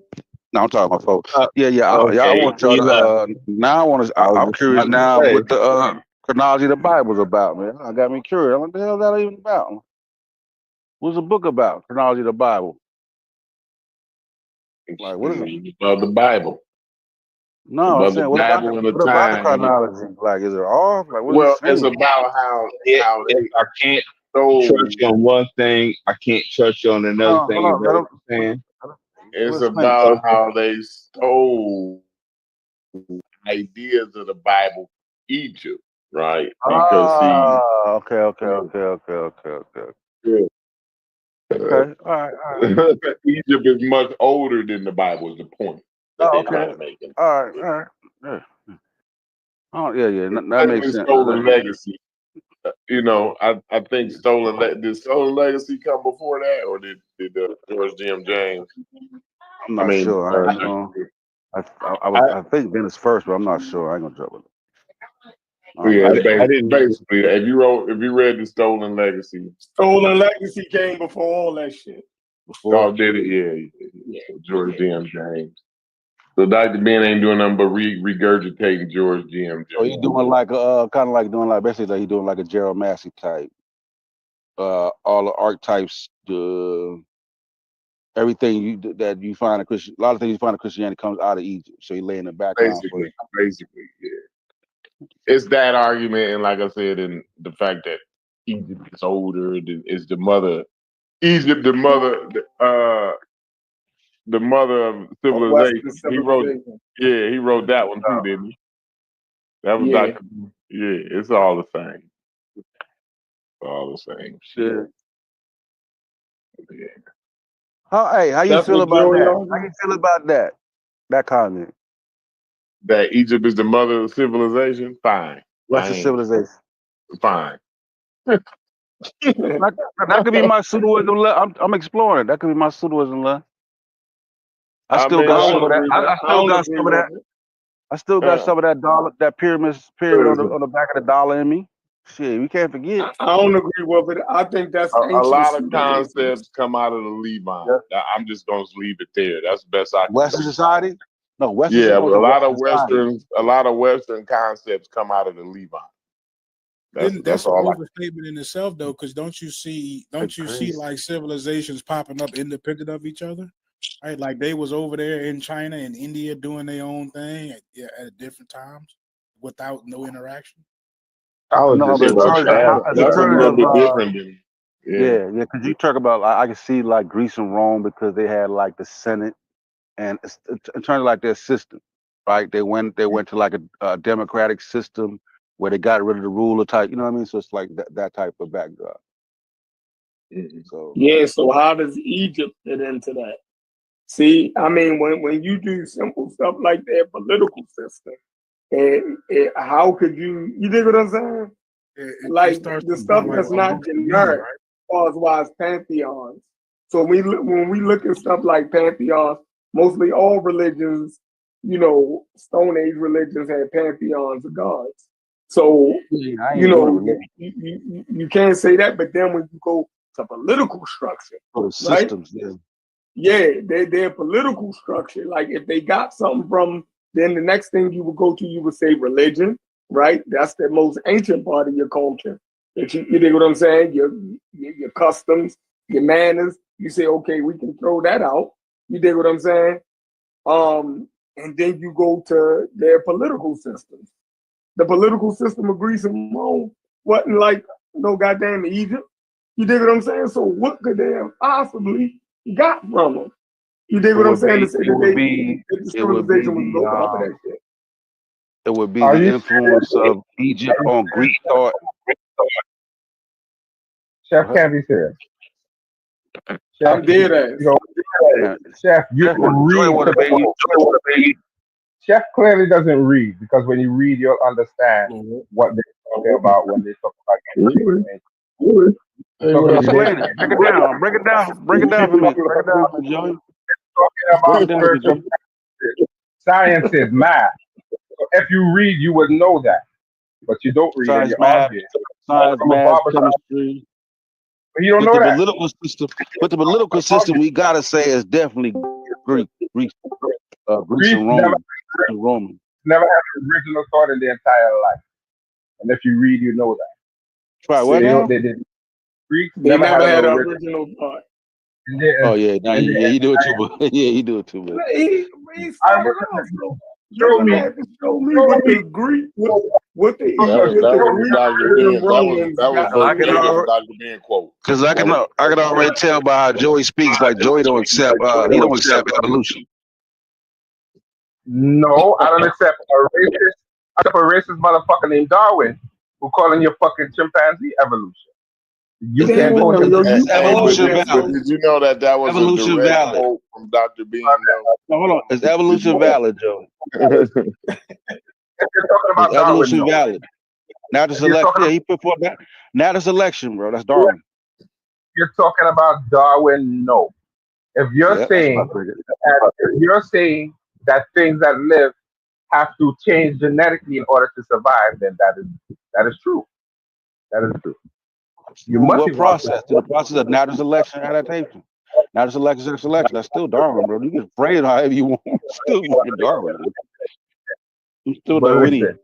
No, I'm talking about folks. Yeah. Okay, I want y'all to now I'm curious now what the chronology of the Bible's about, man. I got me curious. What the hell is that even about? What's the book about? Chronology of the Bible. Like what is it? About the Bible. No, I'm saying what about the chronology? Like is it off? Like what it's about how I can't trust you on one thing, I can't trust you on another thing. You know what I'm saying? It's about how they stole ideas of the Bible, Egypt, right? Because he, Okay. yeah, Okay, all right. Egypt is much older than the Bible. Is the point that Oh, they're trying okay. to make? All right. Yeah. Oh, yeah. It's That not makes even sense. stolen legacy. I think did stolen legacy come before that, or did George Jim James? I'm not sure. I ain't gonna. I think Dennis first, but I'm not sure. I ain't gonna jump with it. Yeah, basically, if you read the Stolen Legacy, Stolen Legacy came before all that shit. Oh, did it? Yeah. George Jim James. So Dr. Ben ain't doing nothing but regurgitating George Jim So James. he doing like kind of like doing like basically like he doing like a Gerald Massey type. All the archetypes, everything that you find in Christian, a lot of things you find in Christianity comes out of Egypt. So he lay in the background for it. Basically, yeah. It's that argument, and like I said, and the fact that Egypt is older, is the mother. Egypt, the mother of civilization. He wrote that one too, didn't he? That was Dr. Yeah, it's all the same. It's all the same shit. Yeah. How you feel about that? How you feel about that? That comment. That Egypt is the mother of civilization? Fine. Western civilization. Fine. That could be my pseudoism. I'm exploring. That could be my pseudoism. I still got some of that. I still got some of that. I still got some of that dollar, that pyramid on the back of the dollar in me. Shit, we can't forget. I don't agree with it. I think that's a lot of concepts come out of the Levant. Yeah. I'm just gonna leave it there. That's the best I can Western say. society? No, Western. Yeah, a lot of Western concepts come out of the Levant. That's an overstatement in itself, though, because don't you see like civilizations popping up independent of each other? Right, like they was over there in China and India doing their own thing at different times without no interaction. That's a little bit different than yeah, because you talk about I can see like Greece and Rome because they had like the Senate and in terms of like their system, right? They went to like a democratic system where they got rid of the ruler type, you know what I mean? So it's like that type of backdrop. So how does Egypt fit into that? See, I mean, when you do simple stuff like their political system, and how could you dig what I'm saying? Like the stuff that's not generic, as far as pantheons. So when we look at stuff like pantheons, mostly all religions, Stone Age religions had pantheons of gods. So you can't say that. But then when you go to political structure, systems, their political structure. Like if they got something from, then the next thing you would go to, you would say religion, right? That's the most ancient part of your culture. That you dig what I'm saying? Your customs, your manners. You say, okay, we can throw that out. You dig what I'm saying? And then you go to their political systems. The political system of Greece and Rome wasn't like no goddamn Egypt. You dig what I'm saying? So what could they have possibly got from them? You dig what I'm saying? It would be the influence of Egypt on Greek thought. Chef Cavi's here. I'm dead ass. Chef, you can read. Chef clearly doesn't read because when you read, you'll understand what they're talking about when they talk about information. Break it down for me. Break it down for me, Joey. Talking about spiritual sciences, math. So if you read, you would know that, but you don't read. Science, math, chemistry. But you don't know that. But the political system, we gotta say, is definitely Greek and Roman. Never had an original thought in their entire life, and if you read, you know that. Right? What now? Greeks never had an original thought. Oh yeah, you do it too much. Yeah, you do it too much. Show me what the Greek, what the Because I can already tell by how Joey speaks. Like Joey don't accept evolution. No, I don't accept a racist motherfucker named Darwin who calling your fucking chimpanzee evolution. You It's can't call him. it's evolution But valid. did you know that was Evolution a direct valid. quote from Dr. Ben? No, hold on. It's evolution valid, Joe. If you're talking about It's Darwin, evolution no. valid. Now the If you're selection, talking, yeah, he put forth that. Now the selection, bro. That's Darwin. you're talking about Darwin, no. If you're Yeah, that's saying what I figured. that things that live have to change genetically in order to survive, then that is true. That is true. You must What evolve. process? To the process of natural selection adaptation. Natural selection and selection. That's still Darwin, bro. You can phrase it however you want. It's still fucking Darwin. It's still But Darwinian.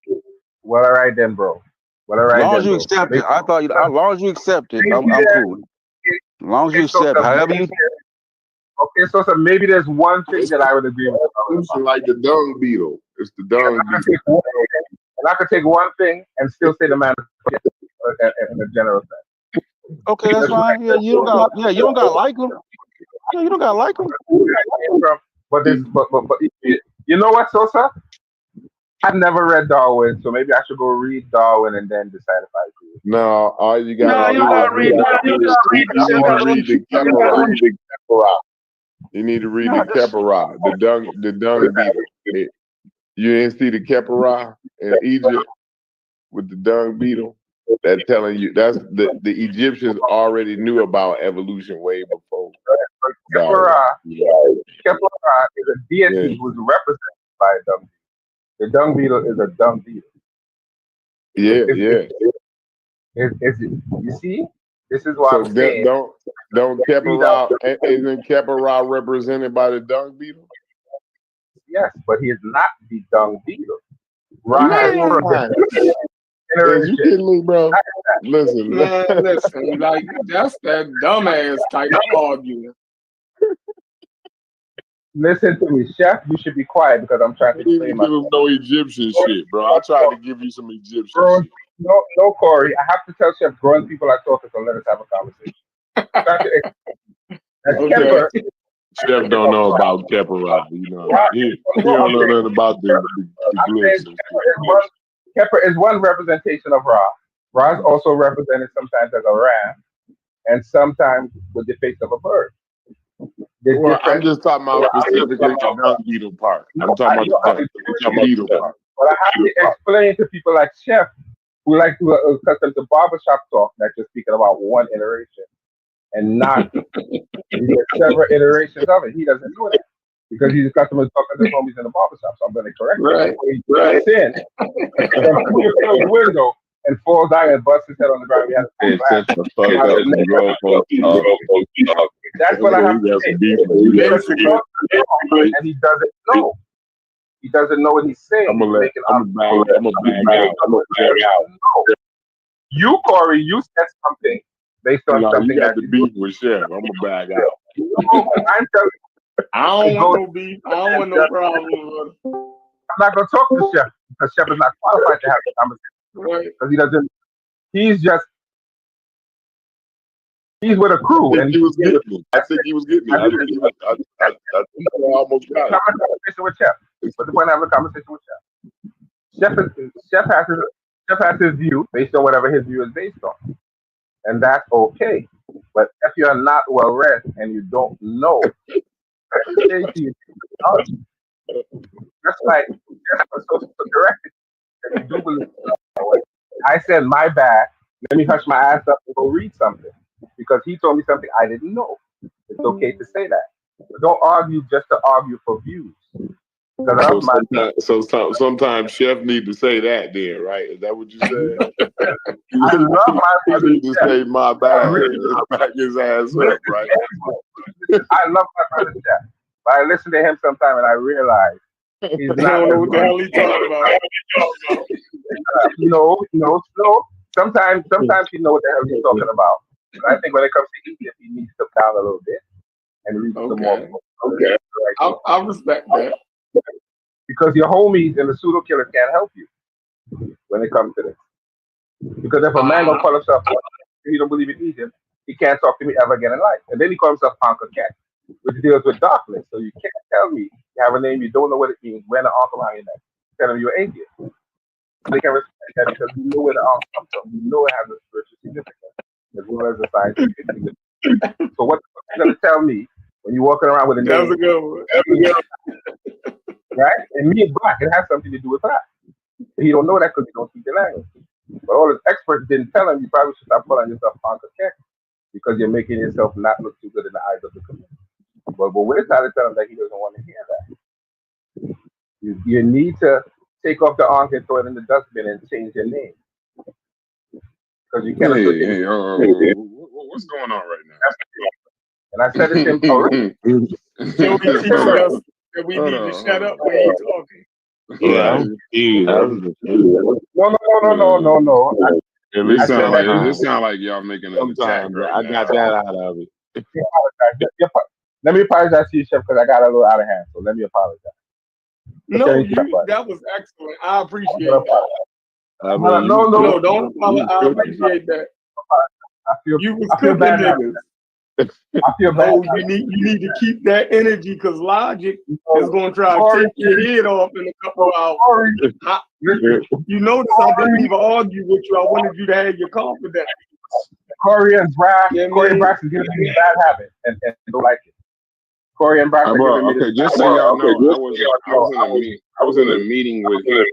listen, well, all right then, bro. Well, all As right long then, as you bro. accept it, Make- I thought. As long as you accept it, I'm maybe cool. As long as you so accept, however you. Okay, so maybe there's one thing that I would agree with. It's like the dung beetle. It's the dung beetle. And I could take one thing and still say the man is in a general sense. Okay, that's fine. Yeah, you don't got. Yeah, you don't got to like them. Yeah, you don't got to like them. But you know what, Sosa? I've never read Darwin, so maybe I should go read Darwin and then decide if I agree. No, all you got to you do gotta is read. You gotta read. you need to read the Kepara. You need to read the Kepara, the dung beetle. You didn't see the Kepara in Egypt with the dung beetle? That's telling you that's the Egyptians already knew about evolution way before. Kepara is a deity who's represented by a dung beetle. The dung beetle is a dung beetle. You see? This is why So I'm saying. Don't Kepara, isn't Kepara represented by the dung beetle? Yes, but he is not the dung beetle. Ra has Is you kidding me, bro? Listen, Man, listen, like that's that dumbass type of argument. Listen to me, Chef. You should be quiet because I'm trying to explain give him no Egyptian shit, bro. I tried to give you some Egyptian shit. No, Corey. I have to tell Chef grown people are talking, so let us have a conversation. Okay. Chef don't know about Kepara, you know. He don't know nothing about the glyphs. Kepler is one representation of Ra. Ra is also represented sometimes as a ram and sometimes with the face of a bird. Well, I'm just talking about specifically the dung beetle part. I'm talking about the beetle part. But I have to explain to people like Chef who like to accustomed to barbershop talk that you're speaking about one iteration and not several iterations of it. He doesn't know that because he's accustomed to talking to homies in the barbershop. So I'm going to correct him. Right. Then, through the window and falls down and busts his head on the ground. We have to That's what I have to say. And he doesn't know. He doesn't know what he's saying. I'm gonna bag out. You, Corey, you said something based on something. You got the beef with Chef. I'm gonna bag out. I'm telling you. I don't want no beef. I don't want no problem. I'm not gonna talk to Chef because Chef is not qualified to have the conversation. Because he doesn't. He's with a crew, and he was getting me. I think he was getting me. I almost got it. Have a conversation with Chef. What's the point of having a conversation with Chef? Chef has his view based on whatever his view is based on, and that's okay. But if you're not well read and you don't know, that's like so directed. You do believe. I said my bad. Let me hush my ass up and go read something because he told me something I didn't know. It's okay to say that. But don't argue just to argue for views. Sometimes Chef need to say that then, right? Is that what you said? I love my brother. He need to say my bad. Back his ass up, right? I love my brother Chef. But I listen to him sometime and I realize he's not. I don't know what the hell he's talking about. No. Sometimes you know what the hell he's talking about. But I think when it comes to Egypt, he needs to down a little bit and read some more. Okay. I respect that. Because your homies and the pseudo killers can't help you when it comes to this. Because if a man don't call himself, he don't believe in Egypt, he can't talk to me ever again in life. And then he calls himself Conquer Cat. which deals with darkness. So you can't tell me you have a name, you don't know what it means, wearing an ark around your neck. Tell them you're atheist. They can respect that because you know where the ark comes from. You know it has a spiritual significance as well as a scientific significance. So what you're going to tell me when you're walking around with a That's a name, good one. right? And me is black. It has something to do with that. He don't know that because he don't speak the language. But all his experts didn't tell him you probably should stop calling yourself Uncle Ken because you're making yourself not look too good in the eyes of the community. But we're trying to tell him that he doesn't want to hear that. You need to take off the Ankh and throw it in the dustbin and change your name because you can't associate it. What's going on right now? And I said it to him already. Joey teaching us that we need to shut up when he's talking. Yeah, No. At least It sound like y'all making an attack sometimes right I now. got that out of it. Let me apologize to you, Chef, because I got a little out of hand. So let me apologize. No, that was excellent. I appreciate that. No, don't apologize. I appreciate that. You was cooking niggas. I feel bad. Oh, you need to keep that energy because Logic is going to try to take your head off in a couple hours. You notice I didn't even argue with you. I wanted you to have your confidence. Corey and Braxton giving me a bad habit and don't like it. Corey and Braxton giving me this. Just so y'all know, I was in a meeting with him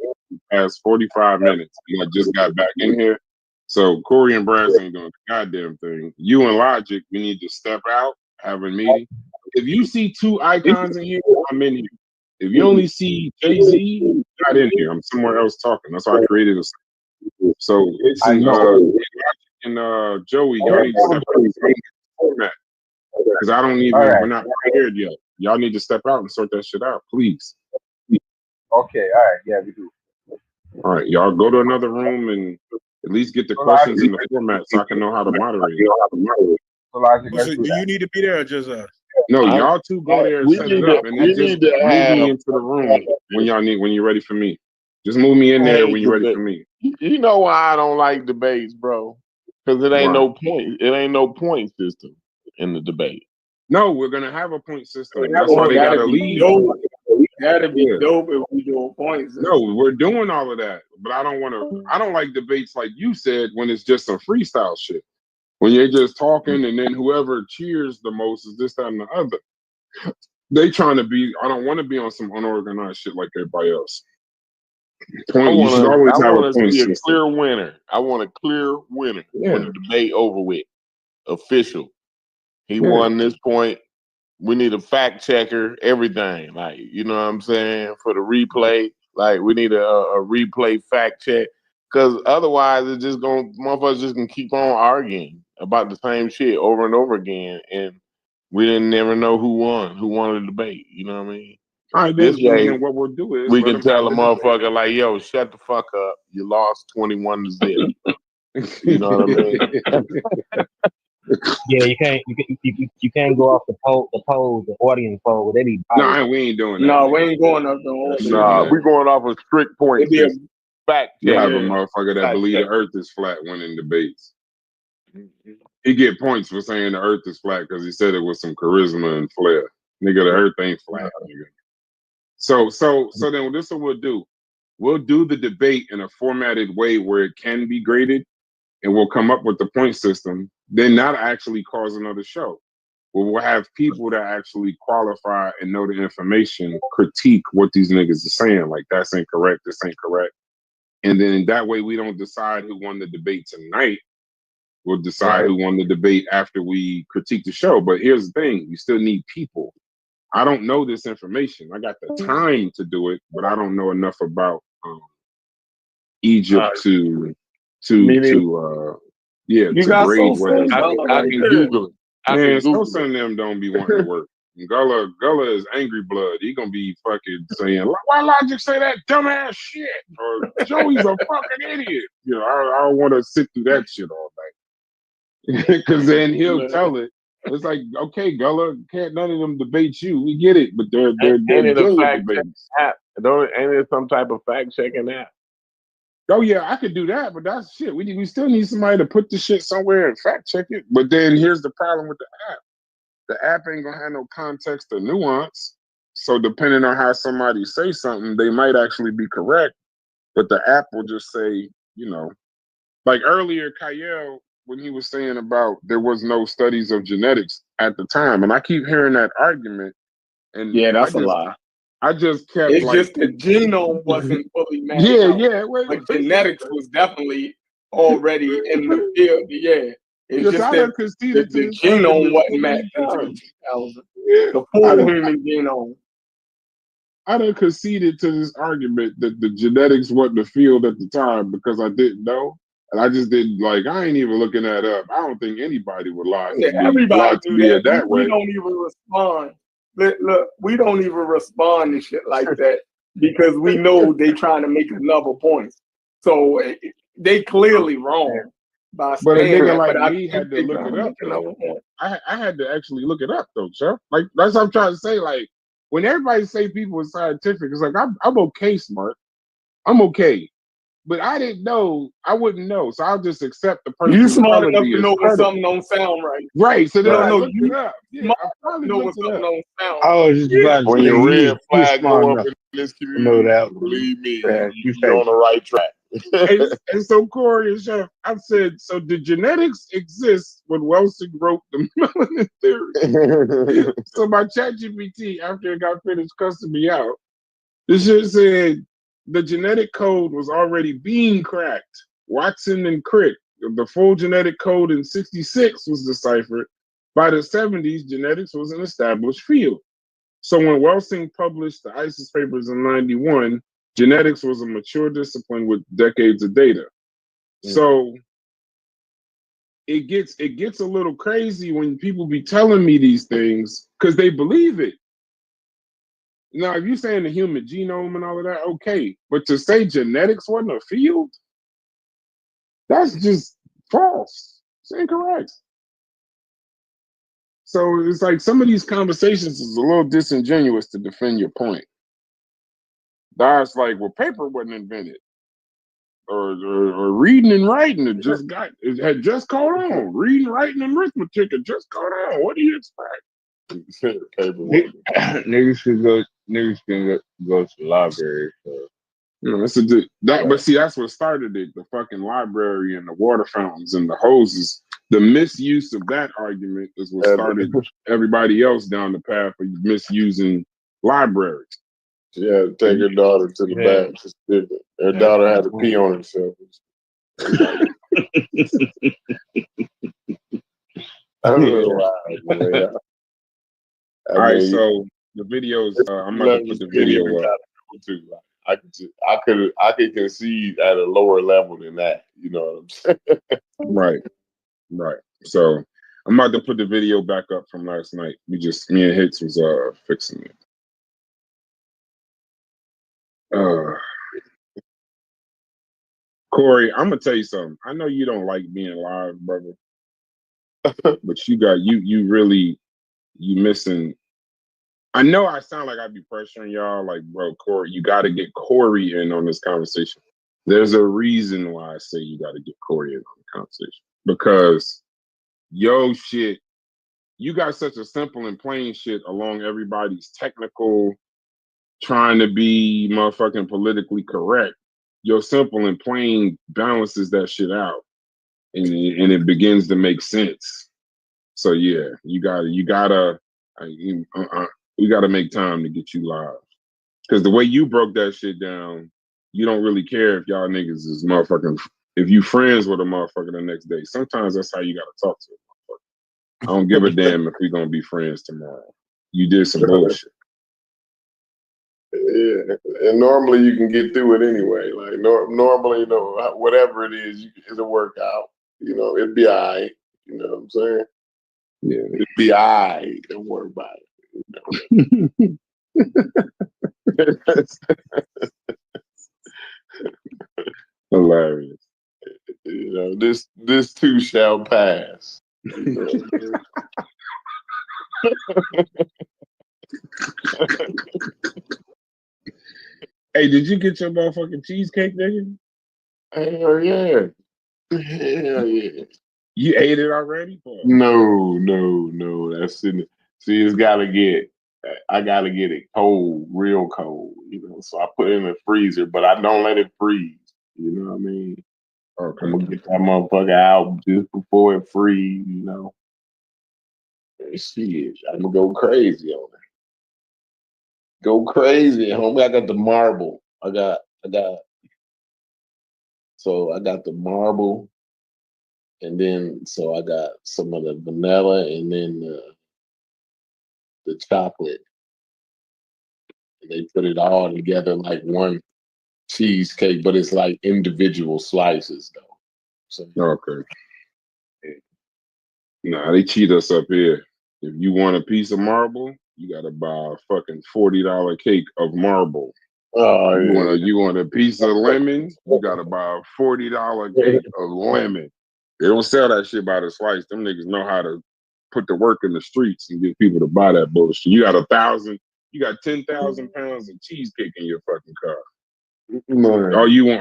past 45 minutes and I just got back in here. So Corey and Braxton ain't doing the goddamn thing. You and Logic, we need to step out, have a meeting. If you see two icons in here, I'm in here. If you only see Jay-Z, not in here. I'm somewhere else talking. That's why I created a. So it's Logic and Joey. Y'all need to step out because I don't even. We're not prepared yet. Y'all need to step out and sort that shit out, please. Okay, all right, yeah, we do. All right, y'all go to another room and at least get the questions in the format so I can know how to moderate. So do you need to be there or just us? No, y'all two go there and set it up, and then just move me into the room when you're ready for me. Just move me in there when you're ready for me. You know why I don't like debates, bro? Because it ain't no point. It ain't no point system in the debate. No, we're gonna have a point system. That's why they gotta leave. That'd be dope if we do a point system. No, we're doing all of that, but I don't like debates like you said when it's just some freestyle shit. When you're just talking and then whoever cheers the most is this, that, and the other. They trying to be. I don't want to be on some unorganized shit like everybody else. You should always have a point system. Clear winner. I want a clear winner when the debate over with. Official. He won this point. We need a fact checker, everything. Like, you know what I'm saying? For the replay. Like, we need a replay fact check. Because otherwise, it's just motherfuckers just gonna keep on arguing about the same shit over and over again. And we didn't never know who won the debate. You know what I mean? All right, this way, what we'll do is we can tell a motherfucker like, yo, shut the fuck up. You lost 21-0. You know what I mean? Yeah, you can't go off the audience poll. They be no, we ain't doing that. No, we ain't going up the Nah, we going off a strict point. Fact. You have a motherfucker that believe the earth is flat winning debates. He get points for saying the earth is flat because he said it with some charisma and flair. Nigga, the earth ain't flat, nigga. So then this is what we'll do. We'll do the debate in a formatted way where it can be graded, and we'll come up with the point system. Then not actually cause another show. We'll have people that actually qualify and know the information, critique what these niggas are saying. Like, that's incorrect, this ain't correct. And then that way we don't decide who won the debate tonight. We'll decide who won the debate after we critique the show. But here's the thing, you still need people. I don't know this information. I got the time to do it, but I don't know enough about Egypt to grade what I can Google it. Man, some of them don't be wanting to work. Gullah is angry blood. He gonna be fucking saying, why Logic say that dumbass shit? Or Joey's a fucking idiot. You know, I don't want to sit through that shit all night. Because then he'll tell it. It's like, okay, Gullah, can't none of them debate you. We get it, but they're good debates. Ain't it some type of fact checking app? Oh yeah, I could do that, but that's shit. We still need somebody to put the shit somewhere and fact check it. But then here's the problem with the app. the app ain't gonna have no context or nuance. So depending on how somebody say something, they might actually be correct, but the app will just say, you know, like earlier, Kyle, when he was saying about there was no studies of genetics at the time, and I keep hearing that argument, and Yeah, that's a lie. I just kept It's like, just the genome wasn't fully mapped yeah, out, yeah, wait, but genetics was definitely already in the field. Yeah, it's yes, just I that done conceded to the this genome argument so wasn't many mapped into the times. 2000. Yeah, The full human genome. I done conceded to this argument that the genetics wasn't the field at the time because I didn't know. And I just didn't like, I ain't even looking that up. I don't think anybody would lie Yeah, to me, everybody do that. that We way. don't even respond. Look, we don't even respond to shit like that because we know they trying to make another point. So they clearly wrong by But a saying nigga that. like But I me think had to they look trying it to up make another though. point. I had to actually look it up though, Chuck. Like that's what I'm trying to say. Like when everybody say people are scientific, it's like I'm okay, smart. I'm okay. But I didn't know, I wouldn't know. So I'll just accept the You person smart telling enough me to is know when credible. something don't sound right. Right. So then I No, looked it you up. Yeah, smart I enough finally to know when looked it something up. don't sound I right. was just about to When say your red he was flag smart go up enough in this to know community, that one. believe me, Yeah, you you're on the right track. And so Corey and Chef, I said, so did genetics exist when Wilson wrote the melanin theory? So my chat GPT, after it got finished cussing me out, this shit said the genetic code was already being cracked. Watson and Crick, the full genetic code in 66 was deciphered. By the 70s, genetics was an established field. So when Welsing published the ISIS papers in 91, genetics was a mature discipline with decades of data. So it gets a little crazy when people be telling me these things because they believe it. Now, if you're saying the human genome and all of that, okay. But to say genetics wasn't a field, that's just false. It's incorrect. So it's like some of these conversations is a little disingenuous to defend your point. That's like, well, paper wasn't invented. Or reading and writing it had just caught on. Reading, writing, and arithmetic had just caught on. What do you expect? Niggas can go to the library. So. You know, but see, that's what started it. The fucking library and the water fountains and the hoses. The misuse of that argument is what started everybody else down the path of misusing libraries. She had to take her daughter to the bath. Her daughter had to pee on herself. I don't know why, man. All right, so the videos. I'm about to put the video up. Too. I could concede at a lower level than that. You know what I'm saying? Right. So I'm about to put the video back up from last night. Me and Hicks was fixing it. Corey, I'm gonna tell you something. I know you don't like being live, brother, but you missing. I know I sound like I be pressuring y'all, like, bro, Corey, you got to get Corey in on this conversation. There's a reason why I say you got to get Corey in on the conversation because yo shit, you got such a simple and plain shit along everybody's technical, trying to be motherfucking politically correct. Your simple and plain balances that shit out, and it begins to make sense. So yeah, we gotta make time to get you live. Because the way you broke that shit down, you don't really care if y'all niggas is motherfucking. If you friends with a motherfucker the next day, sometimes that's how you gotta talk to a motherfucker. I don't give a damn if we gonna be friends tomorrow. You did some bullshit. Yeah, and normally you can get through it anyway. Like normally, you know, whatever it is, it'll work out. You know, it'd be all right. You know what I'm saying? Yeah, it'd be all right. Don't worry about it. You know? Hilarious. You know, this too shall pass. You know? Hey, did you get your motherfucking cheesecake, nigga? Hell yeah. Hell yeah. You ate it already? No. That's in See, I gotta get it cold, real cold, you know. So I put it in the freezer, but I don't let it freeze. You know what I mean? Okay. I'm gonna get that motherfucker out just before it freeze, you know. And shit, I'm gonna go crazy on it. Go crazy, homie. I got the marble. So I got the marble, and then so I got some of the vanilla, and then the chocolate. And they put it all together like one cheesecake, but it's like individual slices though. So Okay. nah, they cheat us up here. If you want a piece of marble, you gotta buy a fucking $40 cake of marble. Oh You want a piece of lemon, you gotta buy a $40 cake of lemon. They don't sell that shit by the slice. Them niggas know how to put the work in the streets and get people to buy that bullshit. You got 10,000 pounds of cheesecake in your fucking car. Man. All you want